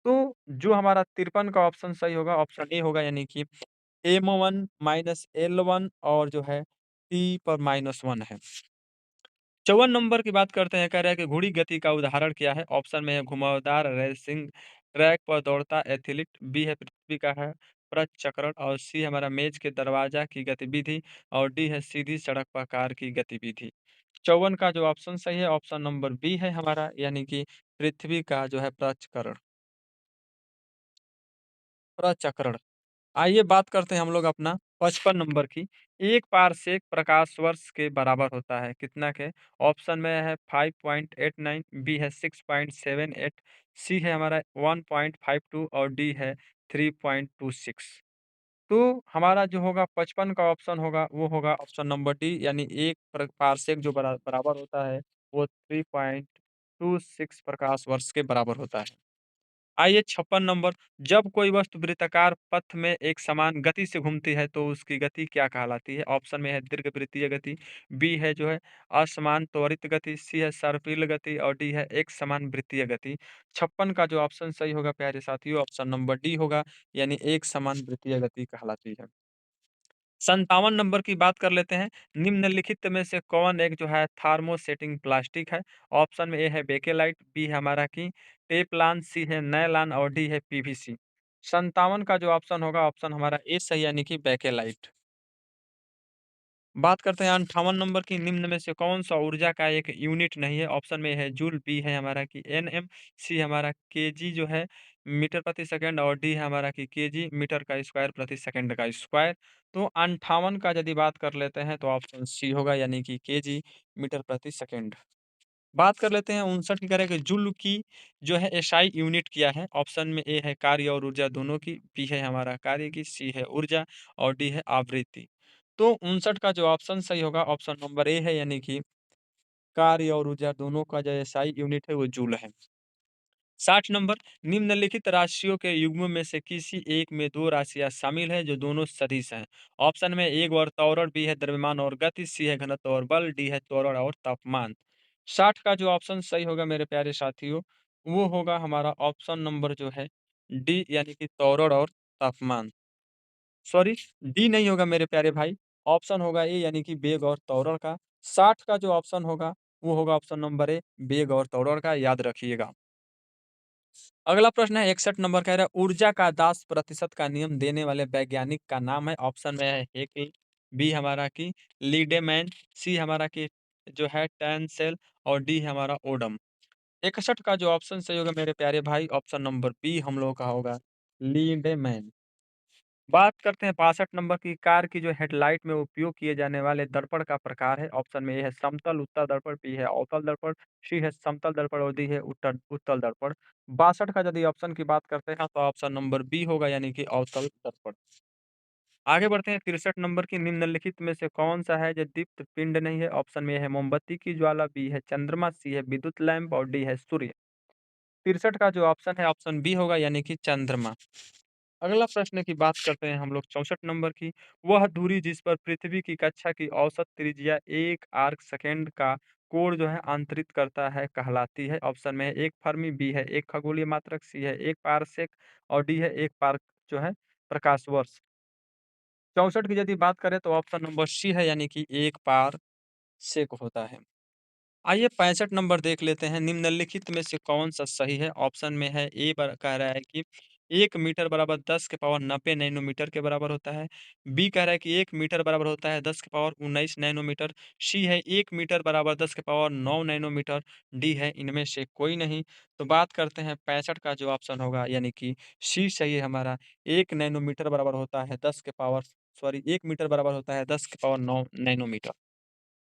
तो जो हमारा 53 का ऑप्शन सही होगा ऑप्शन ए होगा, यानी कि M1 -L1 और जो है T पर -1 है। 54 नंबर की बात करते हैं। कह रहा है कि घोड़ी गति का उदाहरण क्या है? ऑप्शन में है घुमावदार रेसिंग ट्रैक पर दौड़ता एथलीट, बी है पृथ्वी का है प्रचक्रण और सी हमारा मेज के दरवाजा की गतिविधि और डी है सीधी सड़क पर कार की गतिविधि। 54 का जो ऑप्शन सही है ऑप्शन नंबर बी है हमारा, यानी कि पृथ्वी का जो है प्रचक्रण प्रचक्रण। आइए बात करते हैं हम लोग अपना 55 नंबर की। 1 पारसेक प्रकाश वर्ष के बराबर होता है, कितना के? ऑप्शन में है 5.89, बी है 6.78, सी है हमारा 1.52 और डी है 3.26। तो हमारा जो होगा 55 का ऑप्शन होगा वो होगा ऑप्शन नंबर डी, यानी 1 पारसेक जो बराबर होता है वो 3.26 10.26 प्रकाश वर्ष के बराबर होता है। आइए 56 नंबर, जब कोई वस्तु वृत्ताकार पथ में एक समान गति से घूमती है तो उसकी गति क्या कहलाती है? ऑप्शन में है दीर्घवृत्तीय गति, बी है जो है असमान त्वरित गति, सी है सर्पिल गति और डी है एक समान वृत्तीय गति। 56 का जो ऑप्शन सही होगा प्यारे साथियों, ऑप्शन नंबर डी होगा, यानी एक समान वृत्तीय गति कहलाती है। 57 नंबर की बात कर लेते हैं। निम्नलिखित में से कौन एक जो है थर्मोसेटिंग प्लास्टिक है? ऑप्शन में ए है बेकेलाइट, बी है हमारा कि टेफ्लॉन, सी है नायलॉन और डी है पीवीसी। 57 का जो ऑप्शन होगा, ऑप्शन हमारा ए सही, यानी कि बेकेलाइट। बात करते हैं 58 नंबर की, निम्न में से कौन-सा ऊर्जा का एक यूनिट नहीं है? ऑप्शन में है जूल, बी है हमारा कि एनएम, सी हमारा केजी जो है मीटर प्रति सेकंड और डी है हमारा कि केजी मीटर का स्क्वायर प्रति सेकंड का स्क्वायर। तो 58 का यदि बात कर लेते हैं तो ऑप्शन सी होगा, यानी कि केजी मीटर प्रति सेकंड। बात कर लेते हैं 59 की, करें कि जूल की जो है एसआई यूनिट क्या है? ऑप्शन में ए है कार्य और ऊर्जा दोनों की, बी है हमारा कार्य की, सी है ऊर्जा और डी है आवृत्ति। तो 59 का जो ऑप्शन सही होगा, ऑप्शन नंबर ए है, यानी कि कार्य और ऊर्जा दोनों का जो एसआई यूनिट है वो जूल है। 60 नंबर, निम्नलिखित राशियों के युग्म में से किसी एक में 2 राशियाँ शामिल हैं जो दोनों सदिश हैं। ऑप्शन में ए और त्वरण, बी है द्रव्यमान और गति, सी है घनत्व और बल, डी है त्वरण और तापमान। 60 का जो ऑप्शन सही होगा मेरे प्यारे साथियों, वो होगा हमारा ऑप्शन नंबर जो है डी, यानी कि त्वरण और तापमान। सॉरी, डी नहीं होगा मेरे प्यारे भाई, ऑप्शन होगा ए, यानी कि वेग और त्वरण का। 60 का जो ऑप्शन होगा, वो होगा ऑप्शन नंबर ए, वेग और त्वरण का, याद रखिएगा। अगला प्रश्न है 61 नंबर, कह रहा है ऊर्जा का 10% का नियम देने वाले वैज्ञानिक का नाम है। ऑप्शन में है हेके, बी हमारा की लीडेमैन, सी हमारा की जो है टेंसेल और डी हमारा ओडम। 61 का जो ऑप्शन सही होगा मेरे प्यारे भाई, ऑप्शन नंबर बी हम लोगों का होगा लीडेमैन। बात करते हैं 62 नंबर की, कार की जो हेडलाइट में उपयोग किए जाने वाले दर्पण का प्रकार है। ऑप्शन में ए है समतल उत्तल दर्पण, बी है अवतल दर्पण, सी है समतल दर्पण और डी है उत्तर उत्तल दर्पण। 62 का यदि ऑप्शन की बात करते हैं तो ऑप्शन नंबर बी होगा, यानी कि अवतल दर्पण। आगे बढ़ते हैं 63 नंबर की, निम्नलिखित में से कौन सा है जो दीप्त पिंड नहीं है? ऑप्शन में ए है मोमबत्ती की ज्वाला, बी है चंद्रमा, सी है विद्युत लैंप और डी है सूर्य। 63 का जो ऑप्शन है, ऑप्शन बी होगा, यानी कि चंद्रमा। अगला प्रश्न की बात करते हैं हम लोग 64 नंबर की। वह दूरी जिस पर पृथ्वी की कक्षा की औसत त्रिज्या 1 आर्क सेकंड का कोण जो है अंतरित करता है कहलाती है। ऑप्शन में है 1 फर्मी, बी है 1 खगोलीय मात्रक, सी है 1 पारसेक और डी है 1 पार जो है प्रकाश वर्ष। 64 की यदि बात करें तो ऑप्शन नंबर सी है, यानी कि 1 पारसेक होता है। आइए 65 नंबर देख लेते हैं, निम्नलिखित में से कौन-सा सही है? ऑप्शन में है ए बर कह रहा है कि 1 मीटर बराबर 10 के पावर 90 नैनोमीटर के बराबर होता है। बी कह रहा है कि 1 मीटर बराबर होता है 10 के पावर 19 नैनोमीटर। सी है 1 मीटर बराबर 10 के पावर 9 नैनोमीटर। डी है इनमें से कोई नहीं। तो बात करते हैं 65 का जो ऑप्शन होगा, यानी कि सी सही है हमारा। 1 नैनोमीटर बराबर होता है 10 के पावर सॉरी 1 मीटर बराबर होता है 10 के पावर 9 नैनोमीटर।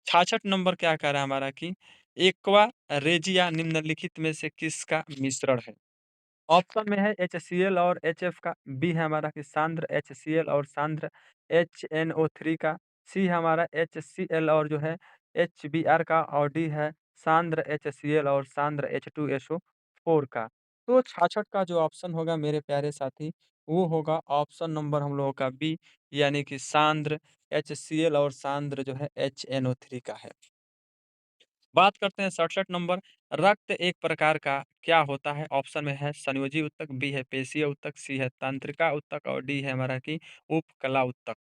66 नंबर क्या कह रहा है हमारा कि एक्वा रेजिया निम्नलिखित में से किसका मिश्रण है? ऑप्शन में है HCl और HF का, बी है हमारा कि सांद्र HCl और सांद्र HNO3 का, सी है हमारा HCl और जो है HBr का और डी है सांद्र HCl और सांद्र H2SO4 का। तो 66 का जो ऑप्शन होगा मेरे प्यारे साथी, वो होगा ऑप्शन नंबर हम लोगों का बी, यानी कि सांद्र HCl और सांद्र जो है HNO3 का है। बात करते हैं 67 नंबर, रक्त एक प्रकार का क्या होता है? ऑप्शन में है संयोजी ऊतक, बी है पेशीय ऊतक, सी है तंत्रिका ऊतक और डी है हमारा कि उपकला ऊतक।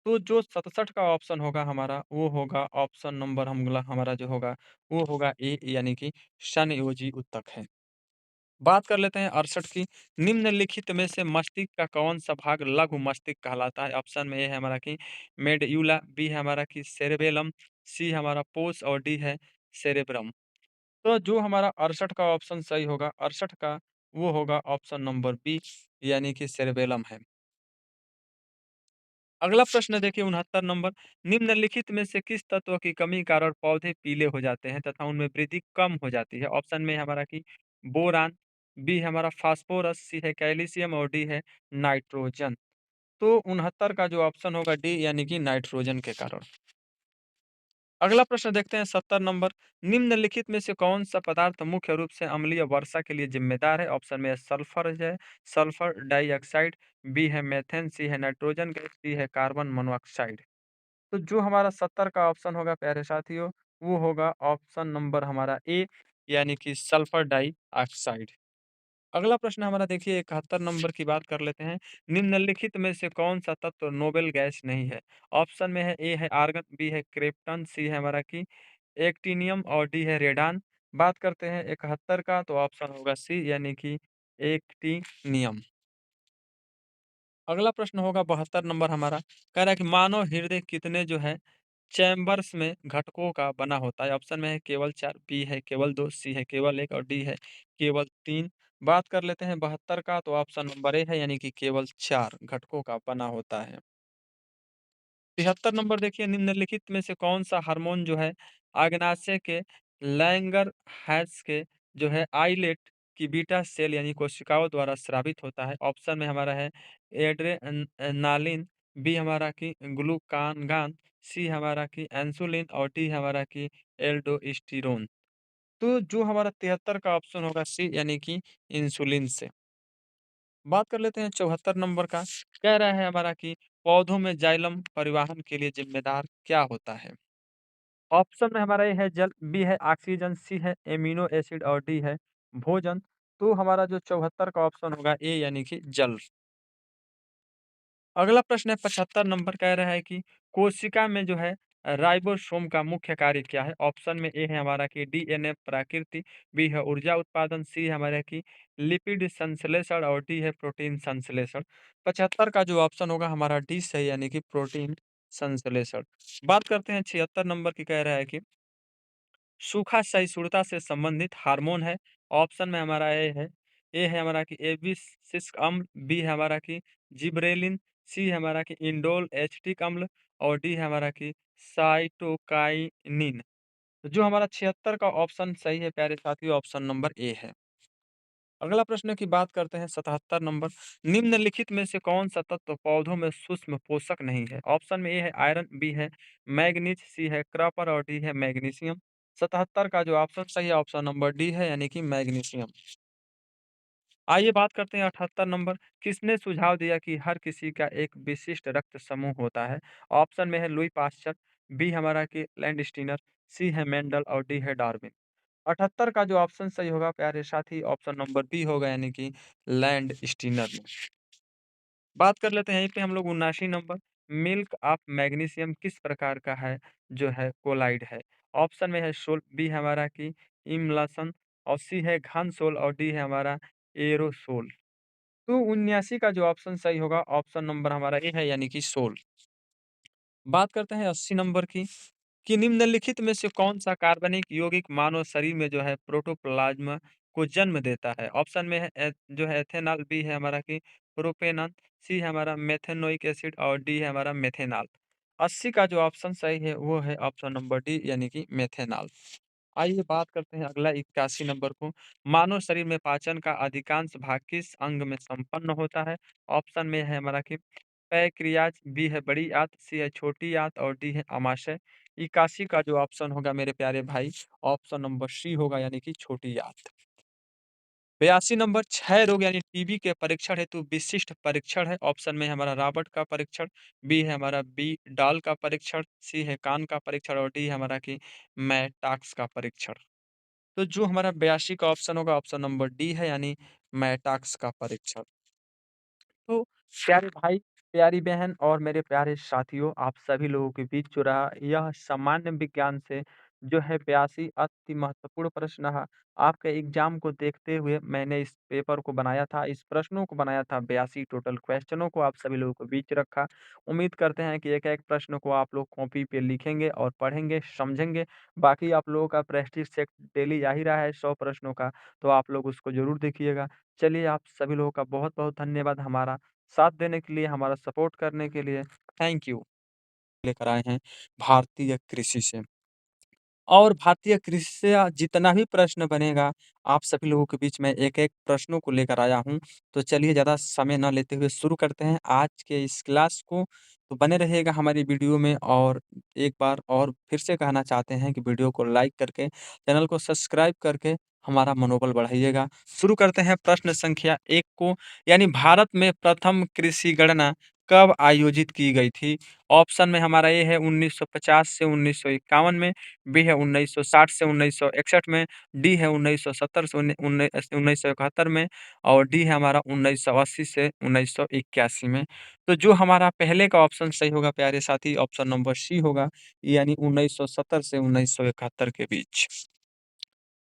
तो जो 67 का ऑप्शन होगा हमारा, वो होगा ऑप्शन नंबर हमारा जो होगा, वो होगा ए, यानी कि संयोजी ऊतक है। बात कर लेते हैं 68 की, निम्नलिखित में से मस्तिष्क का कौन-सा भाग लघु मस्तिष्क कहलाता है? ऑप्शन में ए है हमारा कि मेडुला, बी है हमारा कि सेरेबेलम, सी हमारा पोस और डी है सेरेब्रम। तो जो हमारा 68 का ऑप्शन सही होगा, 68 का वो होगा ऑप्शन नंबर बी, यानी कि सेरेबेलम है। अगला प्रश्न देखिए 69 नंबर, निम्नलिखित में से किस तत्व की कमी कारण पौधे पीले हो जाते हैं तथा उनमें वृद्धि कम हो जाती है? ऑप्शन में हमारा कि बोरान, बी है हमारा फास्फोरस, सी है कैल्शियम और डी है नाइट्रोजन। तो 69 का जो ऑप्शन होगा डी, यानी कि नाइट्रोजन के कारण। अगला प्रश्न देखते हैं 70 नंबर, निम्नलिखित में से कौन-सा पदार्थ मुख्य रूप से अम्लीय वर्षा के लिए जिम्मेदार है? ऑप्शन में सल्फर है, सल्फर डाइऑक्साइड, बी है मीथेन, सी है नाइट्रोजन गैस, डी है कार्बन मोनोऑक्साइड। तो जो हमारा 70 का ऑप्शन होगा प्यारे साथियों, वो होगा ऑप्शन नंबर हमारा ए, यानी कि सल्फर डाइऑक्साइड। अगला प्रश्न हमारा देखिए 71 नंबर की बात कर लेते हैं। निम्नलिखित में से कौन-सा तत्व नोबेल गैस नहीं है? ऑप्शन में है ए है आर्गन, बी है क्रिप्टन, सी है हमारा कि एक्टिनियम और डी है रेडान। बात करते हैं 71 का तो ऑप्शन होगा सी, यानी कि एक्टिनियम। अगला प्रश्न होगा 72 नंबर हमारा, कह रहा है कि मानव हृदय कितने जो है चैम्बर्स में घटकों का बना होता है? ऑप्शन में है केवल 4, बी है केवल 2, सी है केवल 1 और डी है केवल 3। बात कर लेते हैं 72 का तो ऑप्शन नंबर ए है, यानी कि केवल 4 घटकों का बना होता है। 73 नंबर देखिए, निम्नलिखित में से कौन-सा हार्मोन जो है अग्नाशय के लैंगरहैंस के जो है आइलेट की बीटा सेल यानी कोशिकाओं द्वारा स्रावित होता है? ऑप्शन में हमारा है नालिन, बी हमारा कि ग्लूकागान, सी हमारा कि इंसुलिन और डी हमारा कि एल्डोस्टेरोन। तो जो हमारा 73 का ऑप्शन होगा सी, यानी कि इंसुलिन से। बात कर लेते हैं 74 नंबर का, कह रहा है हमारा कि पौधों में जाइलम परिवहन के लिए जिम्मेदार क्या होता है? ऑप्शन में हमारा ए है जल, बी है ऑक्सीजन, सी है एमिनो एसिड और डी है भोजन। तो हमारा जो 74 का ऑप्शन होगा ए, यानी कि जल। अगला प्रश्न है 75 नंबर, कह रहा है कि कोशिका में जो है राइबोसोम का मुख्य कार्य क्या है? ऑप्शन में ए है हमारा कि डीएनए प्राकृति, बी है ऊर्जा उत्पादन, सी है हमारा कि लिपिड संश्लेषण और डी है प्रोटीन संश्लेषण। 75 का जो ऑप्शन होगा हमारा डी सही, यानी कि प्रोटीन संश्लेषण। बात करते हैं 76 नंबर की, कह रहा है कि सूखा सहिष्णुता से संबंधित हार्मोन है। ऑप्शन में हमारा ए है हमारा कि एबिसिक्स अम्ल, बी है हमारा कि जिब्रेलिन, सी है हमारा कि इंडोल एसिटिक अम्ल और डी है हमारा कि साइटोकाइनिन। तो जो हमारा 76 का ऑप्शन सही है प्यारे साथियों, ऑप्शन नंबर ए है। अगला प्रश्न की बात करते हैं 77 नंबर, निम्नलिखित में से कौन सा तत्व पौधों में सूक्ष्म पोषक नहीं है? ऑप्शन में ए है आयरन, बी है मैग्नीज, सी है कॉपर और डी है मैग्नीशियम। 77 का जो ऑप्शन सही है ऑप्शन नंबर डी है, यानी कि मैग्नीशियम। आइए बात करते हैं 78 नंबर, किसने सुझाव दिया कि हर किसी का एक विशिष्ट रक्त समूह होता है? ऑप्शन में है लुई पास्चर, बी हमारा कि लैंडस्टीनर, सी है मेंडल और डी है डार्विन। 78 का जो ऑप्शन सही होगा प्यारे साथी, ऑप्शन नंबर बी होगा, यानी कि लैंड स्टीनर। बात कर लेते हैं यहीं पे हम लोग 79 नंबर, मिल्क ऑफ मैग्नीशियम किस प्रकार का है जो है कोलाइड है? ऑप्शन में है सोल, बी है हमारा कि इमल्सन और सी है घन सोल और डी है हमारा एरोसोल। तो 79 का जो ऑप्शन सही होगा ऑप्शन नंबर हमारा ए है, यानी कि सोल। बात करते हैं 80 नंबर की, कि निम्नलिखित में से कौन-सा कार्बनिक यौगिक मानव शरीर में जो है प्रोटोप्लाज्म को जन्म देता है? ऑप्शन में है जो है एथेनॉल, बी है हमारा कि प्रोपेनॉन, सी है हमारा मेथेनोइक एसिड और डी है हमारा मेथेनॉल। 80 का जो ऑप्शन सही है वो है ऑप्शन नंबर डी, यानी कि मेथेनॉल। आइए बात करते हैं अगला 81 नंबर को, मानव शरीर में पाचन का अधिकांश भाग किस अंग में संपन्न होता है? ऑप्शन में है हमारा कि पैक्रियाज, बी है बड़ी आंत, सी है छोटी आंत और डी है आमाशय। 81 का जो ऑप्शन होगा मेरे प्यारे भाई, ऑप्शन नंबर सी होगा, यानी कि छोटी आंत। 82 नंबर, क्षय रोग यानी टीबी के परीक्षण हेतु विशिष्ट परीक्षण है। ऑप्शन में है हमारा रॉबर्ट का परीक्षण, बी है हमारा बी डॉल का परीक्षण, सी है कान का परीक्षण और डी है हमारा कि मैटाक्स का परीक्षण। तो जो हमारा 82 का ऑप्शन होगा ऑप्शन नंबर डी है, यानी मैटाक्स का परीक्षण। तो प्यारे भाई, प्यारी बहन और मेरे प्यारे साथियों, आप सभी लोगों के बीच जो रहा यह सामान्य विज्ञान से जो है 82 अति महत्वपूर्ण प्रश्न रहा। आपके एग्जाम को देखते हुए मैंने इस पेपर को बनाया था, इस प्रश्नों को बनाया था, 82 टोटल क्वेश्चनों को आप सभी लोगों के बीच रखा। उम्मीद करते हैं कि एक-एक प्रश्न को आप लोग कॉपी पे लिखेंगे और पढ़ेंगे, समझेंगे। बाकी आप लोगों का प्रैक्टिस सेट डेली आ ही रहा है 100 प्रश्नों का, तो आप लोग उसको ज़रूर देखिएगा। चलिए, आप सभी लोगों का बहुत-बहुत धन्यवाद हमारा साथ देने के लिए, हमारा सपोर्ट करने के लिए। Thank you. लेकर आए हैं भारतीय कृषि से। और भारतीय कृषि से जितना भी प्रश्न बनेगा, आप सभी लोगों के बीच में एक-एक प्रश्नों को लेकर आया हूँ। तो चलिए ज़्यादा समय ना लेते हुए शुरू करते हैं आज के इस क्लास को। तो बने रहिएगा हमारी वीडियो में और एक बार और फिर से कहना चाहते हैं कि वीडियो को लाइक करके, चैनल को सब्सक्राइब करके हमारा मनोबल बढ़ाइएगा। शुरू करते हैं प्रश्न संख्या 1 को, यानी भारत में प्रथम कृषि गणना कब आयोजित की गई थी? ऑप्शन में हमारा ए है 1950 से 1951 में, बी है 1960 से 1961 में, डी है 1970 से 1971 में और डी है हमारा 1980 से 1981 में। तो जो हमारा पहले का ऑप्शन सही होगा प्यारे साथी, ऑप्शन नंबर सी होगा, यानी 1970 से 1971 के बीच।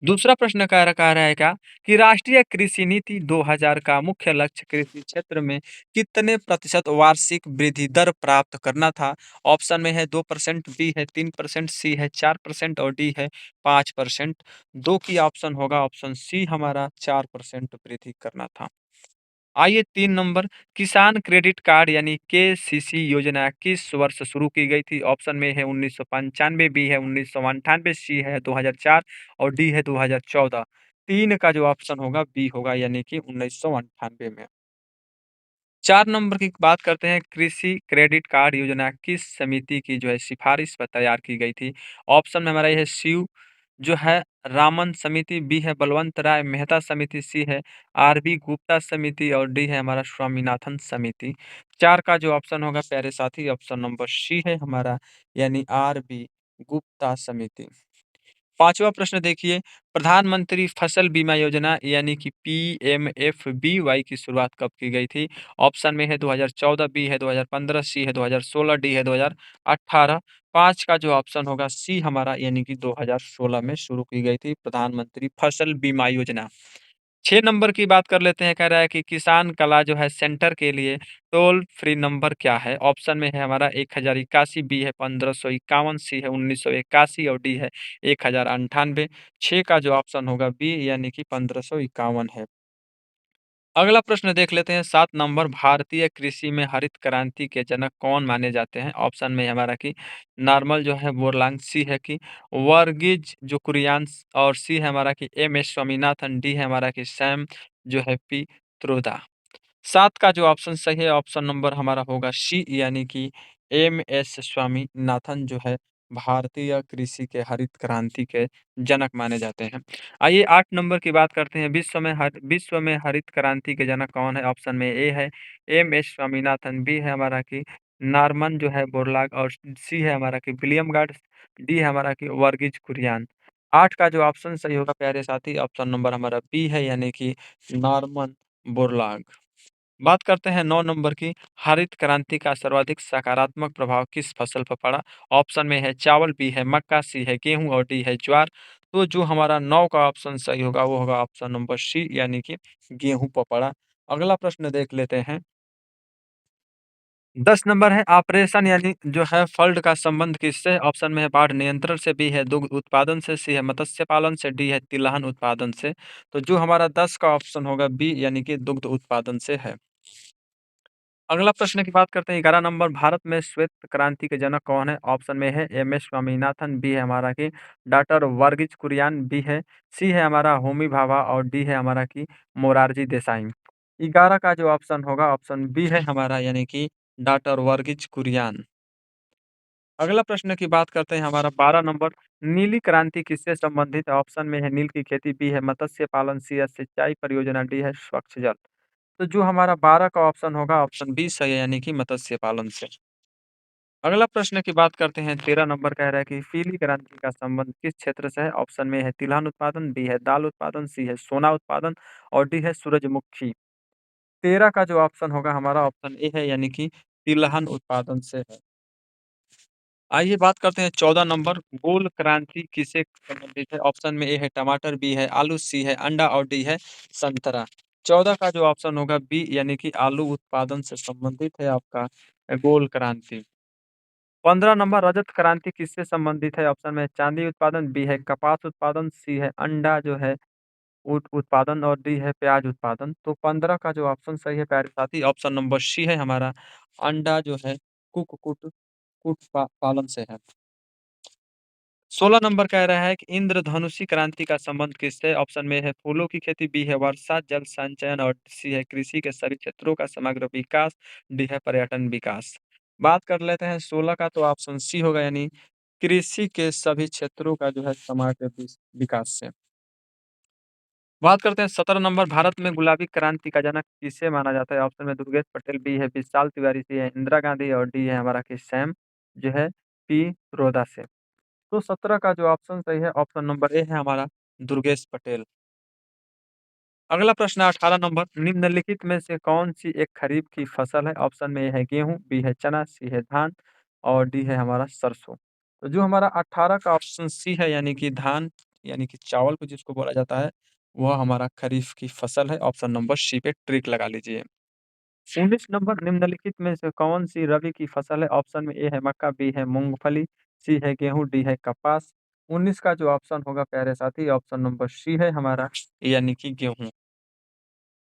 दूसरा प्रश्न कह रहा है क्या कि राष्ट्रीय कृषि नीति 2000 का मुख्य लक्ष्य कृषि क्षेत्र में कितने प्रतिशत वार्षिक वृद्धि दर प्राप्त करना था? ऑप्शन में है 2%, बी है 3%, सी है 4% और डी है 5%। दो की ऑप्शन होगा ऑप्शन सी हमारा 4% वृद्धि करना था। आइए 3 नंबर, किसान क्रेडिट कार्ड यानी केसीसी योजना किस वर्ष शुरू की गई थी? ऑप्शन में है 1995, बी है 1998, सी है 2004 और डी है 2014। 3 का जो ऑप्शन होगा बी होगा, यानी कि 1998 में। 4 नंबर की बात करते हैं, कृषि क्रेडिट कार्ड योजना किस समिति की जो है सिफारिश पर तैयार की गई थी? ऑप्शन में हमारा ये है शिव जो है रामन समिति, बी है बलवंत राय मेहता समिति, सी है आरबी गुप्ता समिति और डी है हमारा स्वामीनाथन समिति। 4 का जो ऑप्शन होगा प्यारे साथी, ऑप्शन नंबर सी है हमारा, यानी आरबी गुप्ता समिति। पाँचवा प्रश्न देखिए, प्रधानमंत्री फसल बीमा योजना यानी कि पीएमएफबीवाई की शुरुआत कब की गई थी? ऑप्शन में है 2014, बी है 2015, सी है 2016, डी है 2018। 5 का जो ऑप्शन होगा सी हमारा, यानी कि 2016 में शुरू की गई थी प्रधानमंत्री फसल बीमा योजना। 6 नंबर की बात कर लेते हैं, कह रहा है कि किसान कला जो है सेंटर के लिए टोल फ्री नंबर क्या है? ऑप्शन में है हमारा 1081, बी है 1551, सी है 1981 और डी है 1098। 6 का जो ऑप्शन होगा बी, यानी कि 1551 है। अगला प्रश्न देख लेते हैं 7 नंबर, भारतीय कृषि में हरित क्रांति के जनक कौन माने जाते हैं? ऑप्शन में हमारा कि नॉर्मल जो है बोरलांग, सी है कि वर्गीज जो कुरियन और सी है हमारा कि एम एस स्वामीनाथन, डी है हमारा कि सैम जो है पी त्रोदा। 7 का जो ऑप्शन सही है, ऑप्शन नंबर हमारा होगा सी, यानी कि एम एस स्वामीनाथन जो है भारतीय कृषि के हरित क्रांति के जनक माने जाते हैं। आइए 8 नंबर की बात करते हैं, विश्व में हरित क्रांति के जनक कौन है? ऑप्शन में ए है एम एस स्वामीनाथन, बी है हमारा कि नॉर्मन जो है बोरलॉग और सी है हमारा कि विलियम गार्ड, डी है हमारा कि वर्गीज कुरियन। 8 का जो ऑप्शन सही होगा प्यारे साथी, ऑप्शन नंबर हमारा बी है, यानी कि नॉर्मन बोरलॉग। बात करते हैं 9 नंबर की, हरित क्रांति का सर्वाधिक सकारात्मक प्रभाव किस फसल पर पड़ा? ऑप्शन में है चावल, बी है मक्का, सी है गेहूं और डी है ज्वार। तो जो हमारा 9 का ऑप्शन सही होगा वो होगा ऑप्शन नंबर सी, यानी कि गेहूं पर पड़ा। अगला प्रश्न देख लेते हैं, 10 नंबर है, ऑपरेशन यानी जो है फ्लड का संबंध किससे? ऑप्शन में है बाढ़ नियंत्रण से, बी है दुग्ध उत्पादन से, सी है मत्स्य पालन से, डी है तिलहन उत्पादन से। तो जो हमारा 10 का ऑप्शन होगा बी, यानी कि दुग्ध उत्पादन से है। अगला प्रश्न की बात करते हैं, 11 नंबर, भारत में श्वेत क्रांति के जनक कौन है? ऑप्शन में है एम एस स्वामीनाथन, बी है हमारा कि डॉक्टर वर्गीज कुरियन, बी है सी है हमारा होमी भाभा और डी है हमारा कि मोरारजी देसाई। 11 का जो ऑप्शन होगा ऑप्शन बी है हमारा, यानी कि डॉक्टर वर्गीज कुरियन। अगला प्रश्न की बात करते हैं, हमारा 12 नंबर, नीली क्रांति किससे संबंधित है? ऑप्शन में है नील की खेती, बी है मत्स्य पालन, सी है सिंचाई परियोजना, डी है स्वच्छ जल। तो जो हमारा 12 का ऑप्शन होगा ऑप्शन बी सही है, यानी कि मत्स्य पालन से। अगला प्रश्न की बात करते हैं, 13 नंबर कह रहा है कि पीली क्रांति का संबंध किस क्षेत्र से है? ऑप्शन में है तिलहन उत्पादन, बी है दाल उत्पादन, सी है सोना उत्पादन और डी है सूरजमुखी। 13 का जो ऑप्शन होगा हमारा ऑप्शन ए है, यानी कि तिलहन उत्पादन से है। आइए बात करते हैं 14 नंबर, गोल क्रांति किससे संबंधित है? ऑप्शन में ए है टमाटर, बी है आलू, सी है अंडा और डी है संतरा। 14 का जो ऑप्शन होगा बी, यानी कि आलू उत्पादन से संबंधित है आपका गोल क्रांति। 15 नंबर, रजत क्रांति किससे संबंधित है? ऑप्शन में है चांदी उत्पादन, बी है कपास उत्पादन, सी है अंडा जो है उत्पादन और डी है प्याज उत्पादन। तो 15 का जो ऑप्शन सही है प्यारे साथी, ऑप्शन नंबर सी है हमारा, अंडा जो है कुक्कुट पालन से है। 16 नंबर कह रहा है कि इंद्रधनुषी क्रांति का संबंध किससे? ऑप्शन में है फूलों की खेती, बी है वर्षा जल संचयन और सी है कृषि के सभी क्षेत्रों का समग्र विकास, डी है पर्यटन विकास। बात कर लेते हैं 16 का, तो ऑप्शन सी होगा, यानी कृषि के सभी क्षेत्रों का जो है समग्र विकास से। बात करते हैं 17 नंबर, भारत में गुलाबी क्रांति का जनक किसे माना जाता है? ऑप्शन में दुर्गेश पटेल, बी है विशाल तिवारी, सी है इंदिरा गांधी और डी है हमारा कि सैम जो है पी रोदा से। तो 17 का जो ऑप्शन सही है, ऑप्शन नंबर ए है हमारा दुर्गेश पटेल। अगला प्रश्न है 18 नंबर, निम्नलिखित में से कौन-सी एक खरीफ की फसल है? ऑप्शन में ए है गेहूँ, बी है चना, सी है धान और डी है हमारा सरसों। तो जो हमारा 18 का ऑप्शन सी है, यानी कि धान, यानी कि चावल को जिसको बोला जाता है, वह हमारा खरीफ की फसल है। ऑप्शन नंबर सी पे टिक लगा लीजिए। 19 नंबर, निम्नलिखित में से कौन-सी रबी की फसल है? ऑप्शन में ए है मक्का, बी है मूँगफली, सी है गेहूँ, डी है कपास। 19 का जो ऑप्शन होगा प्यारे साथी, ऑप्शन नंबर सी है हमारा, यानी कि गेहूँ।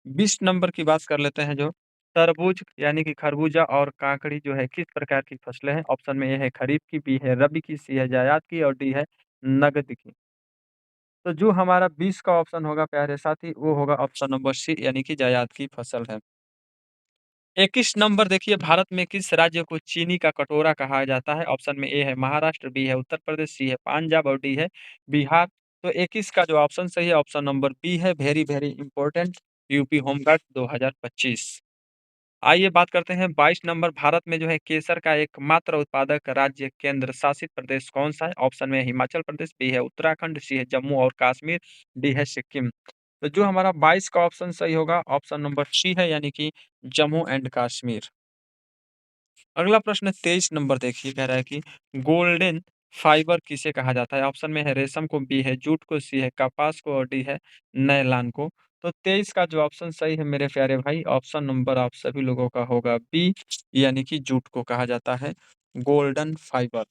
20 नंबर की बात कर लेते हैं, जो तरबूज यानी कि खरबूजा और काकड़ी जो है किस प्रकार की फसलें हैं? ऑप्शन में ए है खरीफ की, बी है रबी की, सी है जायद की और डी है नगद की। तो जो हमारा 20 का ऑप्शन होगा प्यारे साथी, वो होगा ऑप्शन नंबर सी, यानी कि जायद की फसल है। 21 नंबर देखिए, भारत में किस राज्य को चीनी का कटोरा कहा जाता है? ऑप्शन में ए है महाराष्ट्र, बी है उत्तर प्रदेश, सी है पंजाब और डी है बिहार। तो 21 का जो ऑप्शन सही है, ऑप्शन नंबर बी है, very very important, UP home guard 2025। आइए बात करते हैं 22 नंबर, भारत में जो है केसर का एकमात्र उत्पादक राज्य केंद्र शासित प्रदेश कौन सा है? ऑप्शन में हिमाचल प्रदेश, बी है उत्तराखंड, सी है जम्मू और कश्मीर, डी है सिक्किम। तो जो हमारा 22 का ऑप्शन सही होगा, ऑप्शन नंबर सी है, यानी कि जम्मू एंड कश्मीर। अगला प्रश्न 23 नंबर देखिए, कह रहा है कि गोल्डन फाइबर किसे कहा जाता है? ऑप्शन में है रेशम को, बी है जूट को, सी है कपास को और डी है नायलॉन को। तो 23 का जो ऑप्शन सही है मेरे प्यारे भाई, ऑप्शन नंबर आप सभी लोगों का होगा बी, यानी कि जूट को कहा जाता है गोल्डन फाइबर।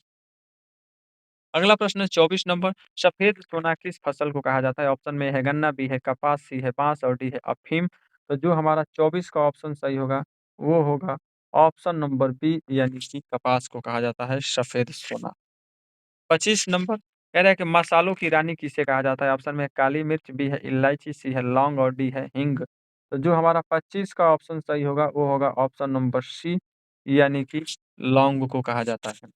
अगला प्रश्न है 24 नंबर, सफेद सोना किस फसल को कहा जाता है? ऑप्शन में है गन्ना, बी है कपास, सी है बांस और डी है अफीम। तो जो हमारा 24 का ऑप्शन सही होगा, वो होगा ऑप्शन नंबर बी, यानी कि कपास को कहा जाता है सफेद सोना। 25 नंबर, कह रहा है कि मसालों की रानी किसे कहा जाता है? ऑप्शन में है काली मिर्च, बी है इलायची, सी है लौंग और डी है हींग। तो जो हमारा 25 का ऑप्शन सही होगा, वो होगा ऑप्शन नंबर सी, यानी कि लौंग को कहा जाता है।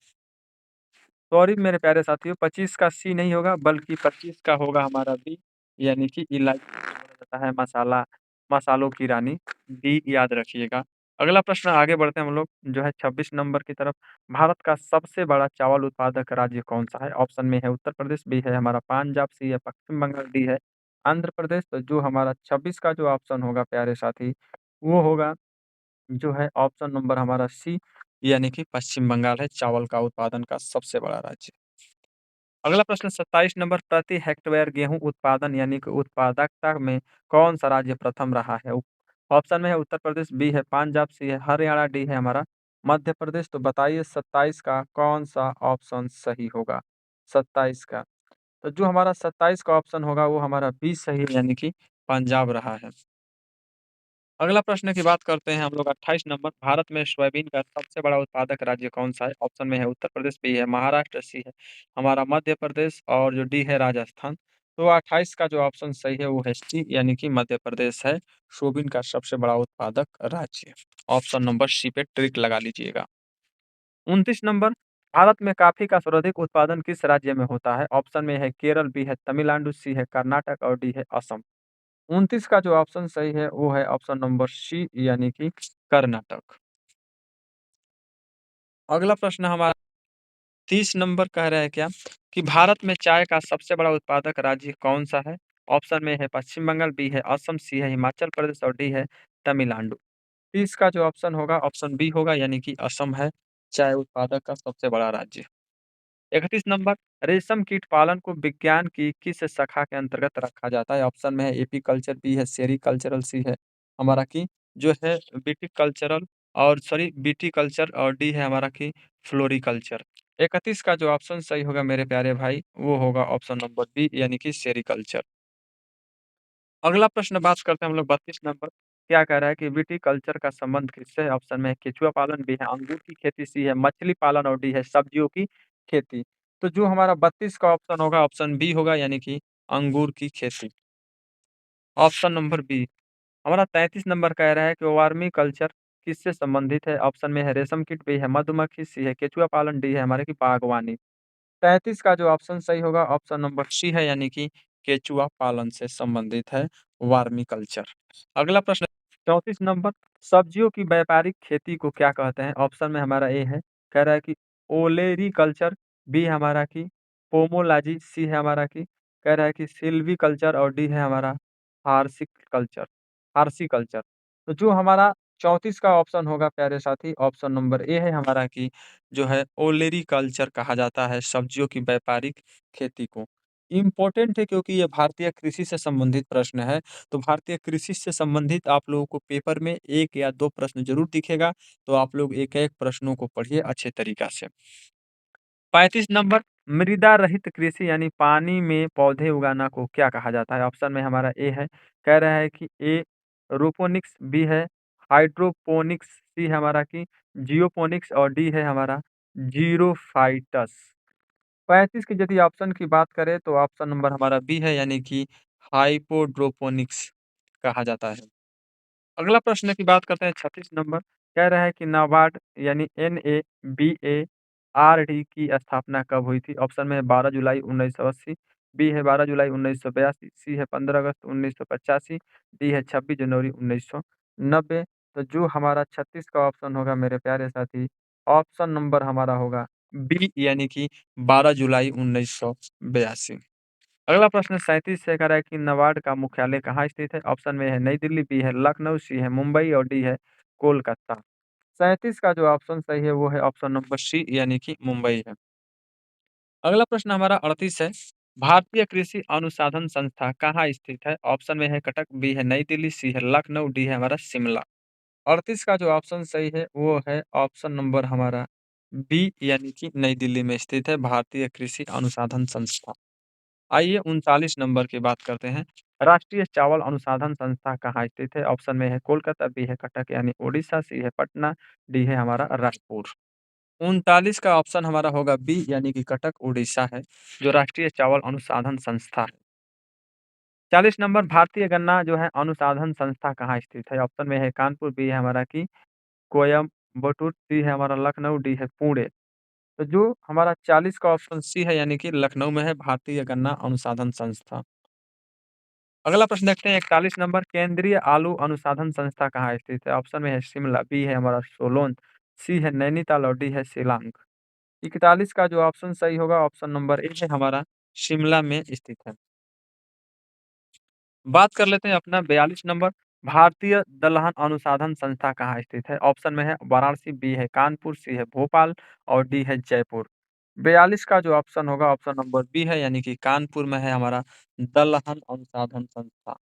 सॉरी मेरे प्यारे साथियों, 25 का सी नहीं होगा, बल्कि 25 का होगा हमारा बी, यानी कि इलायची को बोला जाता है मसालों की रानी, डी याद रखिएगा। अगला प्रश्न आगे बढ़ते हैं हम लोग, जो है 26 नंबर की तरफ। भारत का सबसे बड़ा चावल उत्पादक राज्य कौन-सा है? ऑप्शन में है उत्तर प्रदेश, बी है हमारा पंजाब, सी है पश्चिम बंगाल, डी है आंध्र प्रदेश। तो जो हमारा 26 का जो ऑप्शन होगा प्यारे साथी, वो होगा जो है ऑप्शन नंबर हमारा सी, यानी कि पश्चिम बंगाल है चावल का उत्पादन का सबसे बड़ा राज्य। अगला प्रश्न 27 नंबर, प्रति हेक्टेयर गेहूँ उत्पादन यानी कि उत्पादकता में कौन-सा राज्य प्रथम रहा है? ऑप्शन में है उत्तर प्रदेश, बी है पंजाब, सी है हरियाणा, डी है हमारा मध्य प्रदेश। तो बताइए 27 का कौन-सा ऑप्शन सही होगा? 27 का। तो जो हमारा 27 का ऑप्शन होगा, वो हमारा बी सही है, यानी कि पंजाब रहा है। अगला प्रश्न की बात करते हैं हम लोग 28 नंबर, भारत में सोयाबीन का सबसे बड़ा उत्पादक राज्य कौन-सा है? ऑप्शन में है उत्तर प्रदेश, बी है महाराष्ट्र, सी है हमारा मध्य प्रदेश और जो डी है राजस्थान। तो 28 का जो ऑप्शन सही है, वो है सी, यानी कि मध्य प्रदेश है सोयाबीन का सबसे बड़ा उत्पादक राज्य। ऑप्शन नंबर सी पे टिक लगा लीजिएगा। 29 नंबर, भारत में कॉफ़ी का सर्वाधिक उत्पादन किस राज्य में होता है? ऑप्शन में है केरल, बी है तमिलनाडु, सी है कर्नाटक और डी है असम। 29 का जो ऑप्शन सही है, वो है ऑप्शन नंबर सी, यानी कि कर्नाटक। अगला प्रश्न हमारा 30 नंबर कह रहा है क्या कि भारत में चाय का सबसे बड़ा उत्पादक राज्य कौन-सा है? ऑप्शन में है पश्चिम बंगाल, बी है असम, सी है हिमाचल प्रदेश और डी है तमिलनाडु। 30 का जो ऑप्शन होगा, ऑप्शन बी होगा, यानी कि असम है चाय उत्पादक का सबसे बड़ा राज्य। 31 नंबर, रेशम कीट पालन को विज्ञान की किस शाखा के अंतर्गत रखा जाता है? ऑप्शन में है एपीकल्चर, बी है सेरीकल्चरल, सी है हमारा कि जो है विटीकल्चरल और सॉरी विटीकल्चर और डी है हमारा कि फ्लोरीकल्चर। 31 का जो ऑप्शन सही होगा मेरे प्यारे भाई, वो होगा ऑप्शन नंबर बी, यानी कि सेरीकल्चर। अगला प्रश्न बात करते हैं हम लोग 32 नंबर। क्या कह रहा है कि विटीकल्चर का संबंध किससे है? ऑप्शन में है केचुआ पालन, बी है अंगूर की खेती, सी है मछली पालन और डी है सब्जियों की खेती। तो जो हमारा 32 का ऑप्शन होगा, ऑप्शन बी होगा यानी कि अंगूर की खेती। Option number B. हमारा 33 नंबर कह रहा है कि वर्मी कल्चर किससे संबंधित है? ऑप्शन में है रेशम कीट, बी है मधुमक्खी, सी है केचुआ पालन, डी है हमारे की बागवानी। 33 का जो ऑप्शन सही होगा, ऑप्शन नंबर सी है यानी कि केचुआ पालन से संबंधित है वर्मी कल्चर। अगला प्रश्न 34 नंबर, सब्जियों की व्यापारिक खेती को क्या कहते हैं? ऑप्शन में हमारा ए है, कह रहा है कि ओलेरी कल्चर, बी है हमारा कि पोमोलॉजी, सी है हमारा कि कह रहा है कि सिल्वी कल्चर और डी है हमारा हार्सिकल्चर हार्सिकल्चर। तो जो हमारा 34 का ऑप्शन होगा प्यारे साथी, ऑप्शन नंबर ए है हमारा कि जो है ओलेरी कल्चर कहा जाता है सब्जियों की व्यापारिक खेती को। इम्पोर्टेंट है क्योंकि ये भारतीय कृषि से संबंधित प्रश्न है। तो भारतीय कृषि से संबंधित आप लोगों को पेपर में 1 या 2 प्रश्न ज़रूर दिखेगा, तो आप लोग एक-एक प्रश्नों को पढ़िए अच्छे तरीक़ा से। 35 नंबर, मृदा रहित कृषि यानी पानी में पौधे उगाना को क्या कहा जाता है? ऑप्शन में हमारा ए है, कह रहा है कि ए रोपोनिक्स, बी है हाइड्रोपोनिक्स, सी है हमारा कि जियोपोनिक्स और डी है हमारा ज़ीरोफ़ाइटस। 35 की यदि ऑप्शन की बात करें तो ऑप्शन नंबर हमारा बी है यानी कि हाइपोड्रोपोनिक्स कहा जाता है। अगला प्रश्न की बात करते हैं 36 नंबर, कह रहा है कि नाबार्ड यानी NABARD की स्थापना कब हुई थी? ऑप्शन में है 12 जुलाई 1980, बी है 12 जुलाई 1982, सी है 15 अगस्त 1985, डी है 26 जनवरी 1990। तो जो हमारा 36 का ऑप्शन होगा मेरे प्यारे साथी, ऑप्शन नंबर हमारा होगा बी यानी कि 12 जुलाई 1982। अगला प्रश्न 37 से कह रहा है कि नाबार्ड का मुख्यालय कहाँ स्थित है? ऑप्शन में है नई दिल्ली, बी है लखनऊ, सी है मुंबई और डी है कोलकाता। 37 का जो ऑप्शन सही है वो है ऑप्शन नंबर सी यानी कि मुंबई है। अगला प्रश्न हमारा 38 है, भारतीय कृषि अनुसंधान संस्था कहाँ स्थित है? ऑप्शन में है कटक, बी है नई दिल्ली, सी है लखनऊ, डी है हमारा शिमला। 38 का जो ऑप्शन सही है वो है ऑप्शन नंबर हमारा बी यानी कि नई दिल्ली में स्थित है भारतीय कृषि अनुसंधान संस्था। आइए 39 नंबर की बात करते हैं। राष्ट्रीय चावल अनुसंधान संस्था कहाँ स्थित है? ऑप्शन में है कोलकाता, बी है कटक यानी उड़ीसा, सी है पटना, डी है हमारा रायपुर। 39 का ऑप्शन हमारा होगा बी यानी कि कटक उड़ीसा है, जो राष्ट्रीय चावल अनुसंधान संस्था है। 40 नंबर, भारतीय गन्ना जो है अनुसंधान संस्था कहाँ स्थित है? ऑप्शन में है कानपुर, बी है हमारा कि कोयम्बटूर, सी है हमारा लखनऊ, डी है पुणे। तो जो हमारा 40 का ऑप्शन सी है यानी कि लखनऊ में है भारतीय गन्ना अनुसंधान संस्था। अगला प्रश्न देखते हैं 41 नंबर, केंद्रीय आलू अनुसंधान संस्था कहाँ स्थित है? ऑप्शन में है शिमला, बी है हमारा सोलोन, सी है नैनीताल और डी है शिलांग। 41 का जो ऑप्शन सही होगा, ऑप्शन नंबर ए है हमारा शिमला में स्थित है। बात कर लेते हैं अपना 42 नंबर, भारतीय दलहन अनुसंधान संस्था कहाँ स्थित है? ऑप्शन में है वाराणसी, बी है कानपुर, सी है भोपाल और डी है जयपुर। 42 का जो ऑप्शन होगा, ऑप्शन नंबर बी है यानी कि कानपुर में है हमारा दलहन अनुसंधान संस्था।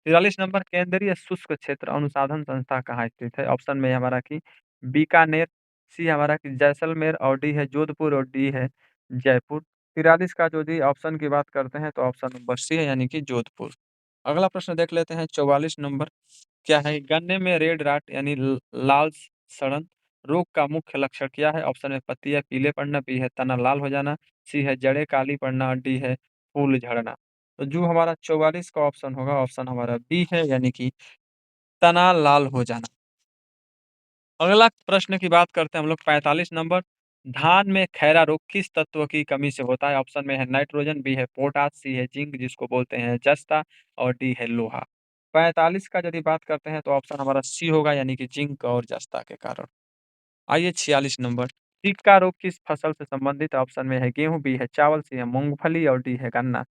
43 नंबर, केंद्रीय शुष्क क्षेत्र अनुसंधान संस्था कहाँ स्थित है? ऑप्शन में है हमारा कि बीकानेर, सी हमारा कि जैसलमेर और डी है जोधपुर और डी है जयपुर। 43 का जो दी ऑप्शन की बात करते हैं तो ऑप्शन नंबर सी है यानी कि जोधपुर। अगला प्रश्न देख लेते हैं 44 नंबर, क्या है? गन्ने में रेड राट यानी लाल सड़न रोग का मुख्य लक्षण क्या है? ऑप्शन में पत्तियां पीले पड़ना, बी है तना लाल हो जाना, सी है जड़ें काली पड़ना और डी है फूल झड़ना। तो जो हमारा 44 का ऑप्शन होगा, ऑप्शन हमारा बी है यानी कि तना लाल हो जाना। अगला प्रश्न की बात करते हैं हम लोग 45 नंबर, धान में खैरा रोग किस तत्व की कमी से होता है? ऑप्शन में है नाइट्रोजन, बी है पोटाश, सी है जिंक जिसको बोलते हैं जस्ता और डी है लोहा। 45 का यदि बात करते हैं तो ऑप्शन हमारा सी होगा यानी कि जिंक और जस्ता के कारण। आइए 46 नंबर, टिक्का रोग किस फसल से संबंधित है? ऑप्शन में है गेहूं, बी है चावल, सी है मूंगफली और डी है गन्ना।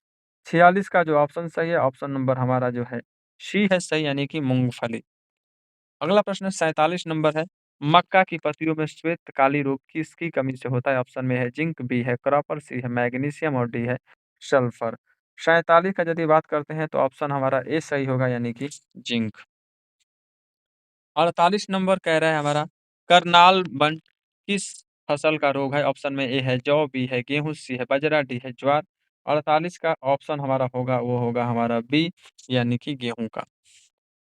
46 का जो ऑप्शन सही है, ऑप्शन नंबर हमारा जो है सी है सही यानी कि मूंगफली। अगला प्रश्न 47 नंबर है, मक्का की पत्तियों में श्वेत काली रोग किसकी कमी से होता है? ऑप्शन में है जिंक, बी है कॉपर, सी है मैग्नीशियम और डी है सल्फर। 47 का यदि बात करते हैं तो ऑप्शन हमारा ए सही होगा यानी कि जिंक। 48 नंबर कह रहा है हमारा, करनाल बन किस फसल का रोग है? ऑप्शन में ए है जौ, बी है गेहूं, सी है बाजरा, डी है ज्वार। 48 का ऑप्शन हमारा होगा वो होगा हमारा बी यानी कि गेहूं का।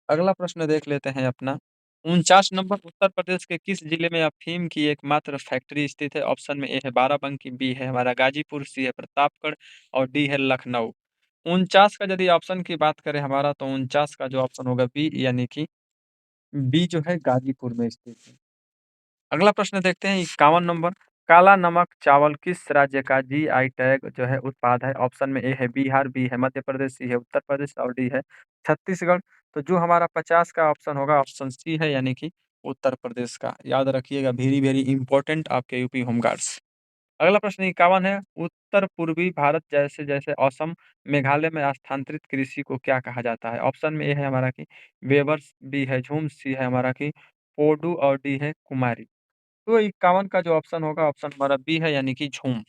अगला प्रश्न देख लेते हैं अपना 49 नंबर, उत्तर प्रदेश के किस जिले में अफ़ीम की एकमात्र फैक्ट्री स्थित है? ऑप्शन में ए है बाराबंकी, बी है हमारा गाजीपुर, सी है प्रतापगढ़ और डी है लखनऊ। 49 का यदि ऑप्शन की बात करें हमारा, तो 49 का जो ऑप्शन होगा बी, यानी कि बी जो है गाजीपुर में स्थित है। अगला प्रश्न देखते हैं 51 नंबर, काला नमक चावल किस राज्य का जीआई टैग जो है उत्पाद है? ऑप्शन में ए है बिहार, बी है मध्य प्रदेश, सी है उत्तर प्रदेश और डी है छत्तीसगढ़। तो जो हमारा 50 का ऑप्शन होगा, ऑप्शन सी है, यानी कि उत्तर प्रदेश का। याद रखिएगा, वेरी वेरी इंपॉर्टेंट आपके यूपी होमगार्ड्स। अगला प्रश्न 51 है, उत्तर पूर्वी भारत जैसे जैसे असम, मेघालय में स्थानांतरित कृषि को क्या कहा जाता है? ऑप्शन में ए है हमारा कि वेबर्स, बी है झूम, सी है हमारा कि पोडू और डी है कुमारी। तो 51 का जो ऑप्शन होगा, ऑप्शन हमारा बी है, यानी कि झूम।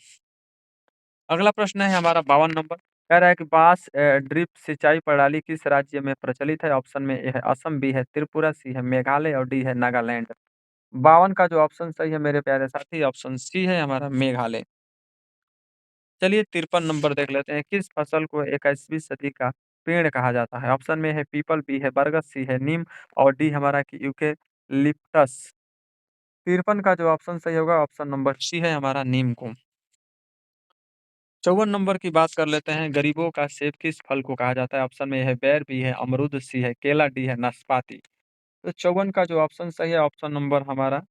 अगला प्रश्न है हमारा 52 नंबर, कह रहा है कि बांस ड्रिप सिंचाई प्रणाली किस राज्य में प्रचलित है? ऑप्शन में ए है असम, बी है त्रिपुरा, सी है मेघालय और डी है नागालैंड। 52 का जो ऑप्शन सही है मेरे प्यारे साथी, ऑप्शन सी है हमारा मेघालय। चलिए 53 नंबर देख लेते हैं, किस फसल को 21वीं सदी का पेड़ कहा जाता है? ऑप्शन में है पीपल, बी है बरगद, सी है नीम और डी हमारा कि यूकेलिप्टस। 53 का जो ऑप्शन सही होगा, ऑप्शन नंबर सी है हमारा नीम को। 54 नंबर की बात कर लेते हैं, गरीबों का सेब किस फल को कहा जाता है? ऑप्शन में है बेर, बी है अमरूद, सी है केला, डी है नाशपाती। तो 54 का जो ऑप्शन सही है, ऑप्शन नंबर हमारा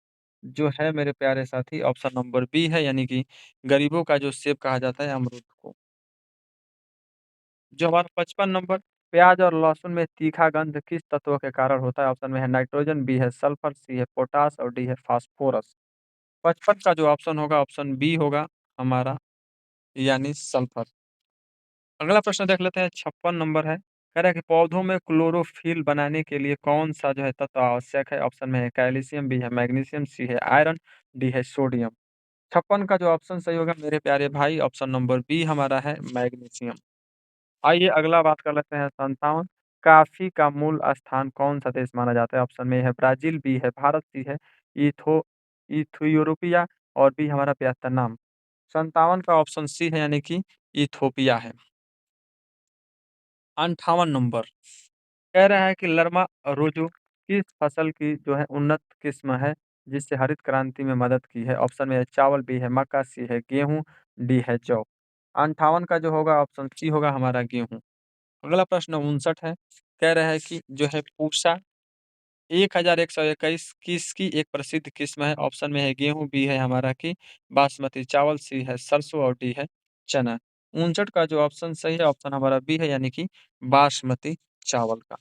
जो है मेरे प्यारे साथी, ऑप्शन नंबर बी है, यानी कि गरीबों का जो सेब कहा जाता है अमरूद को। जो हमारा 55 नंबर, प्याज और लहसुन में तीखा गंध किस तत्व के कारण होता है? ऑप्शन में है नाइट्रोजन, बी है सल्फर, सी है पोटास और डी है फास्फोरस। 55 का जो ऑप्शन होगा, ऑप्शन बी होगा हमारा, यानी सल्फर। अगला प्रश्न देख लेते हैं, 56 नंबर है, कह रहा है कि पौधों में क्लोरोफिल बनाने के लिए कौन सा जो है तत्व आवश्यक है? ऑप्शन में है कैल्शियम, बी है मैग्नीशियम, सी है आयरन, डी है सोडियम। 56 का जो ऑप्शन सही होगा मेरे प्यारे भाई, ऑप्शन नंबर बी हमारा है मैग्नीशियम। आइए अगला बात कर लेते हैं 57, कॉफ़ी का मूल स्थान कौन-सा देश माना जाता है? ऑप्शन में है ब्राज़ील, बी है भारत, सी है इथो इथियोपिया और डी हमारा वियतनाम। 57 का ऑप्शन सी है, यानी कि इथोपिया है। 58 नंबर, कह रहा है कि लरमा रोजो किस फसल की जो है उन्नत किस्म है, जिससे हरित क्रांति में मदद की है? ऑप्शन में है चावल, बी है मक्का, सी है गेहूँ, डी है जौ। 58 का जो होगा, ऑप्शन सी होगा हमारा गेहूँ। अगला प्रश्न 59 है, कह रहा है कि जो है पूसा 1121 किसकी एक प्रसिद्ध किस्म है? ऑप्शन में है गेहूँ, बी है हमारा कि बासमती चावल, सी है सरसों और डी है चना। 59 का जो ऑप्शन सही है, ऑप्शन हमारा बी है, यानी कि बासमती चावल का।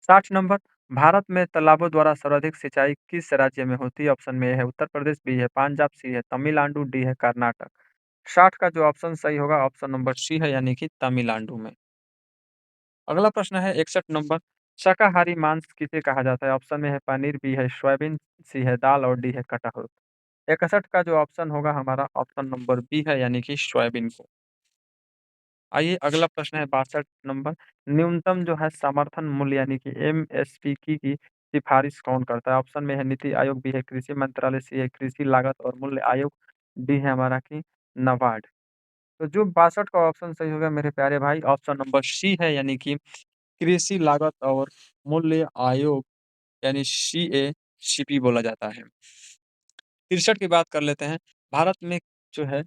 60 नंबर, भारत में तालाबों द्वारा सर्वाधिक सिंचाई किस राज्य में होती है? ऑप्शन में ए है उत्तर प्रदेश, बी है पंजाब, सी है तमिलनाडु, डी है कर्नाटक। 60 का जो ऑप्शन सही होगा, ऑप्शन नंबर सी है, यानी कि तमिलनाडु में। अगला प्रश्न है 61 नंबर, शाकाहारी मांस किसे कहा जाता है? ऑप्शन में है पनीर, बी है सोयाबीन, सी है दाल और डी है कटहल। 61 का जो ऑप्शन होगा हमारा, ऑप्शन नंबर बी है, यानी कि सोयाबीन को। आइए अगला प्रश्न है 62 नंबर, न्यूनतम जो है समर्थन मूल्य यानी कि एमएसपी की सिफारिश कौन करता है? ऑप्शन में है नीति आयोग, बी है कृषि मंत्रालय, सी है कृषि लागत और मूल्य आयोग, डी है हमारा कि नाबार्ड। तो जो 62 का ऑप्शन सही होगा मेरे प्यारे भाई, ऑप्शन नंबर सी है, यानी कि कृषि लागत और मूल्य आयोग, यानी सीएसीपी बोला जाता है। 63 की बात कर लेते हैं, भारत में जो है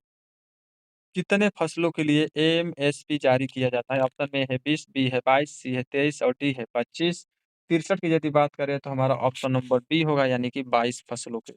कितने फसलों के लिए एमएसपी जारी किया जाता है? ऑप्शन में है 20, बी है 22, सी है 23 और डी है 25। 63 की यदि बात करें तो हमारा ऑप्शन नंबर बी होगा, यानी कि 22 फसलों के।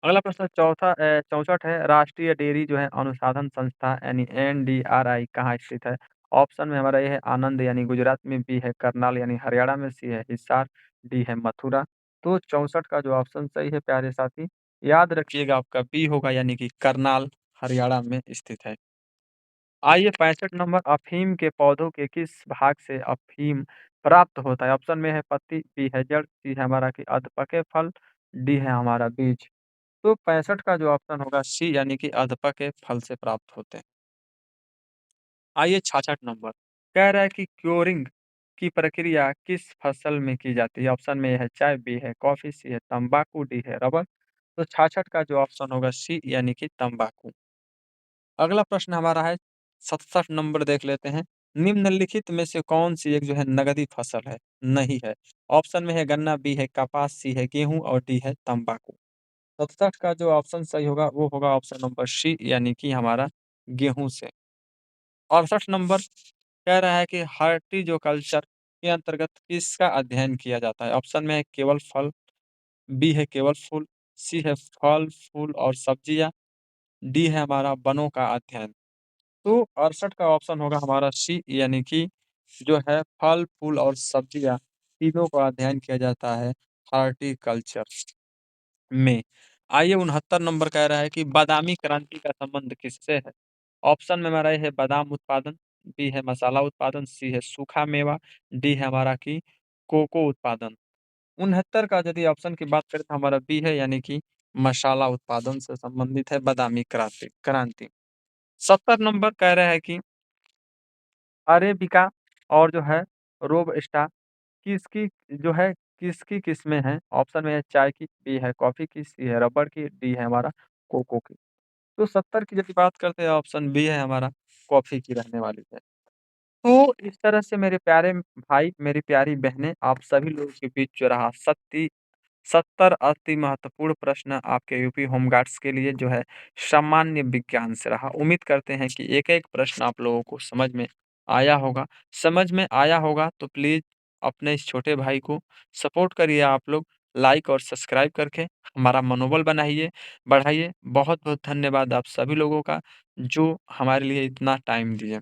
अगला प्रश्न 64 है, राष्ट्रीय डेयरी जो है अनुसंधान संस्था यानी एनडीआरआई कहाँ स्थित है? ऑप्शन में हमारा ये है आनंद यानी गुजरात में, बी है करनाल यानी हरियाणा में, सी है हिसार, डी है मथुरा। तो 64 का जो ऑप्शन सही है प्यारे साथी, याद रखिएगा आपका बी होगा, यानी कि करनाल हरियाणा में स्थित है। आइए 65 नंबर, अफ़ीम के पौधों के किस भाग से अफ़ीम प्राप्त होता है? ऑप्शन में है पत्ती, बी है जड़, सी है हमारा कि अधपके फल, डी है हमारा बीज। तो 65 का जो ऑप्शन होगा सी, यानी कि अधपके फल से प्राप्त होते हैं। आइए 66 नंबर, कह रहा है कि क्योरिंग की प्रक्रिया किस फसल में की जाती है? ऑप्शन में है चाय, बी है कॉफ़ी, सी है तंबाकू, डी है रबर। तो 66 का जो ऑप्शन होगा सी, यानी कि तंबाकू। अगला प्रश्न हमारा है 67 नंबर देख लेते हैं। निम्नलिखित में से कौन-सी एक जो है नगदी फसल है? नहीं है। ऑप्शन में है गन्ना, बी है कपास, सी है गेहूँ और डी है तंबाकू। 67 का जो ऑप्शन सही होगा वो होगा ऑप्शन नंबर सी यानी कि हमारा गेहूँ से। 68 नंबर कह रहा है कि हॉर्टिकल्चर के अंतर्गत किसका अध्ययन किया जाता है? ऑप्शन में है केवल फल, बी है केवल फूल, सी है फल, फूल और सब्जियाँ, डी है हमारा वनों का अध्ययन। तो 68 का ऑप्शन होगा हमारा सी यानी कि जो है फल, फूल और सब्जियाँ तीनों का अध्ययन किया जाता है हॉर्टिकल्चर में। आइए 69 नंबर कह रहा है कि बादामी क्रांति का संबंध किससे है? ऑप्शन में हमारा ये है बादाम उत्पादन, बी है मसाला उत्पादन, सी है सूखा मेवा, डी है हमारा कि कोको उत्पादन। 69 का यदि ऑप्शन की बात करें तो हमारा बी है यानी कि मसाला उत्पादन से संबंधित है बादामी क्रांति। 70 नंबर कह रहा है कि अरेबिका और जो है रोबस्टा किसकी जो है किसकी किस्में हैं? ऑप्शन में है चाय की, बी है कॉफ़ी की, सी है रबड़ की, डी है हमारा कोको की। तो 70 की यदि बात करते हैं ऑप्शन बी है हमारा कॉफ़ी की रहने वाली है। तो इस तरह से मेरे प्यारे भाई, मेरी प्यारी बहनें, आप सभी लोगों के बीच जो रहा 70 अति महत्वपूर्ण प्रश्न आपके यूपी होमगार्ड्स के लिए जो है सामान्य विज्ञान से रहा। उम्मीद करते हैं कि एक-एक प्रश्न आप लोगों को समझ में आया होगा। समझ में आया होगा तो प्लीज़ अपने इस छोटे भाई को सपोर्ट करिए आप लोग, लाइक और सब्सक्राइब करके हमारा मनोबल बनाइए बढ़ाइए। बहुत-बहुत धन्यवाद आप सभी लोगों का जो हमारे लिए इतना टाइम दिए।